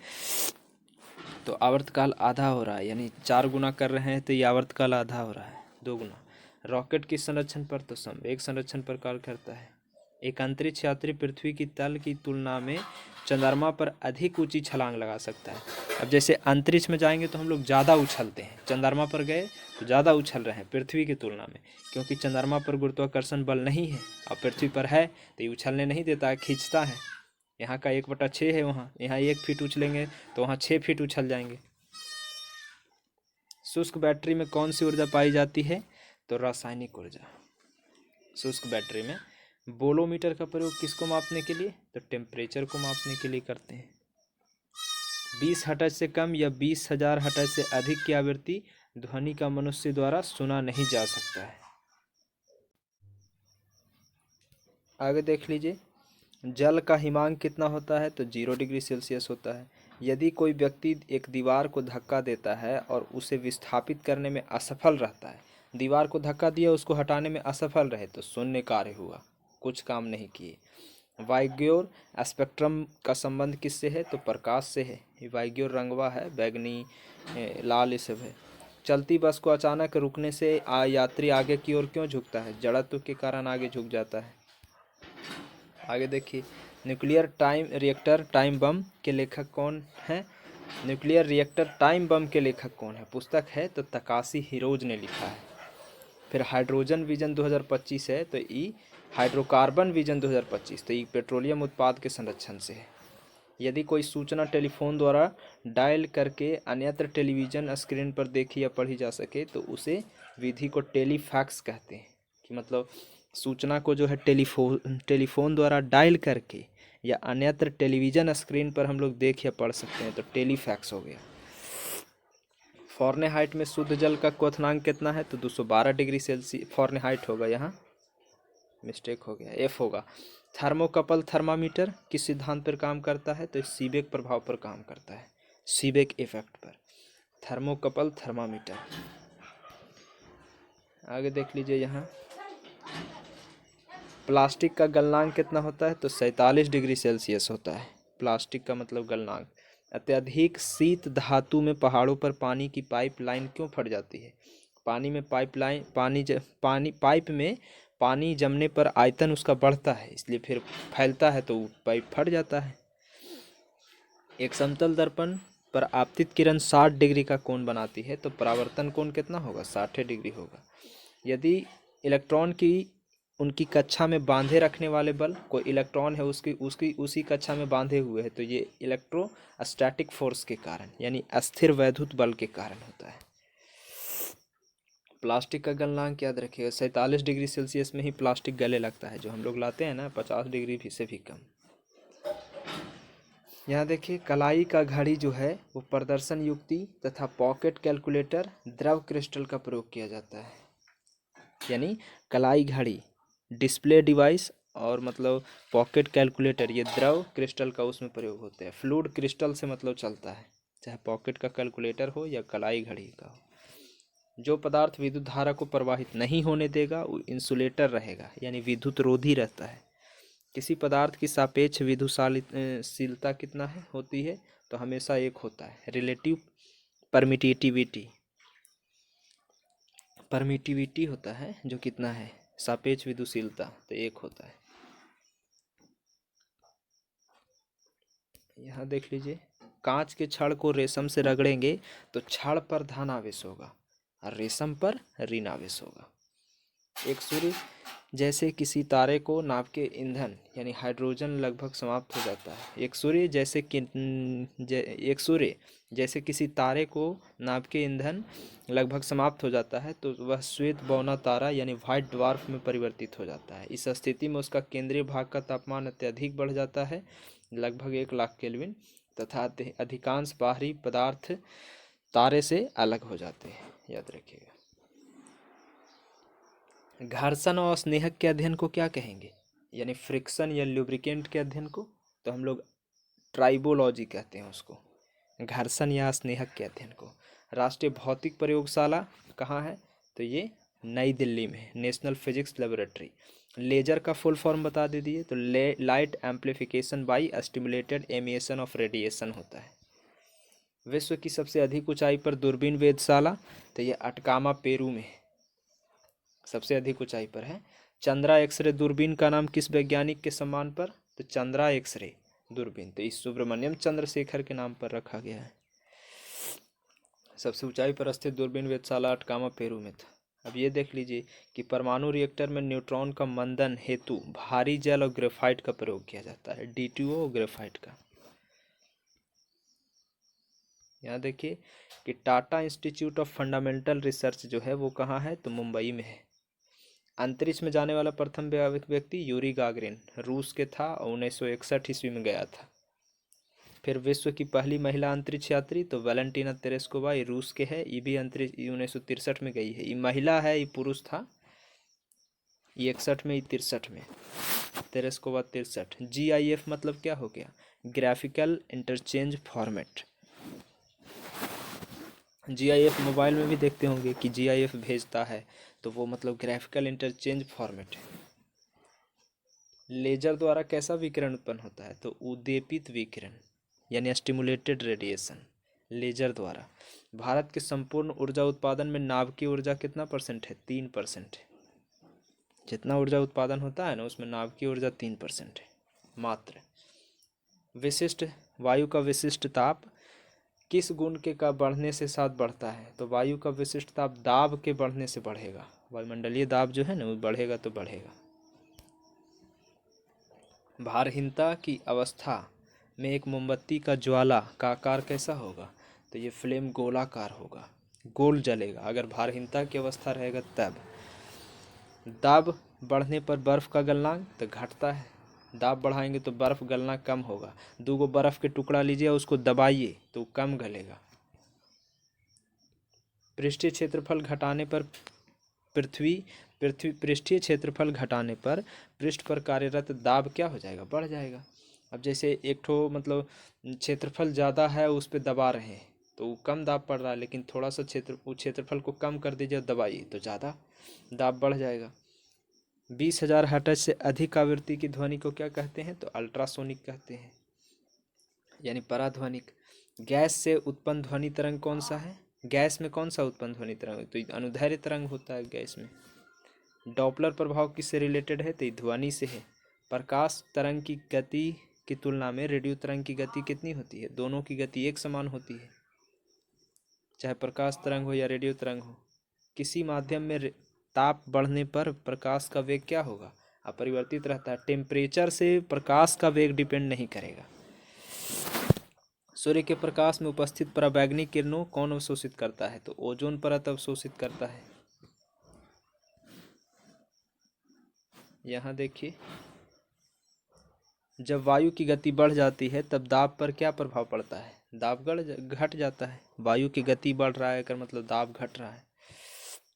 तो आवर्तकाल आधा हो रहा है, यानी 4 गुना कर रहे हैं तो ये आवर्तकाल आधा हो रहा है, 2 गुना। रॉकेट किस संरक्षण पर? तो संवेग संरक्षण पर कार्य करता है। एक अंतरिक्ष यात्री पृथ्वी की तल की तुलना में चंद्रमा पर अधिक ऊंची छलांग लगा सकता है। अब जैसे अंतरिक्ष में जाएंगे तो हम लोग ज़्यादा उछलते हैं, चंद्रमा पर गए तो ज़्यादा उछल रहे हैं पृथ्वी की तुलना में, क्योंकि चंद्रमा पर गुरुत्वाकर्षण बल नहीं है और पृथ्वी पर है तो ये उछलने नहीं देता है, खींचता है। यहाँ का 1/6 है, यहाँ 1 फीट उछलेंगे तो वहाँ 6 फीट उछल जाएंगे। शुष्क बैटरी में कौन सी ऊर्जा पाई जाती है? तो रासायनिक ऊर्जा। शुष्क बैटरी में। बोलोमीटर का प्रयोग किसको मापने के लिए? तो टेम्परेचर को मापने के लिए करते हैं। 20 हर्ट्ज से कम या 20,000 हर्ट्ज से अधिक की आवृत्ति ध्वनि का मनुष्य द्वारा सुना नहीं जा सकता है। आगे देख लीजिए, जल का हिमांक कितना होता है? तो 0 डिग्री सेल्सियस होता है। यदि कोई व्यक्ति एक दीवार को धक्का देता है और उसे विस्थापित करने में असफल रहता है, दीवार को धक्का दिया, उसको हटाने में असफल रहे, तो शून्य कार्य हुआ, कुछ काम नहीं किए। वाइग्योर स्पेक्ट्रम का संबंध किससे है? तो प्रकाश से है। वाइग्योर रंगवा है, बैगनी, लाल, ये सब है। चलती बस को अचानक रुकने से यात्री आगे की ओर क्यों झुकता है? जड़त्व के कारण आगे झुक जाता है। आगे देखिए, nuclear time reactor time bomb के लेखक कौन है? न्यूक्लियर रिएक्टर टाइम बम के लेखक कौन है? पुस्तक है तो तकाशी हिरोज ने लिखा है। फिर हाइड्रोजन विजन 2025 है, तो ई हाइड्रोकार्बन विजन 2025, तो ई पेट्रोलियम उत्पाद के संरक्षण से है। यदि कोई सूचना टेलीफोन द्वारा डायल करके अन्यत्र टेलीविज़न स्क्रीन पर देखी या पढ़ी जा सके, तो उसे विधि को टेलीफैक्स कहते हैं। कि मतलब सूचना को जो है टेलीफोन द्वारा डायल करके या अन्यत्र टेलीविज़न स्क्रीन पर हम लोग देख या पढ़ सकते हैं, तो टेलीफैक्स हो गया। फ़ारेनहाइट में शुद्ध जल का क्वथनांक कितना है? तो 212 डिग्री सेल्सियस फ़ारेनहाइट होगा, यहाँ मिस्टेक हो गया, एफ होगा। थर्मोकपल थर्मामीटर किस सिद्धांत पर काम करता है? तो सीबेक प्रभाव पर काम करता है, सीबेक इफेक्ट पर, थर्मोकपल थर्मामीटर। आगे देख लीजिए, यहाँ प्लास्टिक का गलनांक कितना होता है? तो 47 डिग्री सेल्सियस होता है। प्लास्टिक का मतलब गलनांक। अत्यधिक शीत धातु में पहाड़ों पर पानी की पाइपलाइन क्यों फट जाती है? पानी में पाइप में पानी जमने पर आयतन उसका बढ़ता है, इसलिए फिर फैलता है, तो पाइप फट जाता है। एक समतल दर्पण पर आपतित किरण 60 डिग्री का कोण बनाती है, तो परावर्तन कोण कितना होगा? 60 डिग्री होगा। यदि इलेक्ट्रॉन की उनकी कक्षा में बांधे रखने वाले बल, कोई इलेक्ट्रॉन है उसकी उसकी उसी कक्षा में बांधे हुए है, तो ये इलेक्ट्रोस्टैटिक फोर्स के कारण, यानी अस्थिर वैद्युत बल के कारण होता है। प्लास्टिक का गलनांक याद रखिएगा, 47 डिग्री सेल्सियस में ही प्लास्टिक गले लगता है। जो हम लोग लाते हैं ना, 50 डिग्री भी से भी कम। यहाँ देखिए, कलाई का घड़ी जो है वो प्रदर्शन युक्ति तथा पॉकेट कैलकुलेटर द्रव क्रिस्टल का प्रयोग किया जाता है। यानी कलाई घड़ी, डिस्प्ले डिवाइस और मतलब पॉकेट कैलकुलेटर, ये द्रव क्रिस्टल का उसमें प्रयोग होते हैं। फ्लूइड क्रिस्टल से मतलब चलता है, चाहे पॉकेट का कैलकुलेटर हो या कलाई घड़ी का हो। जो पदार्थ विद्युत धारा को प्रवाहित नहीं होने देगा वो इंसुलेटर रहेगा, यानी विद्युत रोधी रहता है। किसी पदार्थ की सापेक्ष विद्युतशीलता कितना है होती है? तो हमेशा एक होता है। रिलेटिव परमिटिविटी होता है, जो कितना है? सापेक्ष विद्युतशीलता, तो एक होता है। यहाँ देख लीजिए, कांच के छड़ को रेशम से रगड़ेंगे तो छड़ पर धन आवेश होगा और रेशम पर ऋण आवेश होगा। एक सूर्य जैसे किसी तारे को नाप के ईंधन यानी हाइड्रोजन लगभग समाप्त हो जाता है। एक सूर्य जैसे किसी तारे को नाप के ईंधन लगभग समाप्त हो जाता है, तो वह श्वेत बौना तारा यानी व्हाइट ड्वार्फ में परिवर्तित हो जाता है। इस स्थिति में उसका केंद्रीय भाग का तापमान अत्यधिक बढ़ जाता है, लगभग 1,00,000 केल्विन, तथा अधिकांश बाहरी पदार्थ तारे से अलग हो जाते हैं। याद रखिएगा। घर्षण और स्नेहक के अध्ययन को क्या कहेंगे? यानी फ्रिक्शन या लुब्रिकेंट के अध्ययन को, तो हम लोग ट्राइबोलॉजी कहते हैं उसको। घर्षण या स्नेहक के अध्ययन को। राष्ट्रीय भौतिक प्रयोगशाला कहाँ है? तो ये नई दिल्ली में, नेशनल फिजिक्स लेबोरेटरी। लेजर का फुल फॉर्म बता दीजिए, तो light amplification by stimulated emission of radiation होता है। विश्व की सबसे अधिक ऊंचाई पर दूरबीन वेधशाला, तो ये अटकामा पेरू में सबसे अधिक ऊंचाई पर है। चंद्रा एक्सरे दूरबीन का नाम किस वैज्ञानिक के सम्मान पर? तो चंद्रा एक्सरे दूरबीन, तो इस सुब्रमण्यम चंद्रशेखर के नाम पर रखा गया है। सबसे ऊंचाई पर स्थित दूरबीन वेधशाला अटकामा पेरू में था। अब ये देख लीजिए कि परमाणु रिएक्टर में न्यूट्रॉन का मंदन हेतु भारी जल और ग्रेफाइट का प्रयोग किया जाता है, D2O और ग्रेफाइट का। यहाँ देखिए कि Tata institute of fundamental research जो है वो कहाँ है? तो मुंबई में है। अंतरिक्ष में जाने वाला प्रथम व्यक्ति यूरी गागरिन रूस के था और 1961 ईस्वी में गया था। फिर विश्व की पहली महिला अंतरिक्ष यात्री तो वैलेंटीना तेरेस्कोवा, ये रूस के है, ये भी अंतरिक्ष 1963 में गई है। ये महिला है, ये पुरुष था, ये 61 में, ये 63 में। तेरेस्कोवा 63। GIF मतलब क्या हो गया? Graphical interchange format. GIF mobile में भी देखते होंगे कि GIF भेजता है, तो वो मतलब ग्राफिकल इंटरचेंज फॉर्मेट है। लेजर द्वारा कैसा विकिरण उत्पन्न होता है? तो उद्दीपित विकिरण यानी स्टिमुलेटेड रेडिएशन लेजर द्वारा। भारत के संपूर्ण ऊर्जा उत्पादन में नाभिकीय ऊर्जा कितना परसेंट है? 3% है। जितना ऊर्जा उत्पादन होता है ना, उसमें नाभिकीय ऊर्जा 3% है मात्र। विशिष्ट वायु का विशिष्ट ताप किस गुण के का बढ़ने से साथ बढ़ता है? तो वायु का विशिष्ट ताप दाब के बढ़ने से बढ़ेगा। वायुमंडलीय दाब जो है ना, वो बढ़ेगा तो बढ़ेगा। भारहीनता की अवस्था में एक मोमबत्ती का ज्वाला का आकार कैसा होगा? तो ये फ्लेम गोलाकार होगा, गोल जलेगा अगर भारहीनता की अवस्था रहेगा तब। दाब बढ़ने पर बर्फ का गलनांक तो घटता है। दाब बढ़ाएंगे तो बर्फ गलना कम होगा। 2 बर्फ के टुकड़ा लीजिए, उसको दबाइए तो कम गलेगा। पृष्ठीय क्षेत्रफल घटाने पर पृथ्वी पृष्ठीय क्षेत्रफल घटाने पर पृष्ठ पर कार्यरत दाब क्या हो जाएगा? बढ़ जाएगा। अब जैसे एक ठो मतलब क्षेत्रफल ज़्यादा है, उस पर दबा रहे हैं तो कम दाब पड़ रहा है, लेकिन थोड़ा सा क्षेत्रफल को कम कर दीजिए, दबाइए तो ज़्यादा दाब बढ़ जाएगा। 20,000 हर्ट्ज से अधिक आवृत्ति की ध्वनि को क्या कहते हैं? तो अल्ट्रासोनिक कहते हैं, यानी पराध्वनिक। गैस से उत्पन्न ध्वनि तरंग कौन सा है? गैस में कौन सा उत्पन्न ध्वनि तरंग? तो अनुदैर्घ्य तरंग होता है गैस में। डॉपलर प्रभाव किससे रिलेटेड है? तो ध्वनि से है। प्रकाश तरंग की गति की तुलना में रेडियो तरंग की गति कितनी होती है? दोनों की गति एक समान होती है, चाहे प्रकाश तरंग हो या रेडियो तरंग हो। किसी माध्यम में ताप बढ़ने पर प्रकाश का वेग क्या होगा? अपरिवर्तित रहता है। टेम्परेचर से प्रकाश का वेग डिपेंड नहीं करेगा। सूर्य के प्रकाश में उपस्थित पराबैंगनी किरणों कौन अवशोषित करता है? तो ओजोन परत अवशोषित करता है। यहाँ देखिए, जब वायु की गति बढ़ जाती है तब दाब पर क्या प्रभाव पड़ता है? दाब घट जाता है। वायु की गति बढ़ रहा है कर मतलब दाब घट रहा है।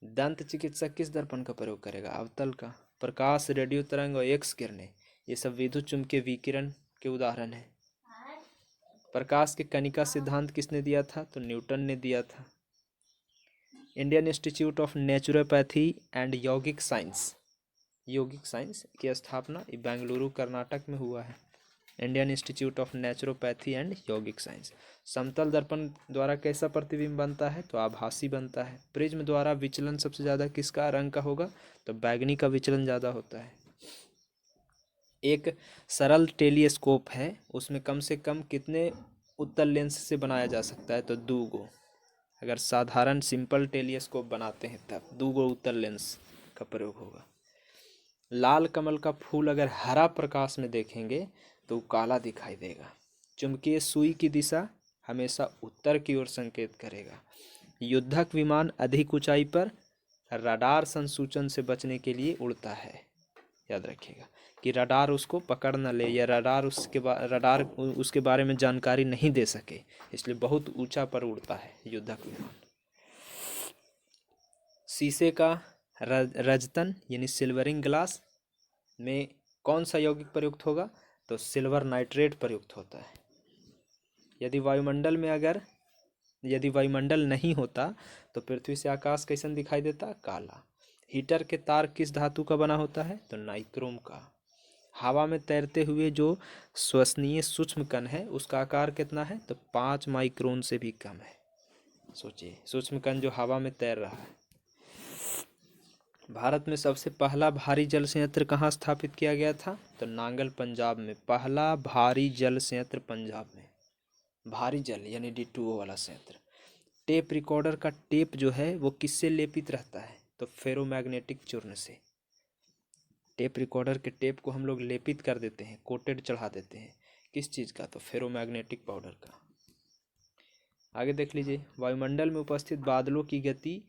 दंत चिकित्सक किस दर्पण का प्रयोग करेगा? अवतल का। प्रकाश, रेडियो तरंग और एक्स किरणें, ये सब विद्युत चुम्बकीय विकिरण के उदाहरण है। प्रकाश के कणिका सिद्धांत किसने दिया था? तो न्यूटन ने दिया था। Indian institute of naturopathy and यौगिक साइंस की स्थापना बेंगलुरु कर्नाटक में हुआ है। Indian institute of naturopathy and यौगिक साइंस। समतल दर्पण द्वारा कैसा प्रतिबिंब बनता है? तो आभासी बनता है। प्रिज्म द्वारा विचलन सबसे ज़्यादा किसका रंग का होगा? तो बैगनी का विचलन ज़्यादा होता है। एक सरल टेलीस्कोप है, उसमें कम से कम कितने उत्तल लेंस से बनाया जा सकता है? तो 2 गो। अगर साधारण सिंपल टेलीस्कोप बनाते हैं तब 2 गो उत्तल लेंस का प्रयोग होगा। लाल कमल का फूल अगर हरा प्रकाश में देखेंगे तो काला दिखाई देगा। चुंबकीय सुई की दिशा हमेशा उत्तर की ओर संकेत करेगा। युद्धक विमान अधिक ऊंचाई पर रडार संसूचन से बचने के लिए उड़ता है। याद रखिएगा कि रडार उसको पकड़ न ले या रडार उसके बारे में जानकारी नहीं दे सके, इसलिए बहुत ऊंचा पर उड़ता है युद्धक विमान। शीशे का रजतन यानी सिल्वरिंग ग्लास में कौन सा यौगिक प्रयुक्त होगा? तो सिल्वर नाइट्रेट प्रयुक्त होता है। यदि वायुमंडल नहीं होता तो पृथ्वी से आकाश कैसन दिखाई देता? काला। हीटर के तार किस धातु का बना होता है? तो नाइक्रोम का। हवा में तैरते हुए जो श्वसनीय सूक्ष्म कण है उसका आकार कितना है? तो 5 माइक्रोन से भी कम है। सोचिए, सूक्ष्म कण जो हवा में तैर रहा है। भारत में सबसे पहला भारी जल संयंत्र कहाँ स्थापित किया गया था? तो नांगल, पंजाब में। पहला भारी जल संयंत्र पंजाब में। भारी जल यानी D2O वाला संयंत्र। टेप रिकॉर्डर का टेप जो है वो किससे लेपित रहता है? तो फेरोमैग्नेटिक चूर्ण से। टेप रिकॉर्डर के टेप को हम लोग लेपित कर देते हैं, कोटेड चढ़ा देते हैं। किस चीज़ का? तो फेरोमैग्नेटिक पाउडर का। आगे देख लीजिए, वायुमंडल में उपस्थित बादलों की गति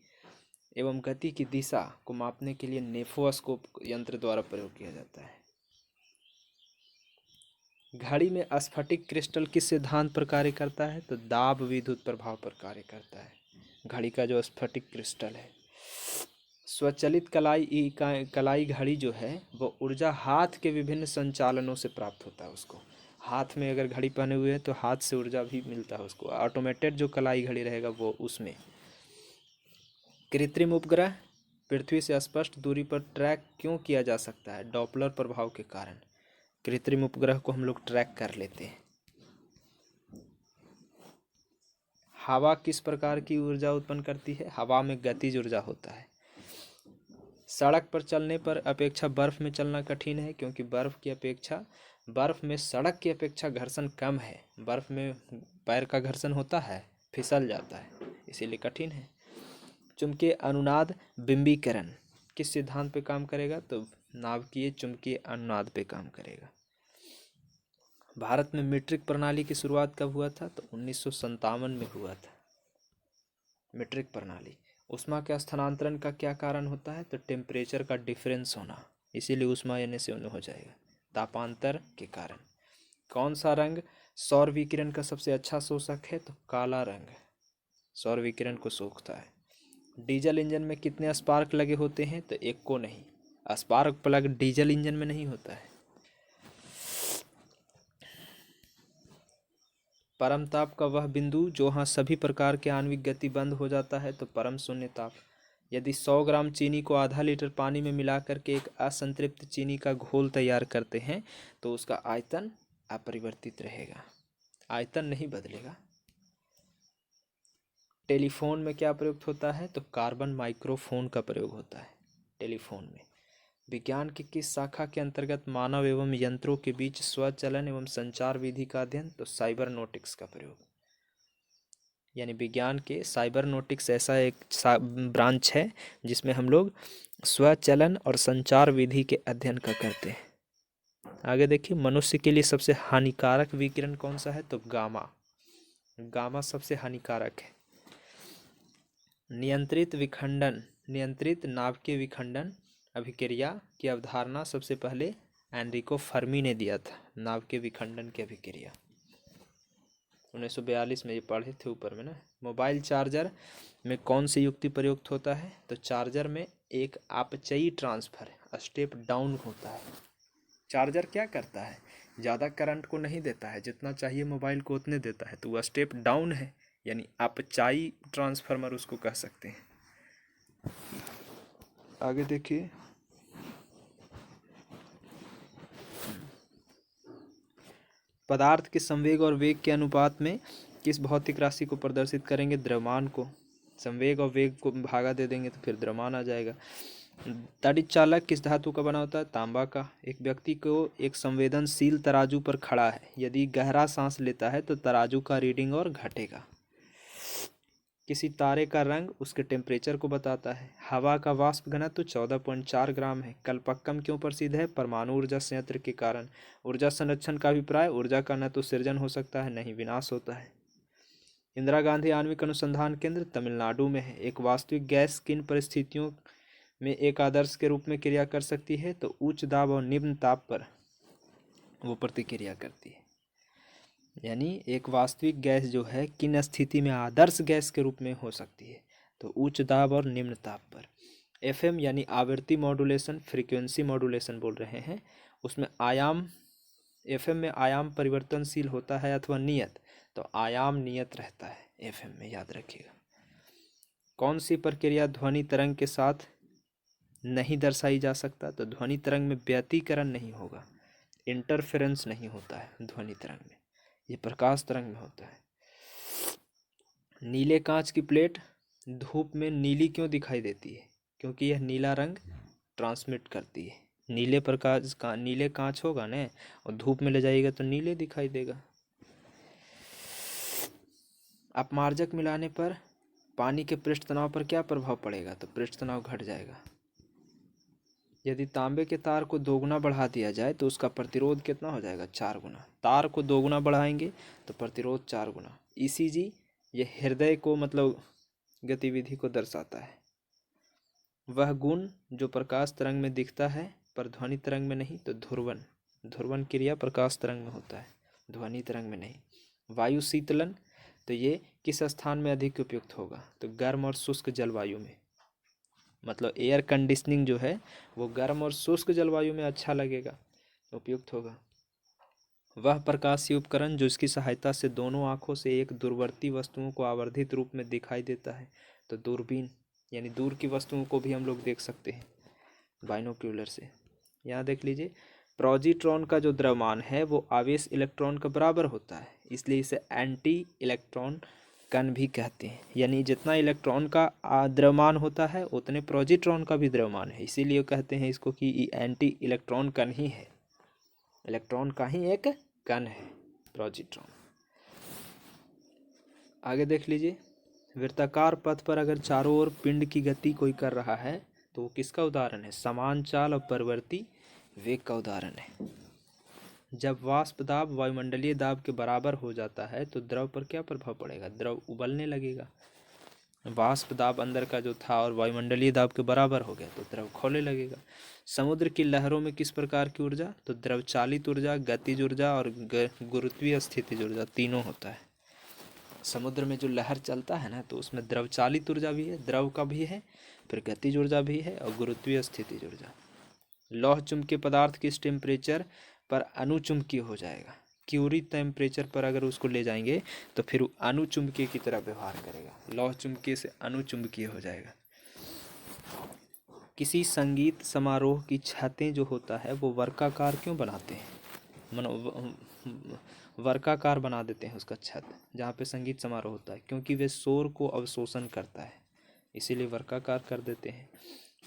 एवं गति की दिशा को मापने के लिए नेफोस्कोप यंत्र द्वारा प्रयोग किया जाता है। घड़ी में स्फटिक क्रिस्टल किस सिद्धांत पर कार्य करता है? तो दाब विद्युत प्रभाव पर कार्य करता है घड़ी का जो स्फटिक क्रिस्टल है। स्वचालित कलाई घड़ी जो है वो ऊर्जा हाथ के विभिन्न संचालनों से प्राप्त होता है उसको। हाथ में अगर घड़ी पहने हुए है तो हाथ से ऊर्जा भी मिलता है उसको। ऑटोमेटेड जो कलाई घड़ी रहेगा वो उसमें। कृत्रिम उपग्रह पृथ्वी से स्पष्ट दूरी पर ट्रैक क्यों किया जा सकता है? डॉपलर प्रभाव के कारण कृत्रिम उपग्रह को हम लोग ट्रैक कर लेते हैं। हवा किस प्रकार की ऊर्जा उत्पन्न करती है? हवा में गतिज ऊर्जा होता है। सड़क पर चलने पर अपेक्षा बर्फ में चलना कठिन है क्योंकि बर्फ में सड़क की अपेक्षा घर्षण कम है। बर्फ में पैर का घर्षण होता है, फिसल जाता है, इसीलिए कठिन है। चुंबकीय अनुनाद बिंबीकरण किस सिद्धांत पे काम करेगा? तो नाभिकीय चुंबकीय अनुनाद पे काम करेगा। भारत में मीट्रिक प्रणाली की शुरुआत कब हुआ था? तो 1957 में हुआ था मीट्रिक प्रणाली। ऊष्मा के स्थानांतरण का क्या कारण होता है? तो टेम्परेचर का डिफरेंस होना, इसीलिए ऊष्मा यानी से हो जाएगा तापांतर के कारण। कौन सा रंग सौर विकिरण का सबसे अच्छा शोषक है? तो काला रंग सौर विकिरण को सोखता है। डीजल इंजन में कितने स्पार्क लगे होते हैं? तो एक को नहीं। स्पार्क प्लग डीजल इंजन में नहीं होता है। परम ताप का वह बिंदु जहाँ सभी प्रकार के आणविक गति बंद हो जाता है तो परम शून्य ताप। यदि 100 ग्राम चीनी को आधा लीटर पानी में मिलाकर के एक असंतृप्त चीनी का घोल तैयार करते हैं तो उसका आयतन अपरिवर्तित रहेगा, आयतन नहीं बदलेगा। टेलीफोन में क्या प्रयुक्त होता है? तो कार्बन माइक्रोफोन का प्रयोग होता है टेलीफोन में। विज्ञान की किस शाखा के अंतर्गत मानव एवं यंत्रों के बीच स्वचलन एवं संचार विधि का अध्ययन? तो साइबरनोटिक्स का प्रयोग। यानी विज्ञान के साइबरनोटिक्स ऐसा एक ब्रांच है जिसमें हम लोग स्वचलन और संचार विधि के अध्ययन का करते हैं। आगे देखिए, मनुष्य के लिए सबसे हानिकारक विकिरण कौन सा है? तो गामा। गामा सबसे हानिकारक है। नियंत्रित नाभिकीय विखंडन अभिक्रिया की अवधारणा सबसे पहले एनरिको फर्मी ने दिया था। नाभिकीय विखंडन की अभिक्रिया 1942 में ये पढ़े थे ऊपर में ना। मोबाइल चार्जर में कौन सी युक्ति प्रयुक्त होता है? तो चार्जर में एक अपचयी ट्रांसफर स्टेप डाउन होता है। चार्जर क्या करता है? ज़्यादा करंट को नहीं देता है, जितना चाहिए मोबाइल को उतने देता है, तो वह स्टेप डाउन है, यानी अपचाई ट्रांसफार्मर उसको कह सकते हैं। आगे देखिए, पदार्थ के संवेग और वेग के अनुपात में किस भौतिक राशि को प्रदर्शित करेंगे? द्रव्यमान को। संवेग और वेग को भागा दे देंगे तो फिर द्रव्यमान आ जाएगा। तड़ित चालक किस धातु का बना होता है? तांबा का। एक व्यक्ति को एक संवेदनशील तराजू पर खड़ा है, यदि गहरा सांस लेता है तो तराजू का रीडिंग और घटेगा। किसी तारे का रंग उसके टेम्परेचर को बताता है। हवा का वाष्प घनत्व 14.4 ग्राम है। कल्पक्कम क्यों प्रसिद्ध है? परमाणु ऊर्जा संयंत्र के कारण। ऊर्जा संरक्षण का अभिप्राय, ऊर्जा का न तो सृजन हो सकता है न ही विनाश होता है। इंदिरा गांधी आणविक अनुसंधान केंद्र तमिलनाडु में है। एक वास्तविक गैस किन परिस्थितियों में एक आदर्श के रूप में क्रिया कर सकती है? तो उच्च दाब और निम्न ताप पर वो प्रतिक्रिया करती है। यानी एक वास्तविक गैस जो है किन स्थिति में आदर्श गैस के रूप में हो सकती है? तो उच्च दाब और निम्न ताप पर। एफएम यानी आवृत्ति मॉड्यूलेशन, फ्रीक्वेंसी मॉड्यूलेशन बोल रहे हैं, उसमें आयाम, एफएम में आयाम परिवर्तनशील होता है अथवा नियत, तो आयाम नियत रहता है एफएम में, याद रखिएगा। कौन सी प्रक्रिया ध्वनि तरंग के साथ नहीं दर्शाई जा सकता? तो ध्वनि तरंग में व्यतिकरण नहीं होगा, इंटरफेरेंस नहीं होता है ध्वनि तरंग में, ये प्रकाश तरंग में होता है। नीले कांच की प्लेट धूप में नीली क्यों दिखाई देती है? क्योंकि यह नीला रंग ट्रांसमिट करती है। नीले प्रकाश का नीले कांच होगा ना, और धूप में ले जाइएगा तो नीले दिखाई देगा। अपमार्जक मिलाने पर पानी के पृष्ठ तनाव पर क्या प्रभाव पड़ेगा? तो पृष्ठ तनाव घट जाएगा। यदि तांबे के तार को 2 गुना बढ़ा दिया जाए तो उसका प्रतिरोध कितना हो जाएगा? 4 गुना। तार को 2 गुना बढ़ाएंगे तो प्रतिरोध 4 गुना। ईसीजी ये हृदय को मतलब गतिविधि को दर्शाता है। वह गुण जो प्रकाश तरंग में दिखता है पर ध्वनि तरंग में नहीं, तो ध्रुवन। ध्रुवन क्रिया प्रकाश तरंग में होता है, ध्वनि तरंग में नहीं। वायु शीतलन, तो ये किस स्थान में अधिक उपयुक्त होगा, तो गर्म और शुष्क जलवायु में। मतलब एयर कंडीशनिंग जो है वो गर्म और शुष्क जलवायु में अच्छा लगेगा, उपयुक्त होगा। वह प्रकाशीय उपकरण जो इसकी सहायता से दोनों आँखों से एक दूरवर्ती वस्तुओं को आवर्धित रूप में दिखाई देता है, तो दूरबीन, यानी दूर की वस्तुओं को भी हम लोग देख सकते हैं बाइनोक्यूलर से। यहाँ देख लीजिए, पॉजिट्रॉन का जो द्रव्यमान है वो आवेश इलेक्ट्रॉन का बराबर होता है, इसलिए इसे एंटी इलेक्ट्रॉन कण भी कहते हैं। यानी जितना इलेक्ट्रॉन का द्रव्यमान होता है उतने पॉजिट्रॉन का भी द्रव्यमान है, इसीलिए कहते हैं इसको कि एंटी इलेक्ट्रॉन कण ही है, इलेक्ट्रॉन का ही एक कण है पॉजिट्रॉन। आगे देख लीजिए, वृत्ताकार पथ पर अगर चारों ओर पिंड की गति कोई कर रहा है तो वो किसका उदाहरण है, समान चाल और परिवर्ती वेग का उदाहरण है। जब वाष्प दाब वायुमंडलीय दाब के बराबर हो जाता है तो द्रव पर क्या प्रभाव पड़ेगा, द्रव उबलने लगेगा। वाष्प दाब अंदर का जो था और वायुमंडलीय दाब के बराबर हो गया तो द्रव खौलने लगेगा। समुद्र की लहरों में किस प्रकार की ऊर्जा, तो द्रव चालित ऊर्जा, गतिज ऊर्जा और गुरुत्वीय स्थितिज ऊर्जा तीनों होता है। समुद्र में जो लहर चलता है ना तो उसमें द्रव चालित ऊर्जा भी है, द्रव का भी है, फिर गतिज ऊर्जा भी है और गुरुत्वीय स्थितिज ऊर्जा। लौह चुंबकीय पदार्थ किस टेम्परेचर पर अणुचुंबकीय हो जाएगा, क्यूरी टेम्परेचर पर अगर उसको ले जाएंगे तो फिर अणुचुंबकीय की तरह व्यवहार करेगा, लौह चुंबकीय से अणुचुंबकीय हो जाएगा। किसी संगीत समारोह की छतें जो होता है वो वर्गाकार क्यों बनाते हैं, वर्गाकार बना देते हैं उसका छत जहाँ पे संगीत समारोह होता है, क्योंकि वे शोर को अवशोषण करता है, इसीलिए वर्गाकार कर देते हैं।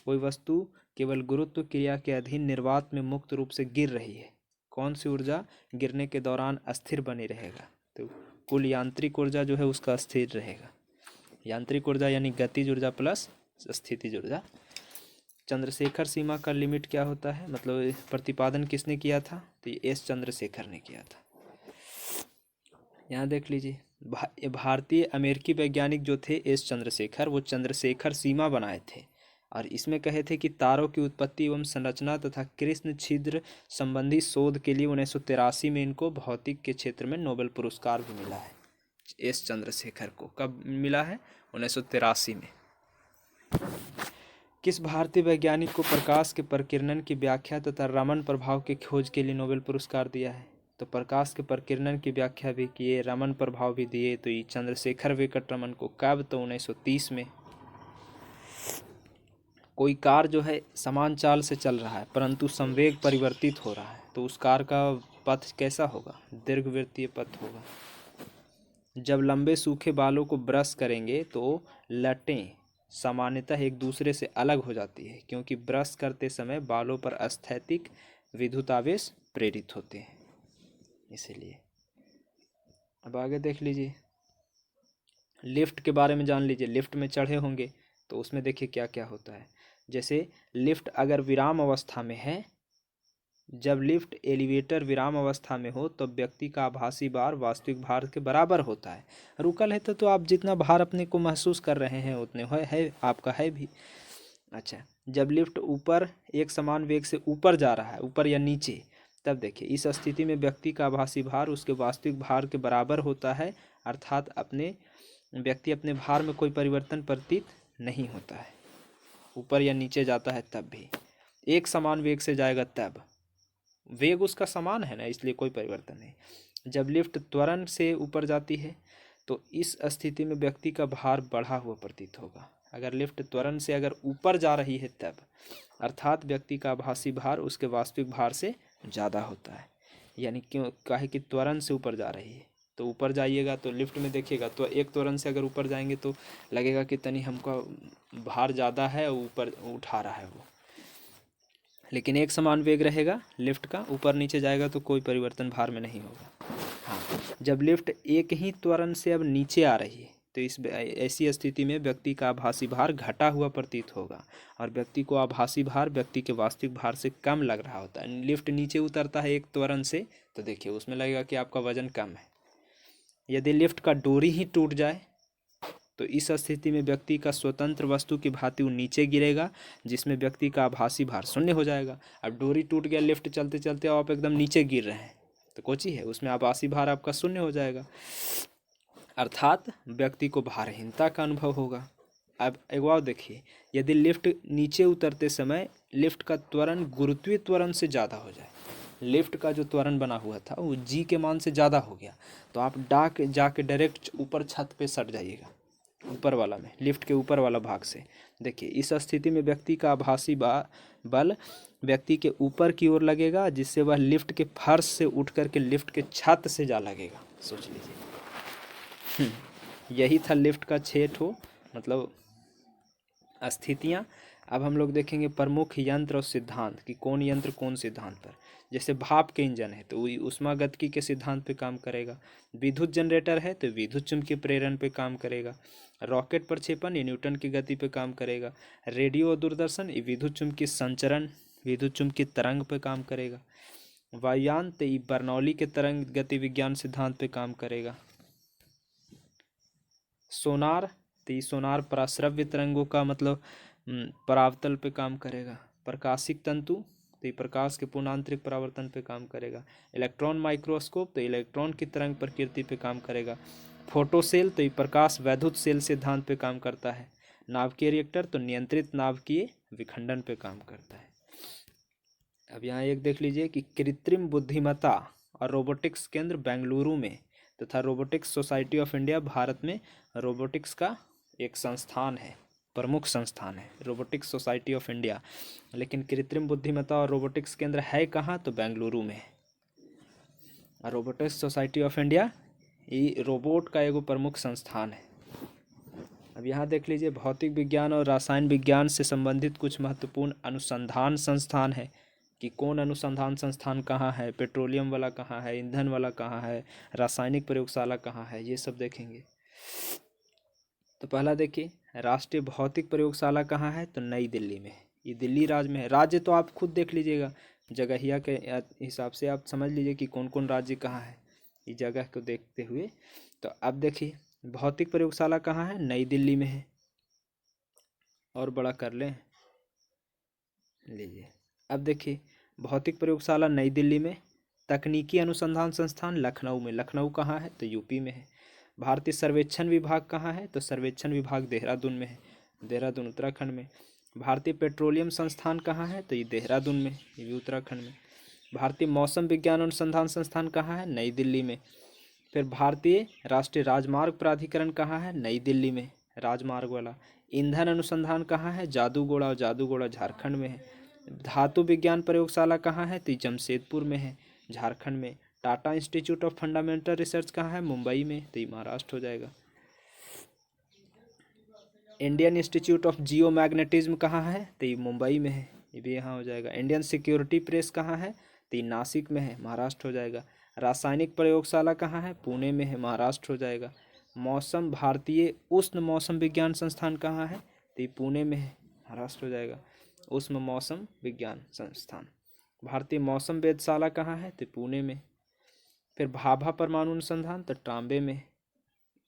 कोई वस्तु केवल गुरुत्व क्रिया के अधीन निर्वात में मुक्त रूप से गिर रही है, कौन सी ऊर्जा गिरने के दौरान अस्थिर बनी रहेगा, तो कुल यांत्रिक ऊर्जा जो है उसका अस्थिर रहेगा। यांत्रिक ऊर्जा यानी गतिज ऊर्जा प्लस स्थितिज ऊर्जा। चंद्रशेखर सीमा का लिमिट क्या होता है, मतलब प्रतिपादन किसने किया था, तो ये एस चंद्रशेखर ने किया था। यहाँ देख लीजिए, भारतीय अमेरिकी वैज्ञानिक जो थे एस चंद्रशेखर, वो चंद्रशेखर सीमा बनाए थे और इसमें कहे थे कि तारों की उत्पत्ति एवं संरचना तथा कृष्ण छिद्र संबंधी शोध के लिए 1983 में इनको भौतिक के क्षेत्र में नोबेल पुरस्कार भी मिला है। एस चंद्रशेखर को कब मिला है, 1983 में। किस भारतीय वैज्ञानिक को प्रकाश के प्रकीर्णन की व्याख्या तथा रमन प्रभाव की खोज के लिए नोबेल पुरस्कार दिया है, तो प्रकाश के प्रकीर्णन की व्याख्या भी किए, रमन प्रभाव भी दिए, तो ये चंद्रशेखर वेंकट रमन को। कब, तो 1930 में। कोई कार जो है समान चाल से चल रहा है परंतु संवेग परिवर्तित हो रहा है, तो उस कार का पथ कैसा होगा, दीर्घवृत्तीय पथ होगा। जब लंबे सूखे बालों को ब्रश करेंगे तो लटें सामान्यतः एक दूसरे से अलग हो जाती है, क्योंकि ब्रश करते समय बालों पर स्थैतिक विद्युत आवेश प्रेरित होते हैं, इसीलिए। अब आगे देख लीजिए, लिफ्ट के बारे में जान लीजिए। लिफ्ट में चढ़े होंगे तो उसमें देखिए क्या क्या होता है। जैसे लिफ्ट अगर विराम अवस्था में है, जब लिफ्ट एलिवेटर विराम अवस्था में हो तो व्यक्ति का आभासी भार वास्तविक भार के बराबर होता है। रुकल है तो आप जितना भार अपने को महसूस कर रहे हैं उतने है आपका है भी। अच्छा, जब लिफ्ट ऊपर एक समान वेग से ऊपर जा रहा है, ऊपर या नीचे, तब देखिए इस स्थिति में व्यक्ति का आभासी भार उसके वास्तविक भार के बराबर होता है, अर्थात व्यक्ति अपने भार में कोई परिवर्तन प्रतीत नहीं होता है। ऊपर या नीचे जाता है तब भी एक समान वेग से जाएगा, तब वेग उसका समान है ना, इसलिए कोई परिवर्तन नहीं। जब लिफ्ट त्वरण से ऊपर जाती है तो इस स्थिति में व्यक्ति का भार बढ़ा हुआ प्रतीत होगा। अगर लिफ्ट त्वरण से अगर ऊपर जा रही है तब, अर्थात व्यक्ति का आभासी भार उसके वास्तविक भार से ज़्यादा होता है। यानी क्यों, काहे कि त्वरण से ऊपर जा रही है, तो ऊपर जाइएगा तो लिफ्ट में देखिएगा तो एक त्वरण से अगर ऊपर जाएंगे तो लगेगा कि तनी हमको भार ज़्यादा है और ऊपर उठा रहा है वो, लेकिन एक समान वेग रहेगा लिफ्ट का, ऊपर नीचे जाएगा तो कोई परिवर्तन भार में नहीं होगा। हाँ, जब लिफ्ट एक ही त्वरण से अब नीचे आ रही है तो ऐसी स्थिति में व्यक्ति का आभासी भार घटा हुआ प्रतीत होगा और व्यक्ति को आभासी भार व्यक्ति के वास्तविक भार से कम लग रहा होता है। लिफ्ट नीचे उतरता है एक त्वरण से तो देखिए उसमें लगेगा कि आपका वजन कम है। यदि लिफ्ट का डोरी ही टूट जाए तो इस स्थिति में व्यक्ति का स्वतंत्र वस्तु की भांति वो नीचे गिरेगा, जिसमें व्यक्ति का आभासी भार शून्य हो जाएगा। अब डोरी टूट गया, लिफ्ट चलते चलते आप एकदम नीचे गिर रहे हैं तो कोची है, उसमें आभासी भार आपका शून्य हो जाएगा, अर्थात व्यक्ति को भारहीनता का अनुभव होगा। अब एक बार देखिए, यदि लिफ्ट नीचे उतरते समय लिफ्ट का त्वरण गुरुत्वीय त्वरण से ज़्यादा हो जाए, लिफ्ट का जो त्वरण बना हुआ था वो जी के मान से ज़्यादा हो गया, तो आप जाके डायरेक्ट ऊपर छत पे सट जाइएगा, ऊपर वाला में, लिफ्ट के ऊपर वाला भाग से। देखिए इस स्थिति में व्यक्ति का आभासी बल व्यक्ति के ऊपर की ओर लगेगा, जिससे वह लिफ्ट के फर्श से उठ करके लिफ्ट के छत से जा लगेगा। सोच लीजिए यही था लिफ्ट का 6 ठो मतलब स्थितियाँ। अब हम लोग देखेंगे प्रमुख यंत्र और सिद्धांत कि कौन यंत्र कौन सिद्धांत पर। जैसे भाप के इंजन है तो ऊष्मागतिकी के सिद्धांत पे काम करेगा, विद्युत जनरेटर है तो विद्युत चुम्बकीय प्रेरण पे काम करेगा, रॉकेट प्रक्षेपण ये न्यूटन की गति पे काम करेगा, रेडियो और दूरदर्शन ये विद्युत चुम्बकीय संचरण विद्युत चुम्बकीय तरंग पे काम करेगा, वायुयान तो ये बर्नौली के तरंग गति विज्ञान सिद्धांत पे काम करेगा, सोनार तो ये सोनार पराश्रव्य तरंगों का मतलब परावर्तन पे काम करेगा, प्रकाशिक तंतु तो ये प्रकाश के पूर्णांतरिक परावर्तन पे काम करेगा, इलेक्ट्रॉन माइक्रोस्कोप तो इलेक्ट्रॉन की तरंग प्रकृति पे काम करेगा, फोटो सेल तो ये प्रकाश वैद्युत सेल सिद्धांत पे काम करता है, नाभिकीय रिएक्टर तो नियंत्रित नाभिकीय विखंडन पे काम करता है। अब यहाँ एक देख लीजिए कि कृत्रिम बुद्धिमत्ता और रोबोटिक्स केंद्र बेंगलुरु में तथा robotics society of India Bharat में रोबोटिक्स का एक संस्थान है, प्रमुख संस्थान है रोबोटिक्स सोसाइटी ऑफ इंडिया। लेकिन कृत्रिम बुद्धिमत्ता और रोबोटिक्स केंद्र है कहाँ, तो बेंगलुरु में है। और रोबोटिक्स सोसाइटी ऑफ इंडिया ये रोबोट का एगो प्रमुख संस्थान है। अब यहाँ देख लीजिए भौतिक विज्ञान और रसायन विज्ञान से संबंधित कुछ महत्वपूर्ण अनुसंधान संस्थान है कि कौन अनुसंधान संस्थान कहाँ है, पेट्रोलियम वाला कहाँ है, ईंधन वाला कहाँ है, रासायनिक प्रयोगशाला कहाँ है, ये सब देखेंगे। तो पहला देखिए राष्ट्रीय भौतिक प्रयोगशाला कहाँ है, तो नई दिल्ली में, ये दिल्ली राज्य में है। राज्य तो आप खुद देख लीजिएगा, जगहिया के हिसाब से आप समझ लीजिए कि कौन कौन राज्य कहाँ है, ये जगह को देखते हुए। तो अब देखिए भौतिक प्रयोगशाला कहाँ है, नई दिल्ली में है। और बड़ा कर लें, लीजिए अब देखिए भौतिक प्रयोगशाला नई दिल्ली में, तकनीकी अनुसंधान संस्थान लखनऊ में, लखनऊ कहाँ है, तो यूपी में है। भारतीय सर्वेक्षण विभाग कहाँ है, तो सर्वेक्षण विभाग देहरादून में है, देहरादून उत्तराखंड में। भारतीय पेट्रोलियम संस्थान कहाँ है, तो ये देहरादून में, ये भी उत्तराखंड में। भारतीय मौसम विज्ञान अनुसंधान संस्थान कहाँ है, नई दिल्ली में। फिर भारतीय राष्ट्रीय राजमार्ग प्राधिकरण कहाँ है, नई दिल्ली में, राजमार्ग वाला। ईंधन अनुसंधान कहाँ है, जादूगोड़ा, और जादूगोड़ा झारखंड में है। धातु विज्ञान प्रयोगशाला कहाँ है, तो जमशेदपुर में है, झारखंड में। Tata institute of fundamental research कहाँ है, मुंबई में, तो ये महाराष्ट्र हो जाएगा। Indian institute of geo magnetism कहाँ है, तो ये मुंबई में है, ये भी यहाँ हो जाएगा। इंडियन सिक्योरिटी प्रेस कहाँ है, तो ये नासिक में है, महाराष्ट्र हो जाएगा। रासायनिक प्रयोगशाला कहाँ है, पुणे में है, महाराष्ट्र हो जाएगा। मौसम भारतीय उष्ण मौसम विज्ञान संस्थान कहाँ है, तो ये पुणे में है, महाराष्ट्र हो जाएगा। उष्ण मौसम विज्ञान संस्थान। भारतीय मौसम वेधशाला कहाँ है, तो पुणे में। फिर भाभा परमाणु अनुसंधान तो ट्राम्बे में।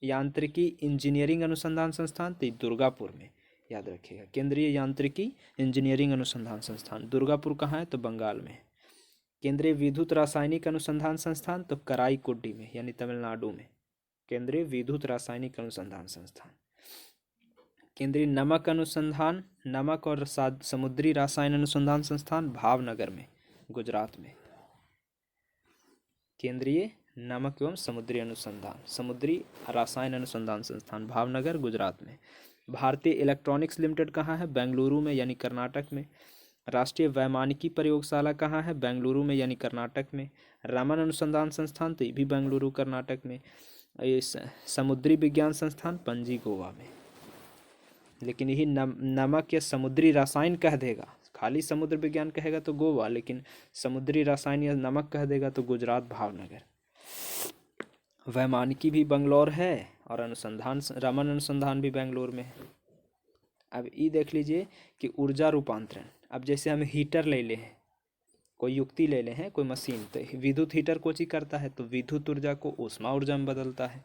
यांत्रिकी इंजीनियरिंग अनुसंधान संस्थान तो दुर्गापुर में, याद रखिएगा। केंद्रीय यांत्रिकी इंजीनियरिंग अनुसंधान संस्थान दुर्गापुर कहाँ है, तो बंगाल में। केंद्रीय विद्युत रासायनिक अनुसंधान संस्थान तो कराईकोडी में, यानी तमिलनाडु में, केंद्रीय विद्युत रासायनिक अनुसंधान संस्थान। केंद्रीय नमक अनुसंधान, नमक और समुद्री रसायन अनुसंधान संस्थान भावनगर में, गुजरात में। केंद्रीय नमक एवं समुद्री अनुसंधान, समुद्री रसायन अनुसंधान संस्थान भावनगर, गुजरात में। भारतीय इलेक्ट्रॉनिक्स लिमिटेड कहाँ है, बेंगलुरु में, यानी कर्नाटक में। राष्ट्रीय वैमानिकी प्रयोगशाला कहाँ है, बेंगलुरु में, यानी कर्नाटक में। रमन अनुसंधान संस्थान तो ये भी बेंगलुरु कर्नाटक में। ये समुद्री विज्ञान संस्थान पणजी, गोवा में। लेकिन यही नमक या समुद्री रसायन कह देगा, खाली समुद्र विज्ञान कहेगा तो गोवा, लेकिन समुद्री रसायन या नमक कह देगा तो गुजरात, भावनगर। वैमानिकी भी बेंगलोर है और अनुसंधान रमन अनुसंधान भी बेंगलोर में है। अब ये देख लीजिए कि ऊर्जा रूपांतरण। अब जैसे हम हीटर ले ले हैं, कोई युक्ति ले ले हैं, कोई मशीन, तो विद्युत हीटर कोची करता है, तो विद्युत ऊर्जा को ऊष्मा ऊर्जा में बदलता है।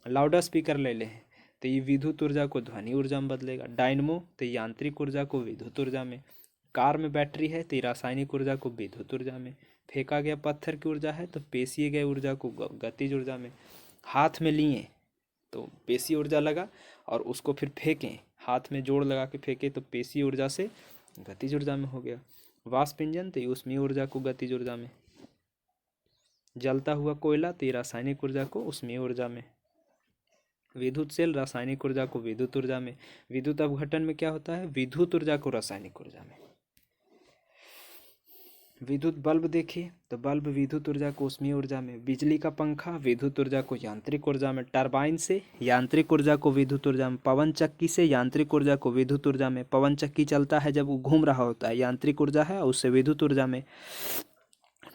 लाउड स्पीकर ले ले हैं तो ये विद्युत ऊर्जा को ध्वनि ऊर्जा में बदलेगा। डायनमो तो यांत्रिक ऊर्जा को विद्युत ऊर्जा में। कार में बैटरी है तो रासायनिक ऊर्जा को विद्युत ऊर्जा में। फेंका गया पत्थर की ऊर्जा है तो पेशीय गए ऊर्जा को गतिज ऊर्जा में। हाथ में लिए तो पेशीय ऊर्जा लगा और उसको फिर फेंकें, हाथ में जोड़ लगा के फेंके तो पेशीय ऊर्जा से गतिज ऊर्जा में हो गया। वाष्प इंजन तो ऊष्मीय ऊर्जा को गतिज ऊर्जा में। जलता हुआ कोयला तो रासायनिक ऊर्जा को ऊष्मीय ऊर्जा में। विद्युत सेल रासायनिक ऊर्जा को विद्युत ऊर्जा में। विद्युत अपघटन में क्या होता है, विद्युत ऊर्जा को रासायनिक ऊर्जा में। विद्युत बल्ब देखिए तो बल्ब विद्युत ऊर्जा को ऊष्मीय ऊर्जा में। बिजली का पंखा विद्युत ऊर्जा को यांत्रिक ऊर्जा में। टरबाइन से यांत्रिक ऊर्जा को विद्युत ऊर्जा में। पवन चक्की से यांत्रिक ऊर्जा को विद्युत ऊर्जा में। पवन चक्की चलता है जब वो घूम रहा होता है, यांत्रिक ऊर्जा है, उससे विद्युत ऊर्जा में।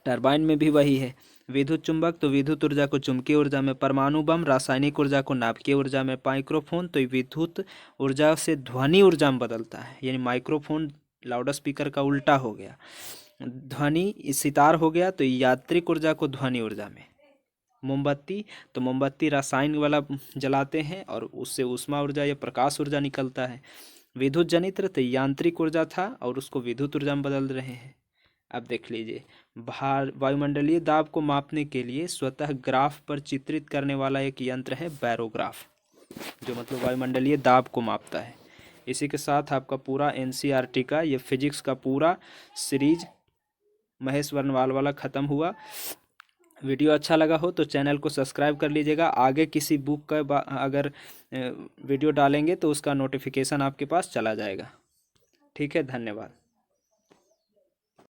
टरबाइन में भी वही है। विद्युत चुंबक तो विद्युत ऊर्जा को चुंबकीय ऊर्जा में। परमाणु बम रासायनिक ऊर्जा को नाभिकीय ऊर्जा में। माइक्रोफोन तो विद्युत ऊर्जा से ध्वनि ऊर्जा में बदलता है, यानी माइक्रोफोन लाउड स्पीकर का उल्टा हो गया। ध्वनि सितार हो गया तो यांत्रिक ऊर्जा को ध्वनि ऊर्जा में। मोमबत्ती तो मोमबत्ती रासायन वाला जलाते हैं और उससे ऊष्मा ऊर्जा या प्रकाश ऊर्जा निकलता है। विद्युत जनित्र तो यांत्रिक ऊर्जा था और उसको विद्युत ऊर्जा में बदल रहे हैं। अब देख लीजिए, वायुमंडलीय दाब को मापने के लिए स्वतः ग्राफ पर चित्रित करने वाला एक यंत्र है बैरोग्राफ, जो मतलब वायुमंडलीय दाब को मापता है। इसी के साथ आपका पूरा एनसीईआरटी का ये फिजिक्स का पूरा सीरीज महेश वर्णवाल वाला ख़त्म हुआ। वीडियो अच्छा लगा हो तो चैनल को सब्सक्राइब कर लीजिएगा। आगे किसी बुक का अगर वीडियो डालेंगे तो उसका नोटिफिकेशन आपके पास चला जाएगा। ठीक है, धन्यवाद।